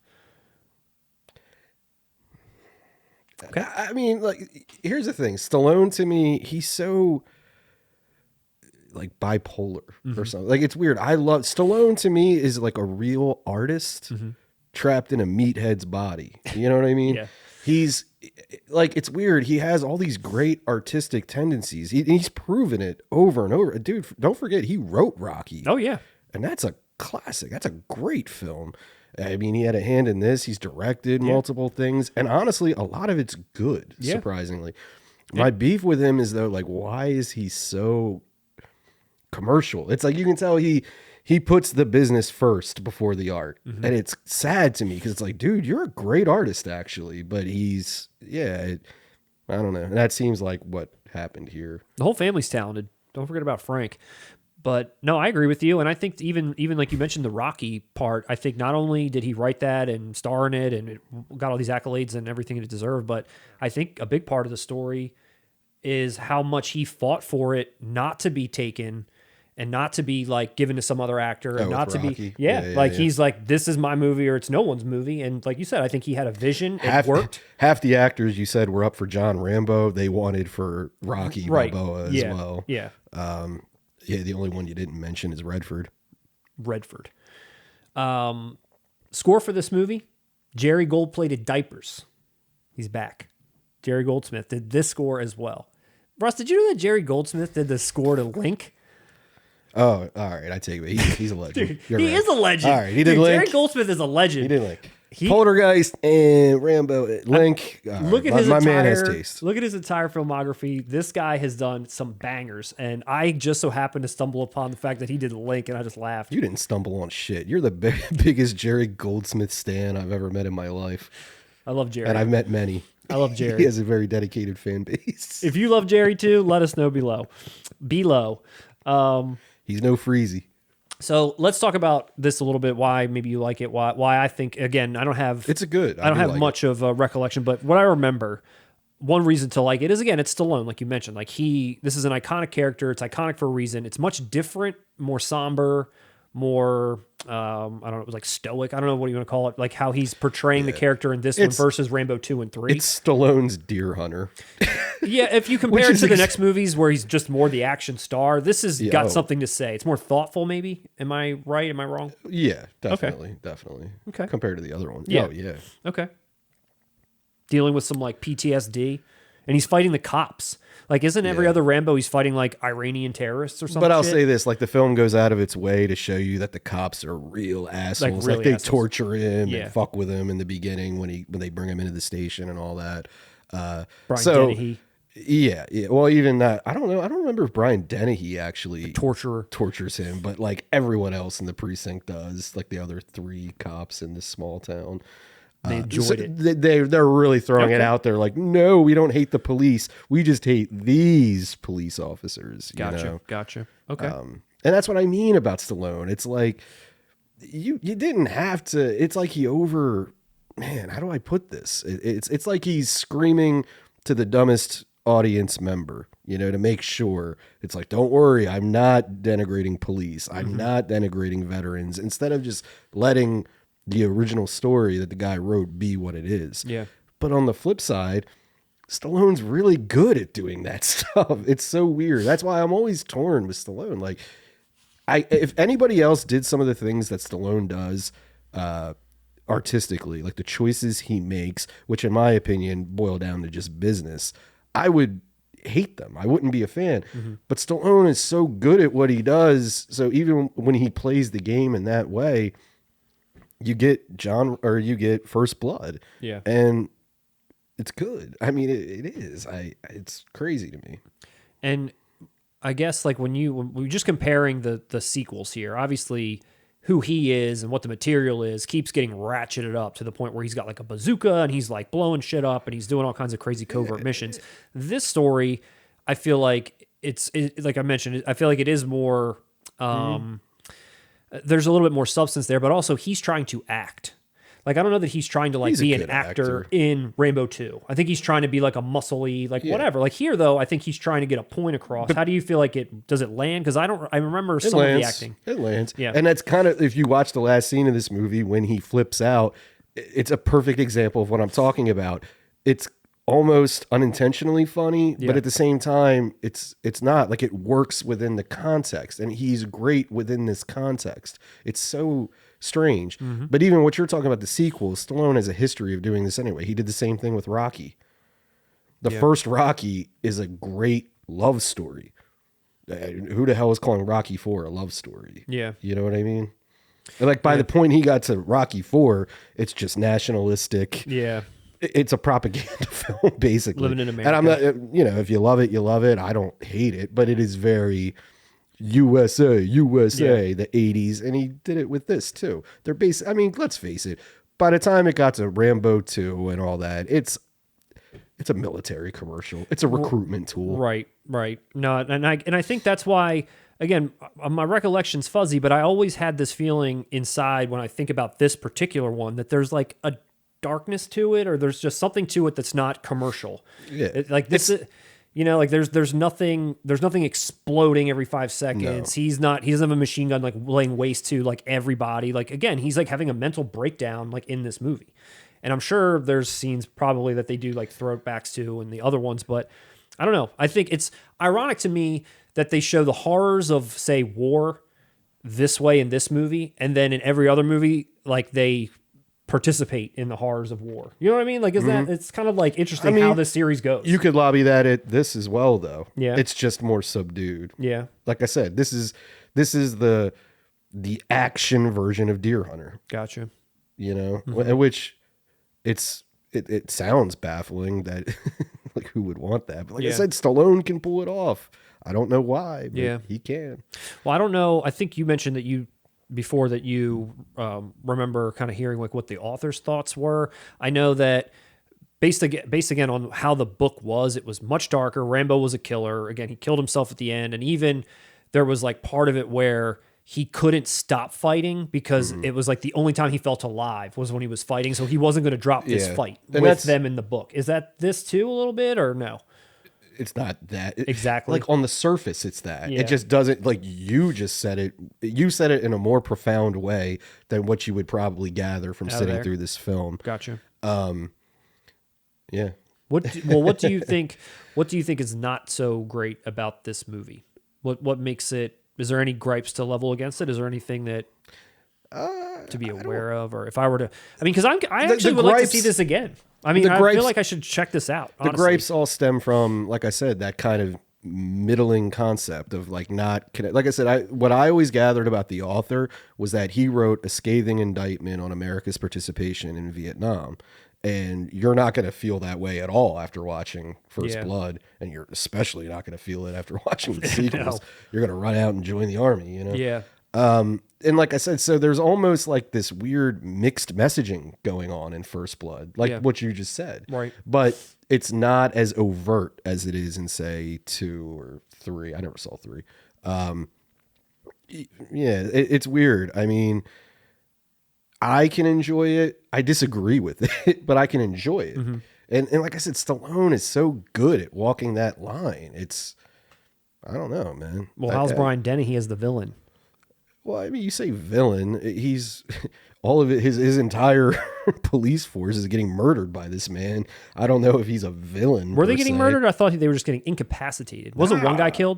Okay. I mean, like, here's the thing. Stallone, to me, he's so like bipolar or something. Like, it's weird. Stallone to me is like a real artist trapped in a meathead's body. You know what I mean? Yeah. He's like, it's weird. He has all these great artistic tendencies. He's proven it over and over. Dude, don't forget, he wrote Rocky. Oh, yeah. And that's a classic. That's a great film. I mean, he had a hand in this. He's directed multiple things. And honestly, a lot of it's good, surprisingly. My beef with him is, though, like, why is he so commercial? It's like, you can tell he puts the business first before the art. And it's sad to me because it's like, dude, you're a great artist, actually. But he's, I don't know. And that seems like what happened here. The whole family's talented. Don't forget about Frank. But no, I agree with you. And I think even like you mentioned the Rocky part, I think not only did he write that and star in it and it got all these accolades and everything it deserved, but I think a big part of the story is how much he fought for it not to be taken and not to be like given to some other actor and not to Rocky. be, he's like, this is my movie or it's no one's movie. And like you said, I think he had a vision. It worked. Half the actors you said were up for John Rambo. They wanted for Rocky Balboa as well. Yeah. Yeah, the only one you didn't mention is Redford. Score for this movie, Jerry Gold-plated diapers. He's back. Jerry Goldsmith did this score as well. Russ, did you know that Jerry Goldsmith did the score to Link? Oh, all right. I take it. He's a legend. Dude, You're he right. is a legend. All right, he did Link. Jerry Goldsmith is a legend. He did Link. Poltergeist and Rambo. Link. Look at my his man has taste. Look at his entire filmography. This guy has done some bangers, and I just so happened to stumble upon the fact that he did Link, and I just laughed. You didn't stumble on shit. You're the biggest Jerry Goldsmith stan I've ever met in my life. I love Jerry. And I've met many. I love Jerry. He has a very dedicated fan base. If you love Jerry too, let us know below. He's no freezy. So let's talk about this a little bit. Why maybe you like it? Why I think, again, I don't have much of a recollection, but what I remember, one reason to like it is, again, it's Stallone, like you mentioned. Like this is an iconic character. It's iconic for a reason. It's much different, more somber, more I don't know, it was like stoic. I don't know what you want to call it. Like how he's portraying the character in this one versus Rambo 2 and 3. It's Stallone's Deer Hunter. Yeah, if you compare it to the next movies where he's just more the action star, this has got something to say. It's more thoughtful, maybe. Am I right? Am I wrong? Yeah, definitely. Okay. Compared to the other one. Yeah. Oh, yeah. Okay. Dealing with some like PTSD, and he's fighting the cops. Like, isn't every other Rambo he's fighting like Iranian terrorists or something? But I'll say this: like, the film goes out of its way to show you that the cops are real assholes. Like, they torture him and fuck with him in the beginning when they bring him into the station and all that. Brian Dennehy. Yeah. Well, even that, I don't know. I don't remember if Brian Dennehy actually tortures him, but like everyone else in the precinct does, like the other 3 cops in this small town. They enjoyed it. They're really throwing it out there. Like, no, we don't hate the police. We just hate these police officers. Gotcha. Okay. And that's what I mean about Stallone. It's like you didn't have to. It's like man, how do I put this? It's like he's screaming to the dumbest audience member, to make sure. It's like, don't worry, I'm not denigrating police. I'm not denigrating veterans. Instead of just letting the original story that the guy wrote be what it is. Yeah. But on the flip side, Stallone's really good at doing that stuff. It's so weird. That's why I'm always torn with Stallone. Like, if anybody else did some of the things that Stallone does artistically, like the choices he makes, which in my opinion boil down to just business, I would hate them. I wouldn't be a fan. But Stallone is so good at what he does. So even when he plays the game in that way, you get you get First Blood. Yeah. And it's good. I mean, it is. It's crazy to me. And I guess like when we're just comparing the sequels here, obviously who he is and what the material is keeps getting ratcheted up to the point where he's got like a bazooka and he's like blowing shit up and he's doing all kinds of crazy covert missions. This story, I feel like it's like I mentioned, I feel like it is more, there's a little bit more substance there, but also he's trying to act. Like, I don't know that he's trying to like be an actor in Rambo 2. I think he's trying to be like a muscly, like whatever. Like here though, I think he's trying to get a point across. How do you feel like does it land? Because I remember some of the acting. It lands. Yeah. And that's kind of, if you watch the last scene of this movie when he flips out, it's a perfect example of what I'm talking about. It's almost unintentionally funny, but at the same time, it's not. Like, it works within the context, and he's great within this context. It's so strange. But even what you're talking about, the sequels, Stallone has a history of doing this anyway. He did the same thing with Rocky. The first Rocky is a great love story. Who the hell is calling Rocky 4 a love story? Yeah. You know what I mean? And like by the point he got to Rocky 4, it's just nationalistic. Yeah. It's a propaganda film, basically. Living in America. And I'm not, if you love it, you love it. I don't hate it, but it is very USA, the 80s. And he did it with this too. They're I mean, let's face it. By the time it got to Rambo 2 and all that, it's a military commercial. It's a recruitment tool. Right. No, and I think that's why, again, my recollection's fuzzy, but I always had this feeling inside when I think about this particular one that there's like a darkness to it, or there's just something to it that's not commercial. Yeah. Like this is, like there's nothing exploding every 5 seconds. No. He doesn't have a machine gun like laying waste to like everybody. Like, again, he's like having a mental breakdown like in this movie. And I'm sure there's scenes probably that they do like throwbacks to in the other ones, but I don't know. I think it's ironic to me that they show the horrors of, say, war this way in this movie, and then in every other movie, like they participate in the horrors of war. You know what I mean? Like, it's kind of like interesting how this series goes. You could lobby that at this as well, though. Yeah. It's just more subdued. Yeah. Like I said, this is the action version of Deer Hunter. Gotcha. Which it sounds baffling that like who would want that? But like I said, Stallone can pull it off. I don't know why, but he can. Well, I don't know. I think you mentioned that you remember kind of hearing like what the author's thoughts were. I know that based again on how the book was, it was much darker. Rambo was a killer. Again, he killed himself at the end, and even there was like part of it where he couldn't stop fighting because it was like the only time he felt alive was when he was fighting. So he wasn't going to drop this fight with them in the book. Is that this too a little bit, or no? It's not that. Exactly. Like on the surface, it's that. Yeah. It just doesn't, like you just said it. You said it in a more profound way than what you would probably gather from sitting through this film. Gotcha. Yeah. What do you think? What do you think is not so great about this movie? What makes it? Is there any gripes to level against it? Is there anything that to be aware of, or if I were to? I mean, because I actually would like to see this again. I mean, I feel like I should check this out. Honestly. The gripes all stem from, like I said, that kind of middling concept of like not connect. Like I said, what I always gathered about the author was that he wrote a scathing indictment on America's participation in Vietnam. And you're not going to feel that way at all after watching First Blood. And you're especially not going to feel it after watching the sequels. No. You're going to run out and join the army, Yeah. And like I said, so there's almost like this weird mixed messaging going on in First Blood, like what you just said. Right. But it's not as overt as it is in, say, 2 or 3. I never saw 3. It's weird. I mean, I can enjoy it. I disagree with it, but I can enjoy it. Mm-hmm. And like I said, Stallone is so good at walking that line. I don't know, man. Well, how's Brian Dennehy as the villain? Well, I mean, you say villain. He's all of it. His entire police force is getting murdered by this man. I don't know if he's a villain. Were they getting murdered? I thought they were just getting incapacitated. Wasn't one guy killed?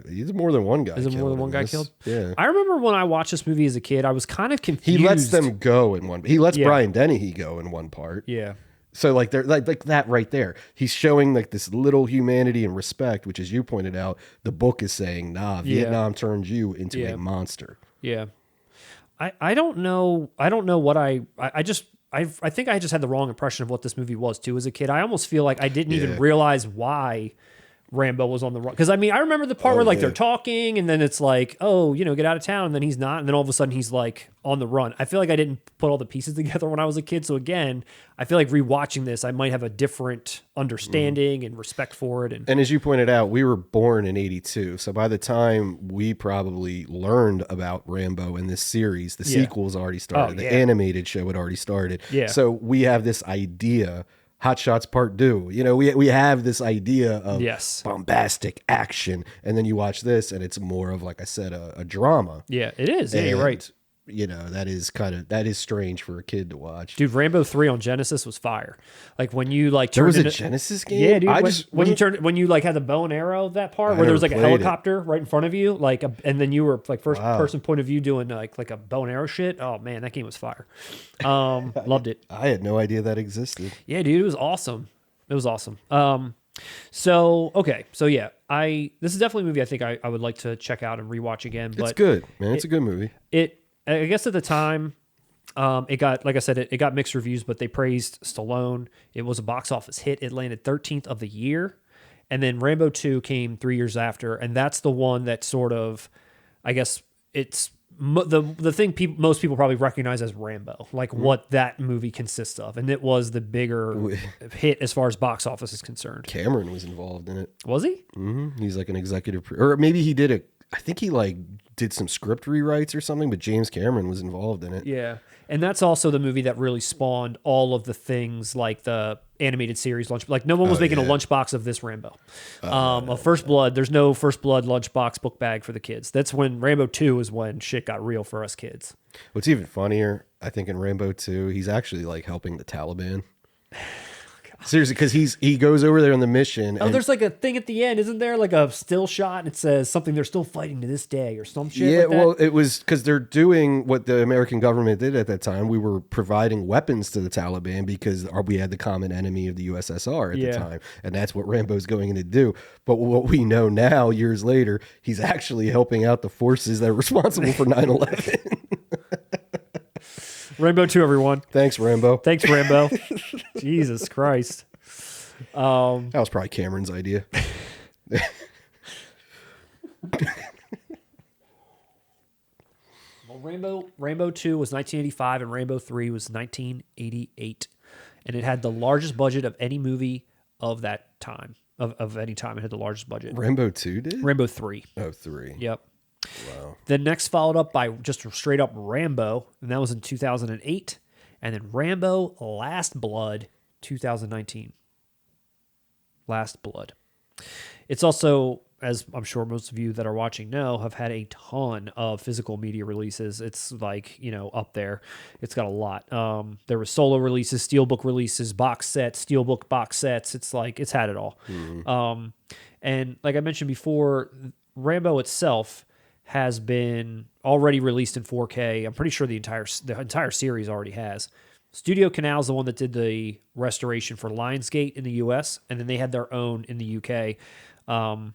He's more than one guy. Is it more than one guy killed? Yeah. I remember when I watched this movie as a kid, I was kind of confused. He lets them go in one. He lets Brian Dennehy go in one part. Yeah. So like they're like that right there. He's showing like this little humanity and respect, which, as you pointed out, the book is saying, nah, Vietnam turned you into a monster. Yeah. I don't know. I don't know what I think I just had the wrong impression of what this movie was too as a kid. I almost feel like I didn't even realize why Rambo was on the run. Because I mean, I remember the part where like they're talking and then it's like, oh, you know, get out of town. And then he's not. And then all of a sudden he's like on the run. I feel like I didn't put all the pieces together when I was a kid. So again, I feel like rewatching this, I might have a different understanding and respect for it. And as you pointed out, we were born in 82. So by the time we probably learned about Rambo in this series, the sequels already started. The animated show had already started. Yeah. So we have this idea. Hot Shots Part 2. You know, we have this idea of bombastic action, and then you watch this, and it's more of, like I said, a drama. Yeah, it is. Yeah, you're right. You know, that is strange for a kid to watch. Dude, Rambo 3 on Genesis was fire. Like when you like there turned was a Genesis game. Yeah, dude. When you like had the bow and arrow, that part where there was like a helicopter right in front of you, like and then you were like first person point of view doing like a bow and arrow shit. Oh man, that game was fire. Loved it. I had no idea that existed. Yeah, dude, it was awesome. It was awesome. So yeah, this is definitely a movie I think I would like to check out and rewatch again. But it's good, man. It's a good movie. I guess at the time, it got, like I said, it got mixed reviews, but they praised Stallone. It was a box office hit. It landed 13th of the year. And then Rambo 2 came 3 years after. And that's the one that sort of, I guess, it's the thing most people probably recognize as Rambo, like what that movie consists of. And it was the bigger hit as far as box office is concerned. Cameron was involved in it. Was he? Mm-hmm. He's like an executive, or maybe he did I think he like did some script rewrites or something, but James Cameron was involved in it. Yeah. And that's also the movie that really spawned all of the things like the animated series lunch. Like no one was making a lunchbox of this Rambo. Of First Blood, there's no First Blood lunchbox book bag for the kids. That's when Rambo 2 is when shit got real for us kids. What's even funnier, I think in Rambo 2, he's actually like helping the Taliban. Seriously, because he goes over there on the mission. Oh, there's like a thing at the end, isn't there? Like a still shot, and it says something they're still fighting to this day or some shit. Yeah, like that. well, it was because they're doing what the American government did at that time. We were providing weapons to the Taliban because we had the common enemy of the USSR at the time, and that's what Rambo's going in to do. But what we know now, years later, he's actually helping out the forces that are responsible for 9/11. Rambo 2, everyone. Thanks, Rambo. Thanks, Rambo. Jesus Christ. That was probably Cameron's idea. Well, Rambo 2 was 1985 and Rambo 3 was 1988. And it had the largest budget of any movie of that time. Of any time, it had the largest budget. Rambo 2 did? Rambo 3. Oh, 3. Yep. Wow. Then next followed up by just straight up Rambo, and that was in 2008. And then Rambo Last Blood, 2019. Last Blood. It's also, as I'm sure most of you that are watching know, have had a ton of physical media releases. It's like, up there. It's got a lot. There were solo releases, steelbook releases, box sets, steelbook box sets. It's like, it's had it all. Mm-hmm. And like I mentioned before, Rambo itself has been already released in 4K. I'm pretty sure the entire series already has. Studio Canal is the one that did the restoration for Lionsgate in the US, and then they had their own in the UK. And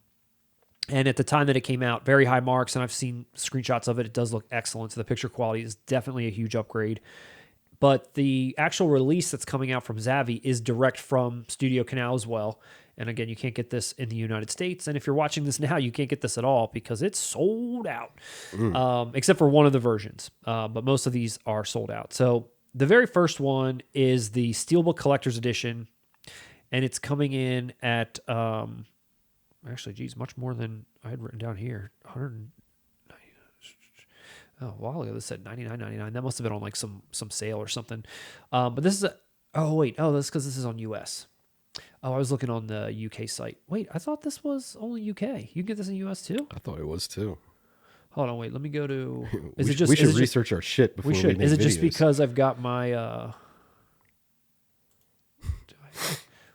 at the time that it came out, very high marks, and I've seen screenshots of it. It does look excellent. So the picture quality is definitely a huge upgrade. But the actual release that's coming out from Zavvi is direct from Studio Canal as well. And again, you can't get this in the United States. And if you're watching this now, you can't get this at all because it's sold out, except for one of the versions. But most of these are sold out. So the very first one is the Steelbook Collector's Edition. And it's coming in at, actually, geez, much more than I had written down here. 190. Oh, a while ago this said $99.99. That must have been on like some sale or something. But this is that's because this is on US. Oh, I was looking on the UK site. Wait, I thought this was only UK. You can get this in US too? I thought it was too. Hold on, wait. Let me go to. We should research our shit before we should. Is it just because I've got my?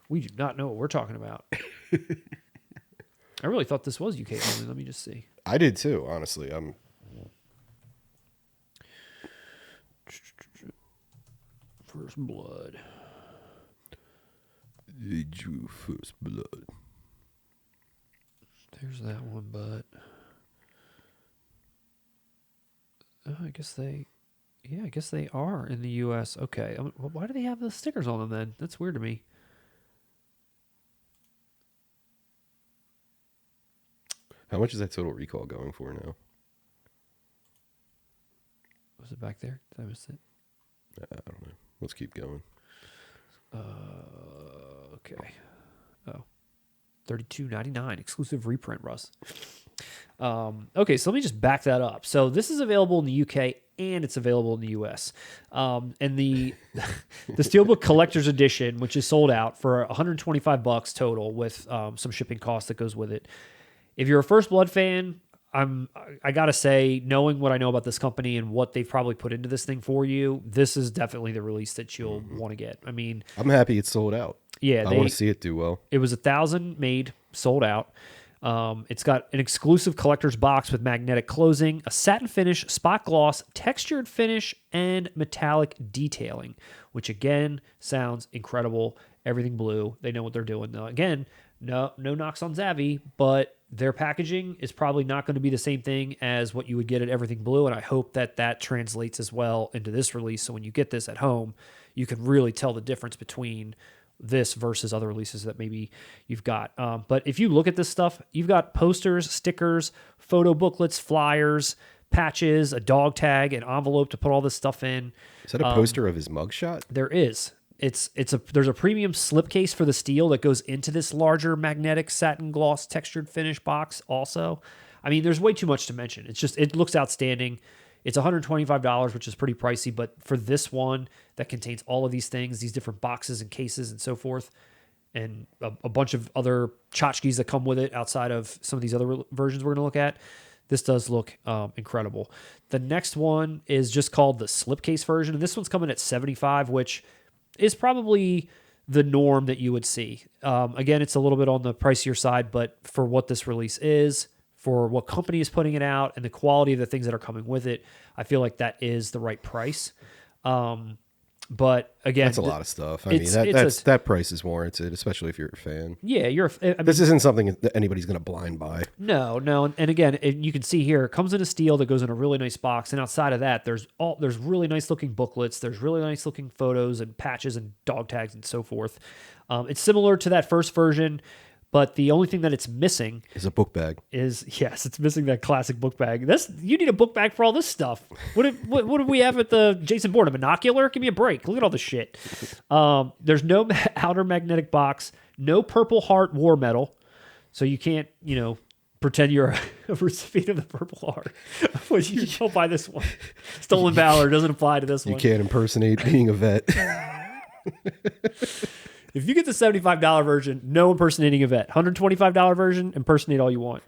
We do not know what we're talking about. I really thought this was UK only. Let me just see. I did too, honestly. First Blood. They drew first blood. There's that one, but I guess they are in the U.S. Okay, why do they have the stickers on them then? That's weird to me. How much is that Total Recall going for now? Was it back there? Did I miss it? I don't know. Let's keep going. Okay. Oh. $32.99 exclusive reprint, Russ. Okay, so let me just back that up. So this is available in the UK and it's available in the US. And the Steelbook Collector's Edition, which is sold out for $125 total with some shipping costs that goes with it. If you're a First Blood fan, I gotta say, knowing what I know about this company and what they've probably put into this thing for you, this is definitely the release that you'll want to get. I mean, I'm happy it's sold out. Yeah, I want to see it do well. It was 1,000 made, sold out. It's got an exclusive collector's box with magnetic closing, a satin finish, spot gloss, textured finish, and metallic detailing, which again sounds incredible. Everything blue. They know what they're doing. Now, again, no knocks on Zavvi, but their packaging is probably not going to be the same thing as what you would get at Everything Blue, and I hope that translates as well into this release. So when you get this at home, you can really tell the difference between this versus other releases that maybe you've got. But if you look at this stuff, you've got posters, stickers, photo booklets, flyers, patches, a dog tag, an envelope to put all this stuff in. Is that a poster of his mugshot? There is. There's a premium slipcase for the steel that goes into this larger magnetic satin gloss textured finish box also. I mean, there's way too much to mention. It looks outstanding. It's $125, which is pretty pricey, but for this one that contains all of these things, these different boxes and cases and so forth, and a bunch of other tchotchkes that come with it outside of some of these other versions we're going to look at, this does look incredible. The next one is just called the slipcase version, and this one's coming at $75, which is probably the norm that you would see. Again, it's a little bit on the pricier side, but for what this release is, for what company is putting it out, and the quality of the things that are coming with it, I feel like that is the right price. But again, that's a lot of stuff. I mean, that price is warranted, especially if you're a fan. Yeah, this isn't something that anybody's going to blind buy. No. And again, you can see here, it comes in a steel that goes in a really nice box. And outside of that, there's really nice looking booklets. There's really nice looking photos and patches and dog tags and so forth. It's similar to that first version, but the only thing that it's missing is a book bag. It's missing that classic book bag. You need a book bag for all this stuff. What do we have at the Jason Bourne? A monocular? Give me a break. Look at all this shit. There's no outer magnetic box, no Purple Heart war medal, so you can't, pretend you're a recipient of the Purple Heart. But you don't buy this one. Stolen Valor doesn't apply to this one. You can't impersonate being a vet. If you get the $75 version, no impersonating a vet. $125 version, impersonate all you want.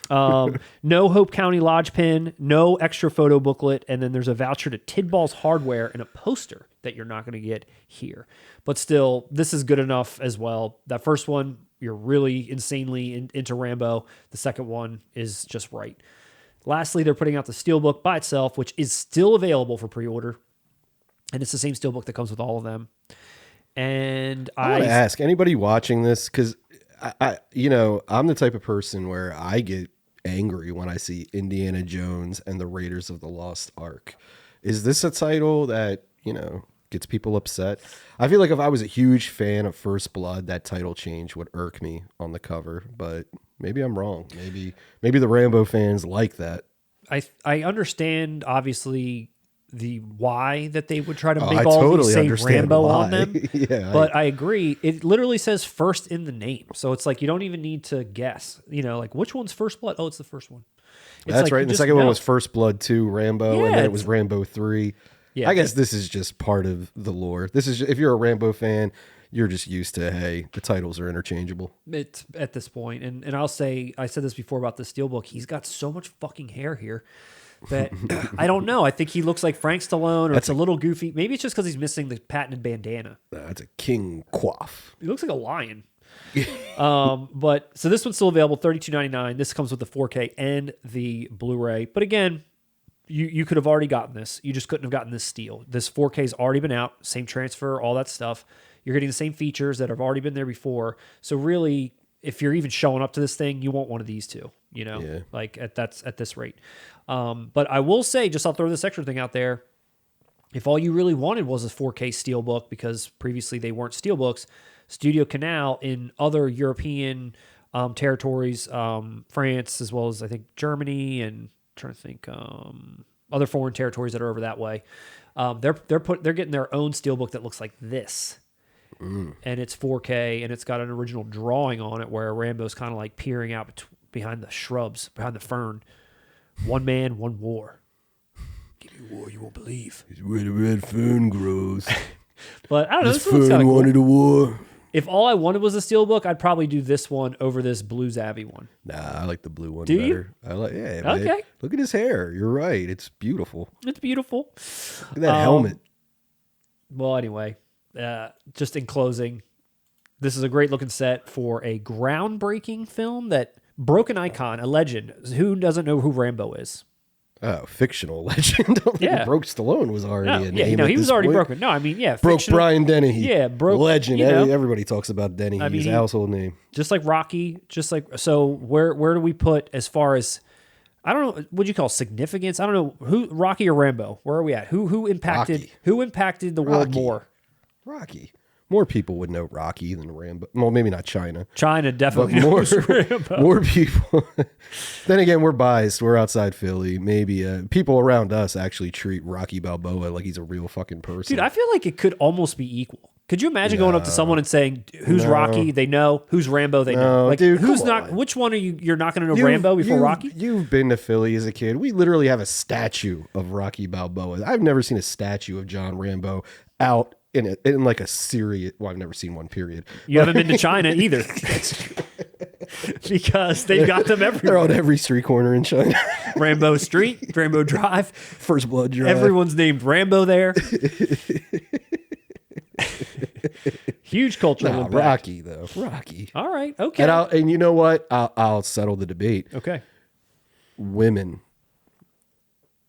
No Hope County Lodge pin, no extra photo booklet, and then there's a voucher to Tidball's Hardware and a poster that you're not going to get here. But still, this is good enough as well. That first one, you're really insanely into Rambo. The second one is just right. Lastly, they're putting out the Steelbook by itself, which is still available for pre-order. And it's the same Steelbook that comes with all of them. And I want to ask anybody watching this, because I'm the type of person where I get angry when I see Indiana Jones and the Raiders of the Lost Ark. Is this a title that gets people upset? I feel like if I was a huge fan of First Blood, that title change would irk me on the cover. But maybe I'm wrong. Maybe the Rambo fans like that. I understand, obviously, the why that they would try to make all these say Rambo why. On them. Yeah, but I agree. It literally says first in the name. So it's like you don't even need to guess. Like which one's First Blood? Oh, it's the first one. That's right. And the second one was First Blood 2 Rambo, and then it was Rambo 3. Yeah, I guess this is just part of the lore. This is if you're a Rambo fan, you're just used to, hey, the titles are interchangeable. It's at this point. And I'll say, I said this before about the Steelbook, he's got so much fucking hair here that I don't know. I think he looks like Frank Stallone, or it's a little goofy. Maybe it's just because he's missing the patented bandana. That's a king coif. He looks like a lion. But so this one's still available, $32.99. This comes with the 4K and the Blu-ray. But again, you could have already gotten this. You just couldn't have gotten this steel. This 4K's already been out. Same transfer, all that stuff. You're getting the same features that have already been there before. So really, if you're even showing up to this thing, you want one of these two, like at this rate. But I will say, I'll throw this extra thing out there. If all you really wanted was a 4K Steelbook, because previously they weren't Steelbooks, Studio Canal in other European territories, France, as well as I think Germany, and I'm trying to think other foreign territories that are over that way. They're getting their own Steelbook that looks like this, and it's 4K, and it's got an original drawing on it where Rambo's kind of like peering out behind the shrubs, behind the fern. One man, one war. Give you war you won't believe. It's where the red fern grows. But I don't know. This fern wanted a war. If all I wanted was a Steelbook, I'd probably do this one over this Blue Zavvi one. Nah, I like the blue one do better. You? I like, yeah. Okay. Man. Look at his hair. You're right. It's beautiful. It's beautiful. Look at that helmet. Well, anyway, just in closing, this is a great looking set for a groundbreaking film that broke an icon, a legend. Who doesn't know who Rambo is? Oh, fictional legend. Yeah. Broke Stallone was already a name. He was already broken. No, I mean, broke Brian Dennehy. Yeah, broke legend. Everybody talks about Dennehy. He's a household name. Just like Rocky. So where do we put as far as, I don't know, what'd you call significance? I don't know who, Rocky or Rambo. Where are we at? Who impacted Rocky. Who impacted the world more? Rocky. More people would know Rocky than Rambo. Well, maybe not China. China definitely but knows Rambo. More people. Then again, we're biased. We're outside Philly. Maybe people around us actually treat Rocky Balboa like he's a real fucking person. Dude, I feel like it could almost be equal. Could you imagine going up to someone and saying, "Who's Rocky?" They know. "Who's Rambo?" They know. Like, dude, who's not? Which one are you? You're not going to know Rambo before Rocky? You've been to Philly as a kid. We literally have a statue of Rocky Balboa. I've never seen a statue of John Rambo out in like a serious. Well, I've never seen one. Period. You haven't been to China either. Because they've got them everywhere. They're on every street corner in China. Rambo Street, Rambo Drive, First Blood Drive. Everyone's named Rambo there. Huge cultural impact. Rocky though. Rocky. All right. Okay. And you know what? I'll settle the debate. Okay. Women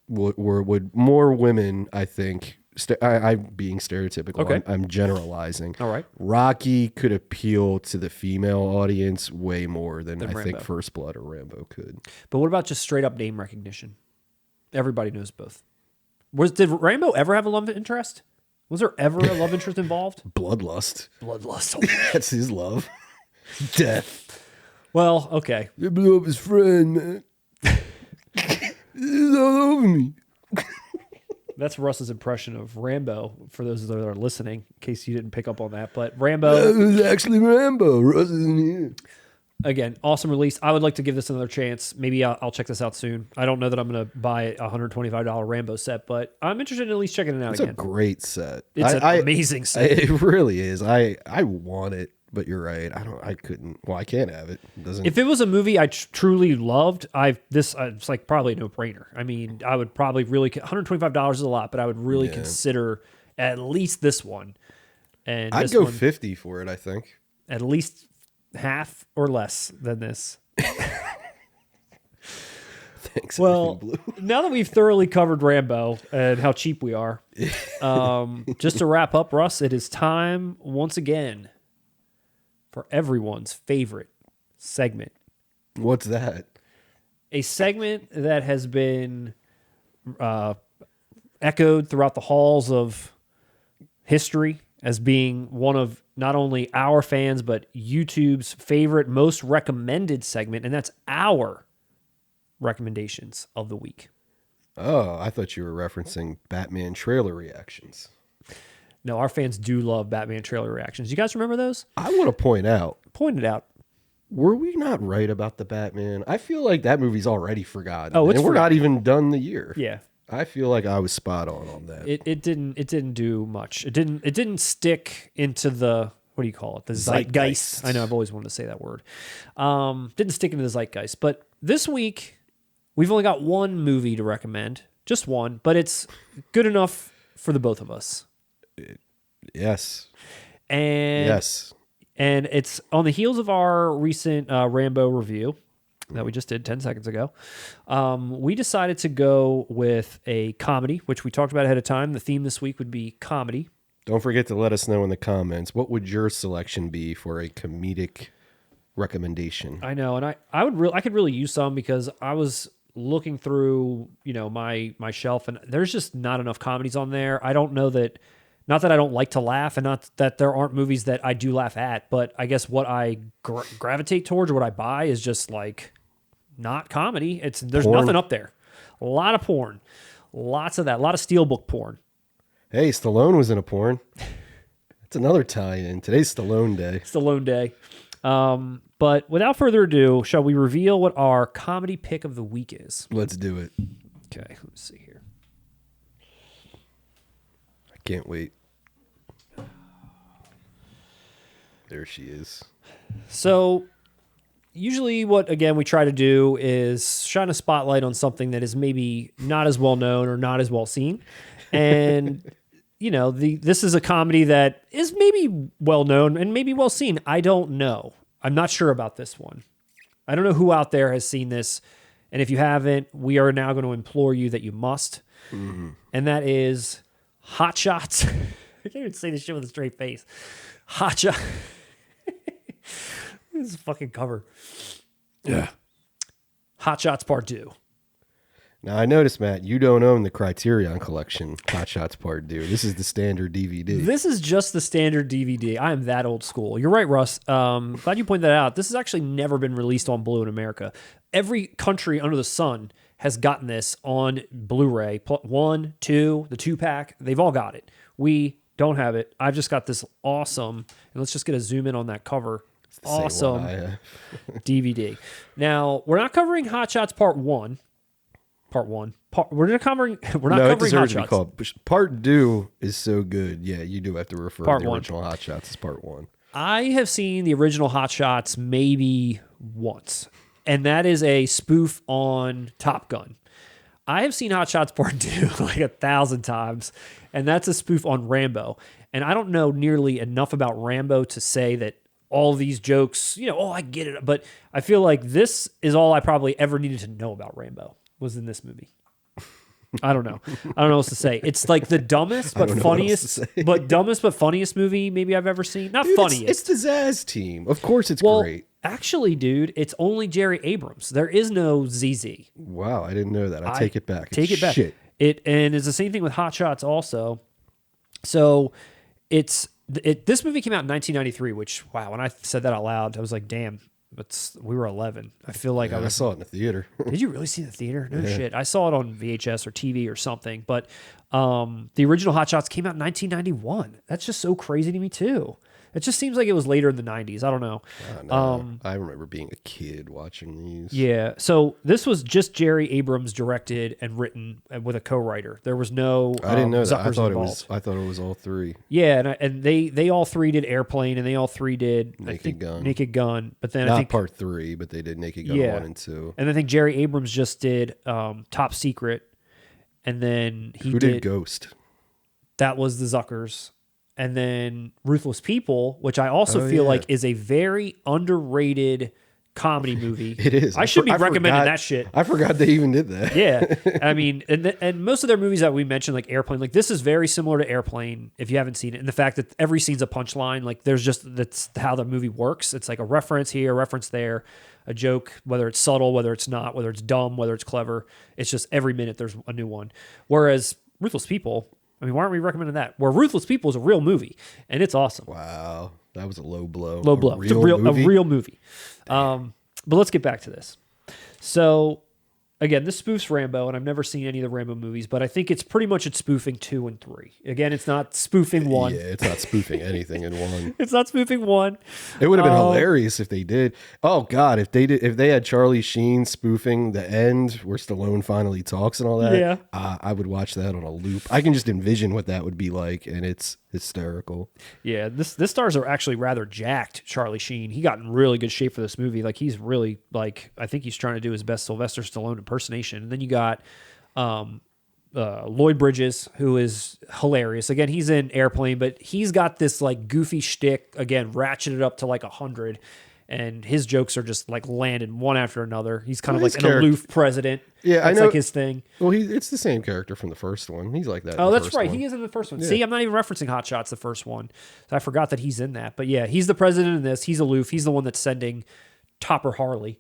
would more women, I think. I'm being stereotypical. Okay. I'm generalizing. All right. Rocky could appeal to the female audience way more than I think Rambo. First Blood or Rambo could. But what about just straight up name recognition? Everybody knows both. Did Rambo ever have a love interest? Was there ever a love interest involved? Bloodlust. Bloodlust. That's his love. Death. Well, okay. They blew up his friend, man. He's all over me. That's Russ's impression of Rambo, for those that are listening, in case you didn't pick up on that. But Rambo... It was actually Rambo. Russ isn't here. Again, awesome release. I would like to give this another chance. Maybe I'll check this out soon. I don't know that I'm going to buy a $125 Rambo set, but I'm interested in at least checking it out again. It's a great set. It's an amazing set. It really is. I want it, but you're right. I couldn't. Well, I can't have it. If it was a movie I truly loved, it's like probably a no-brainer. I mean, I would probably really $125 is a lot, but I would really consider at least this one. And I'd go 50 for it, I think. At least half or less than this. Thanks. Well, Blue. Now that we've thoroughly covered Rambo and how cheap we are, just to wrap up, Russ, it is time once again for everyone's favorite segment. What's that? A segment that has been echoed throughout the halls of history as being one of not only our fans, but YouTube's favorite, most recommended segment, and that's our recommendations of the week. Oh, I thought you were referencing Batman trailer reactions. No, our fans do love Batman trailer reactions. You guys remember those? I want to point it out. Were we not right about the Batman? I feel like that movie's already forgotten. Oh, and we're not even done the year. Yeah. I feel like I was spot on that. It didn't do much. It didn't stick into the, what do you call it? The zeitgeist. I know I've always wanted to say that word. Didn't stick into the zeitgeist. But this week we've only got one movie to recommend, just one, but it's good enough for the both of us. Yes. And it's on the heels of our recent Rambo review that we just did 10 seconds ago. We decided to go with a comedy, which we talked about ahead of time. The theme this week would be comedy. Don't forget to let us know in the comments. What would your selection be for a comedic recommendation? I know, and I could really use some because I was looking through, my shelf, and there's just not enough comedies on there. I don't know that, not that I don't like to laugh, and not that there aren't movies that I do laugh at, but I guess what I gravitate towards or what I buy is just like not comedy. There's porn. Nothing up there. A lot of porn, lots of that, a lot of steelbook porn. Hey, Stallone was in a porn. That's another tie-in. Today's Stallone Day. Stallone Day. But without further ado, shall we reveal what our comedy pick of the week is? Let's do it. Okay, let's see here. I can't wait. There she is. So, usually what, again, we try to do is shine a spotlight on something that is maybe not as well known or not as well seen. And, this is a comedy that is maybe well known and maybe well seen. I don't know. I'm not sure about this one. I don't know who out there has seen this. And if you haven't, we are now going to implore you that you must. Mm-hmm. And that is Hot Shots. I can't even say this shit with a straight face. Hot Shots. This is a fucking cover. Yeah. Hot Shots Part 2. Now, I noticed, Matt, you don't own the Criterion collection, Hot Shots Part 2. This is the standard DVD. This is just the standard DVD. I am that old school. You're right, Russ. Glad you pointed that out. This has actually never been released on Blu in America. Every country under the sun has gotten this on Blu-ray. 1, 2, the 2-pack. They've all got it. We don't have it. I've just got this awesome, and let's just get a zoom in on that cover. Awesome DVD. Now, we're not covering Hot Shots Part 1. We're not covering Hot Shots. Part 2 is so good. Yeah, you do have to refer Part to the 1. original Hot Shots as Part 1. I have seen the original Hot Shots maybe once, and that is a spoof on Top Gun. I have seen Hot Shots Part 2 like 1,000 times, and that's a spoof on Rambo. And I don't know nearly enough about Rambo to say that all these jokes, I get it. But I feel like this is all I probably ever needed to know about Rambo was in this movie. I don't know. I don't know what to say. It's like the dumbest but funniest, funniest movie maybe I've ever seen. Not funniest. It's the Zaz team. Of course, it's great. Actually, dude, it's only Jerry Abrams. There is no ZZ. Wow, I didn't know that. I take it back. Take it back. Shit. And it's the same thing with Hot Shots also. So this movie came out in 1993, which, wow, when I said that out loud, I was like, damn, we were 11. I feel like I saw it in the theater. Did you really see it in the theater? No shit. I saw it on VHS or TV or something. But the original Hot Shots came out in 1991. That's just so crazy to me too. It just seems like it was later in the 90s. I don't know. I remember being a kid watching these. Yeah. So this was just Jerry Abrams directed and written with a co-writer. There was no I didn't know that. I thought involved. I thought it was all three. Yeah, and they all three did Airplane, and they all three did Naked Gun. But then not I think part 3, but they did Naked Gun 1 and 2. And I think Jerry Abrams just did Top Secret, and then Who did Ghost? That was the Zuckers. And then Ruthless People, which I also feel like is a very underrated comedy movie. It is. I should be recommending that shit. I forgot they even did that. Yeah. I mean, and most of their movies that we mentioned, like Airplane, like this is very similar to Airplane if you haven't seen it. And the fact that every scene's a punchline, like that's how the movie works. It's like a reference here, a reference there, a joke, whether it's subtle, whether it's not, whether it's dumb, whether it's clever. It's just every minute there's a new one. Whereas Ruthless People, I mean, why aren't we recommending that? Where Ruthless People is a real movie, and it's awesome. Wow. That was a low blow. Low blow. It's a real movie. But let's get back to this. So, again, this spoofs Rambo, and I've never seen any of the Rambo movies, but I think it's pretty much spoofing 2 and 3. Again, it's not spoofing 1. Yeah, it's not spoofing anything in 1. It's not spoofing 1. It would have been hilarious if they did. Oh God, if they had Charlie Sheen spoofing the end where Stallone finally talks and all that. Yeah. I would watch that on a loop. I can just envision what that would be like, and it's hysterical. Yeah, this stars are actually rather jacked. Charlie Sheen, he got in really good shape for this movie. Like he's really I think he's trying to do his best Sylvester Stallone impersonation. And then you got Lloyd Bridges, who is hilarious. Again, he's in Airplane, but he's got this like goofy shtick, again, ratcheted up to like 100. and his jokes are just like landed one after another. He's kind of Well, like an aloof president. Yeah, That's I know. like his thing. Well, it's the same character from the first one. He's like that. in Oh, the that's first right. one. He is in the first one. See, I'm not even referencing Hot Shots, the first one. So I forgot that he's in that. But yeah, he's the president in this. He's aloof. He's the one that's sending Topper Harley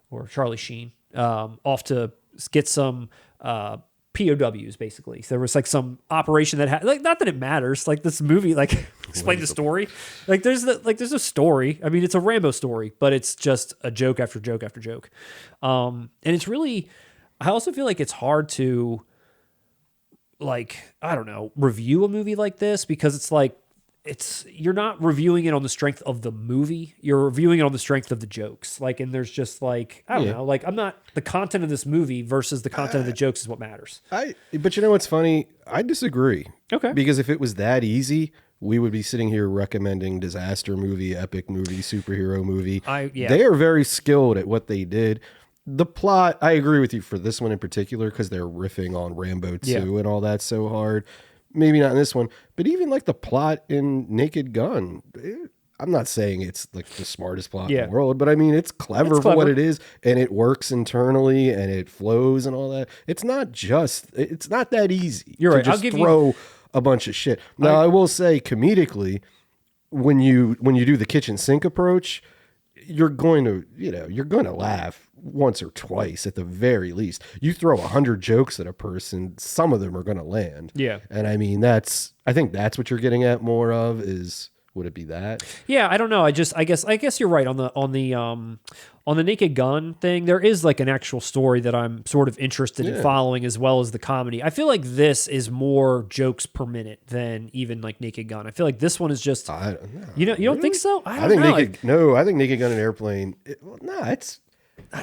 or Charlie Sheen off to get some POWs, basically. So there was like some operation that had, like, not that it matters. Like this movie, like explain the story. Like there's a story. I mean, it's a Rambo story, but it's just a joke after joke after joke. And it's really, I also feel like it's hard to, like, I don't know, review a movie like this because it's like, you're not reviewing it on the strength of the movie. You're reviewing it on the strength of the jokes. Like, and there's just like, I don't know, like the content of this movie versus the content of the jokes is what matters. But you know what's funny? I disagree. Okay. Because if it was that easy, we would be sitting here recommending disaster movie, epic movie, superhero movie. They are very skilled at what they did. The plot, I agree with you for this one in particular because they're riffing on Rambo 2 and all that so hard. Maybe not in this one, but even like the plot in Naked Gun, I'm not saying it's like the smartest plot in the world, but I mean, it's clever for what it is and it works internally and it flows and all that. It's not that easy. You're right. Just throw a bunch of shit. Now, I will say comedically, when you do the kitchen sink approach, you're going to laugh once or twice at the very least. You throw 100 jokes at a person, some of them are going to land. Yeah. And I mean, I think that's what you're getting at more of is, would it be that? Yeah, I don't know. I guess you're right on the Naked Gun thing. There is like an actual story that I'm sort of interested in following as well as the comedy. I feel like this is more jokes per minute than even like Naked Gun. I feel like this one is just, I don't know. You don't think so? I think Naked Gun and Airplane. It's.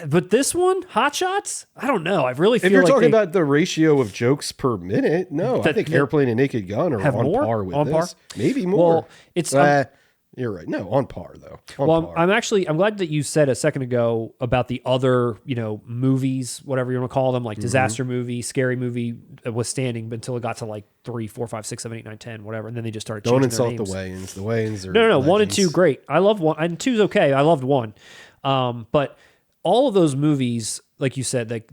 But this one, Hot Shots, I don't know. I really feel if you're like talking about the ratio of jokes per minute, no, I think Airplane and Naked Gun are on par with this. Maybe more. Well, it's you're right. No, on par though. I'm glad that you said a second ago about the other, movies, whatever you want to call them, like disaster movie, scary movie withstanding until it got to like 3, 4, 5, 6, 7, 8, 9, 10, whatever, and then they just started changing their names. Don't insult the Wayans. The Wayans are no. 1 and 2, great. I love 1 and 2's okay. I loved 1, but all of those movies, like you said, like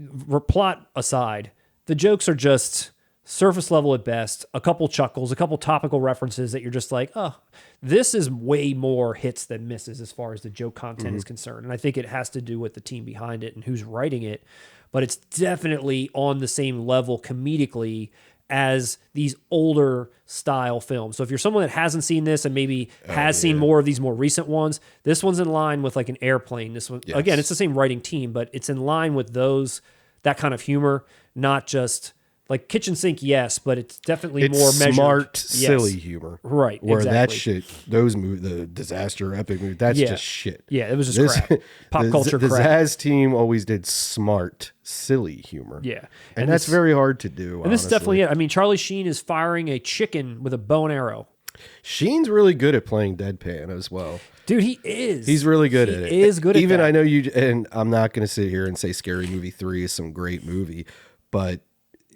plot aside, the jokes are just surface level at best, a couple chuckles, a couple topical references that you're just like, oh, this is way more hits than misses as far as the joke content is concerned. And I think it has to do with the team behind it and who's writing it, but it's definitely on the same level comedically as these older style films. So if you're someone that hasn't seen this and maybe has seen more of these more recent ones, this one's in line with like an Airplane. This one, again, it's the same writing team, but it's in line with that kind of humor, not just like kitchen sink, yes, but it's definitely more measured. Smart, silly humor. Right, where exactly. that shit, those movies, the disaster epic movie, that's just shit. Yeah, it was just crap. Pop culture crap. The Zaz team always did smart, silly humor. Yeah. And that's very hard to do, And this is definitely it. I mean, Charlie Sheen is firing a chicken with a bow and arrow. Sheen's really good at playing deadpan as well. Dude, he is. He's really good at it. He is good at Even that. I know you, and I'm not going to sit here and say Scary Movie 3 is some great movie, but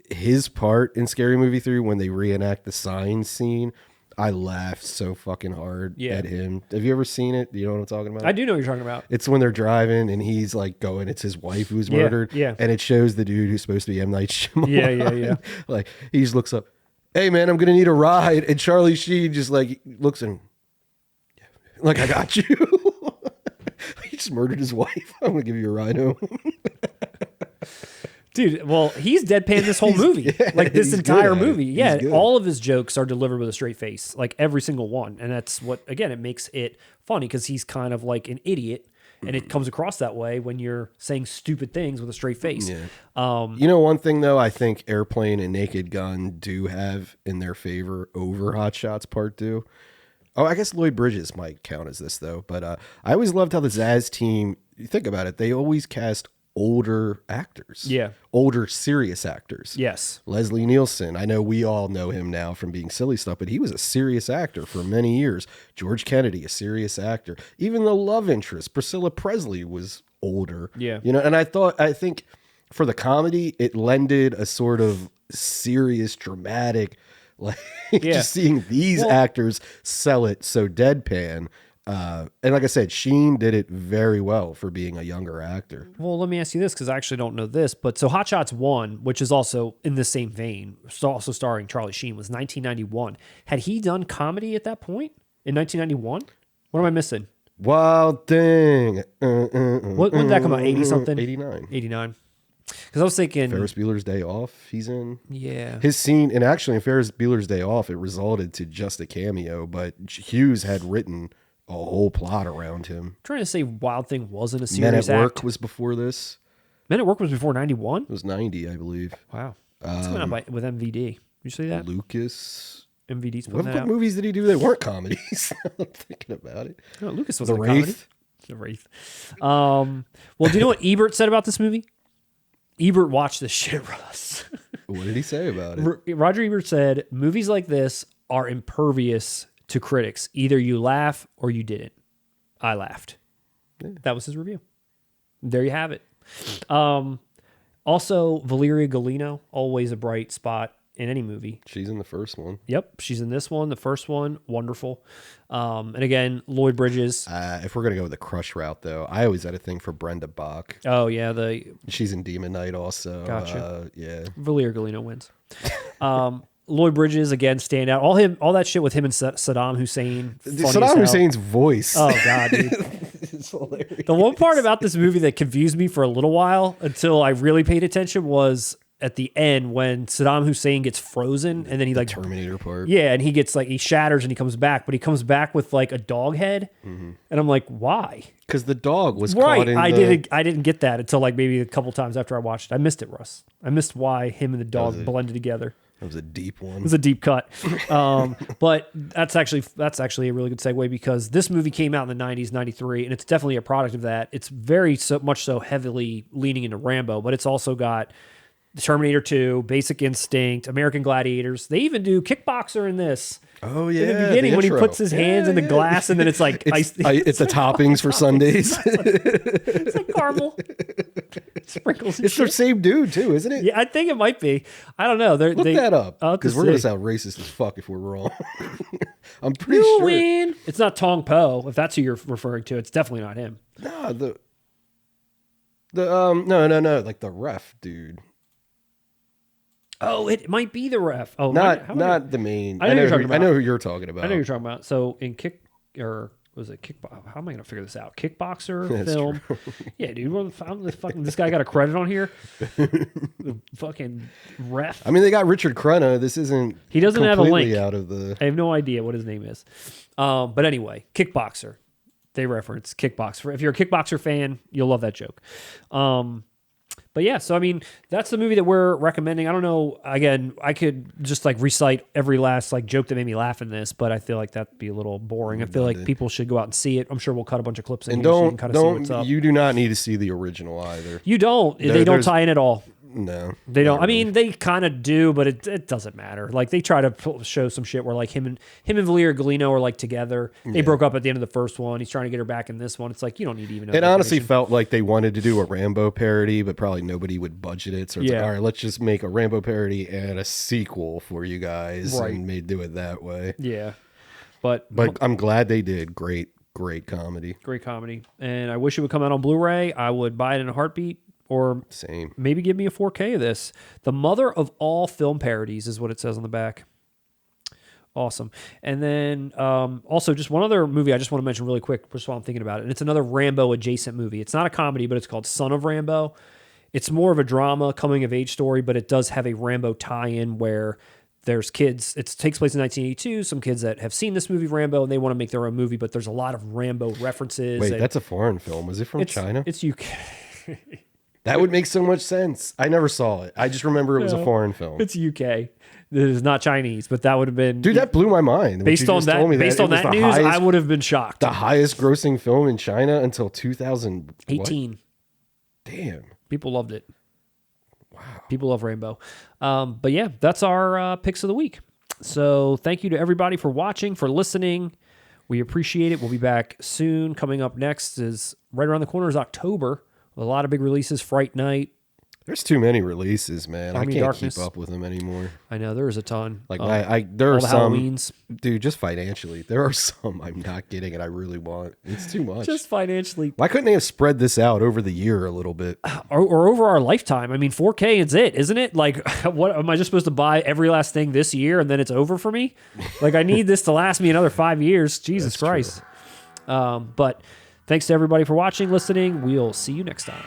his part in Scary Movie 3 when they reenact the sign scene, I laughed so fucking hard at him. Have you ever seen it? Do you know what I'm talking about? I do know what you're talking about. It's when they're driving and he's like going, it's his wife who's murdered. Yeah. And it shows the dude who's supposed to be M. Night Shyamalan. Yeah. Like he just looks up, hey man, I'm going to need a ride. And Charlie Sheen just like looks at him like, I got you. He just murdered his wife. I'm going to give you a ride home. Dude, well, he's deadpan this whole movie. Like this entire movie. Yeah, all of his jokes are delivered with a straight face. Like every single one. And that's what, again, it makes it funny because he's kind of like an idiot. And it comes across that way when you're saying stupid things with a straight face. Yeah. One thing, though, I think Airplane and Naked Gun do have in their favor over Hot Shots Part 2. Oh, I guess Lloyd Bridges might count as this, though. But I always loved how the Zaz team, you think about it, they always cast older actors. Yeah. Older, serious actors. Yes. Leslie Nielsen. I know we all know him now from being silly stuff, but he was a serious actor for many years. George Kennedy, a serious actor. Even the love interest, Priscilla Presley, was older. Yeah. And I think for the comedy, it lended a sort of serious, dramatic, like just seeing these actors sell it so deadpan. And like I said, Sheen did it very well for being a younger actor. Well, let me ask you this, because I actually don't know this, but so Hot Shots 1, which is also in the same vein, also starring Charlie Sheen, was 1991. Had he done comedy at that point in 1991? What am I missing? Wild Thing. What did that come out? 80 something? 89. 89. Because I was thinking Ferris Bueller's Day Off, he's in. Yeah. His scene, and actually in Ferris Bueller's Day Off, it resulted to just a cameo, but Hughes had written a whole plot around him. I'm trying to say Wild Thing wasn't a Men serious at Work act. was before this. Men at Work was before 91? It was 90, I believe. Wow. It's coming out with MVD. You see that? Lucas. MVD's What putting that out. movies did he do that weren't comedies? I'm thinking about it. No, Lucas was The a comedy. Wraith. The Wraith. Well, do you know what Ebert said about this movie? Ebert watched this shit, Russ. What did he say about it? Roger Ebert said, movies like this are impervious to critics. Either you laugh or you didn't. I laughed. Yeah. That was his review. There you have it. Also, Valeria Golino, always a bright spot in any movie. She's in the first one. Yep, she's in this one, the first one, wonderful. And again, Lloyd Bridges. If we're gonna go with the crush route, though, I always had a thing for Brenda Bach. Oh yeah, She's in Demon Knight also. Gotcha. Yeah, Valeria Golino wins. Lloyd Bridges again, stand out. All that shit with him and Saddam Hussein. Saddam Hussein's voice. Oh god, dude. It's hilarious. The one part about this movie that confused me for a little while until I really paid attention was at the end when Saddam Hussein gets frozen and then he like Terminator part. Yeah, and he gets like he shatters and he comes back, but he comes back with like a dog head, and I'm like, why? Because the dog was Right, caught in I didn't get that until like maybe a couple times after I watched it. I missed it, Russ. I missed why him and the dog blended together. That was a deep one. It was a deep cut. But that's actually a really good segue because this movie came out in the 90s, 93, and it's definitely a product of that. It's very much so heavily leaning into Rambo, but it's also got Terminator 2, Basic Instinct, American Gladiators. They even do Kickboxer in this. Oh yeah, In the beginning when he intro. puts his hands in the glass and then it's like it's the toppings for Sundays. It's like caramel. Sprinkles and It's their shit. same dude too, isn't it? Yeah, I think it might be. I don't know. Look that up I'll have to because we're gonna see. sound racist as fuck if we're wrong. I'm pretty You sure. win. It's not Tong Po, if that's who you're referring to. It's definitely not him. Nah, no, like the ref dude. Oh, it might be the ref. Oh, Not the main. I know you're talking I know about. who you're talking about. I know you're talking about. So in was it Kickboxer? How am I going to figure this out? Kickboxer That's film. Yeah, dude. This guy got a credit on here. The fucking ref. I mean, they got Richard Crenna. This isn't. He doesn't have a completely link. Out of the. I have no idea what his name is. But anyway, Kickboxer. They reference Kickboxer. If you're a Kickboxer fan, you'll love that joke. But yeah, so I mean, that's the movie that we're recommending. I don't know. Again, I could just like recite every last like joke that made me laugh in this, but I feel like that'd be a little boring. I feel like people should go out and see it. I'm sure we'll cut a bunch of clips in And here so you can kind of see what's up. you do not need to see the original either. You don't. They don't tie in at all. No, They don't. not I mean, they kind of do, but it doesn't matter. Like they try to show some shit where like him and Valeria Golino are like together. They broke up at the end of the first one. He's trying to get her back in this one. It's like you don't need to even know. It that honestly information. felt like they wanted to do a Rambo parody, but probably nobody would budget it. So it's like, all right, let's just make a Rambo parody and a sequel for you guys, Right. and may do it that way. Yeah, but I'm glad they did. Great comedy. great comedy, and I wish it would come out on Blu-ray. I would buy it in a heartbeat, or Same. maybe give me a 4K of this. The mother of all film parodies is what it says on the back. Awesome. And then also just one other movie I just want to mention really quick just while I'm thinking about it. And it's another Rambo adjacent movie. It's not a comedy, but it's called Son of Rambo. It's more of a drama, coming of age story, but it does have a Rambo tie-in where there's kids. It takes place in 1982. Some kids that have seen this movie Rambo and they want to make their own movie, but there's a lot of Rambo references. Wait, that's a foreign film. Was it from China? It's UK. That would make so much sense. I never saw it. I just remember it was a foreign film. It's UK. It is not Chinese, but that would have been Dude, that blew my mind. based on that. Based on that news, I would have been shocked. The highest grossing film in China until 2018. Damn. People loved it. Wow. People love Rainbow. But yeah, that's our picks of the week. So thank you to everybody for watching, for listening. We appreciate it. We'll be back soon. Coming up next is right around the corner is October. A lot of big releases. Fright Night. There's too many releases, man. I Army can't Darkness. keep up with them anymore. I know there is a ton. Like there all are the some, Halloweens. dude. Just financially, there are some I'm not getting, and I really want. It's too much. Just financially, Why couldn't they have spread this out over the year a little bit? or over our lifetime. I mean, 4K is it, isn't it? Like, what am I just supposed to buy every last thing this year and then it's over for me? Like, I need this to last me another 5 years. Jesus Christ. But thanks to everybody for watching, listening. We'll see you next time.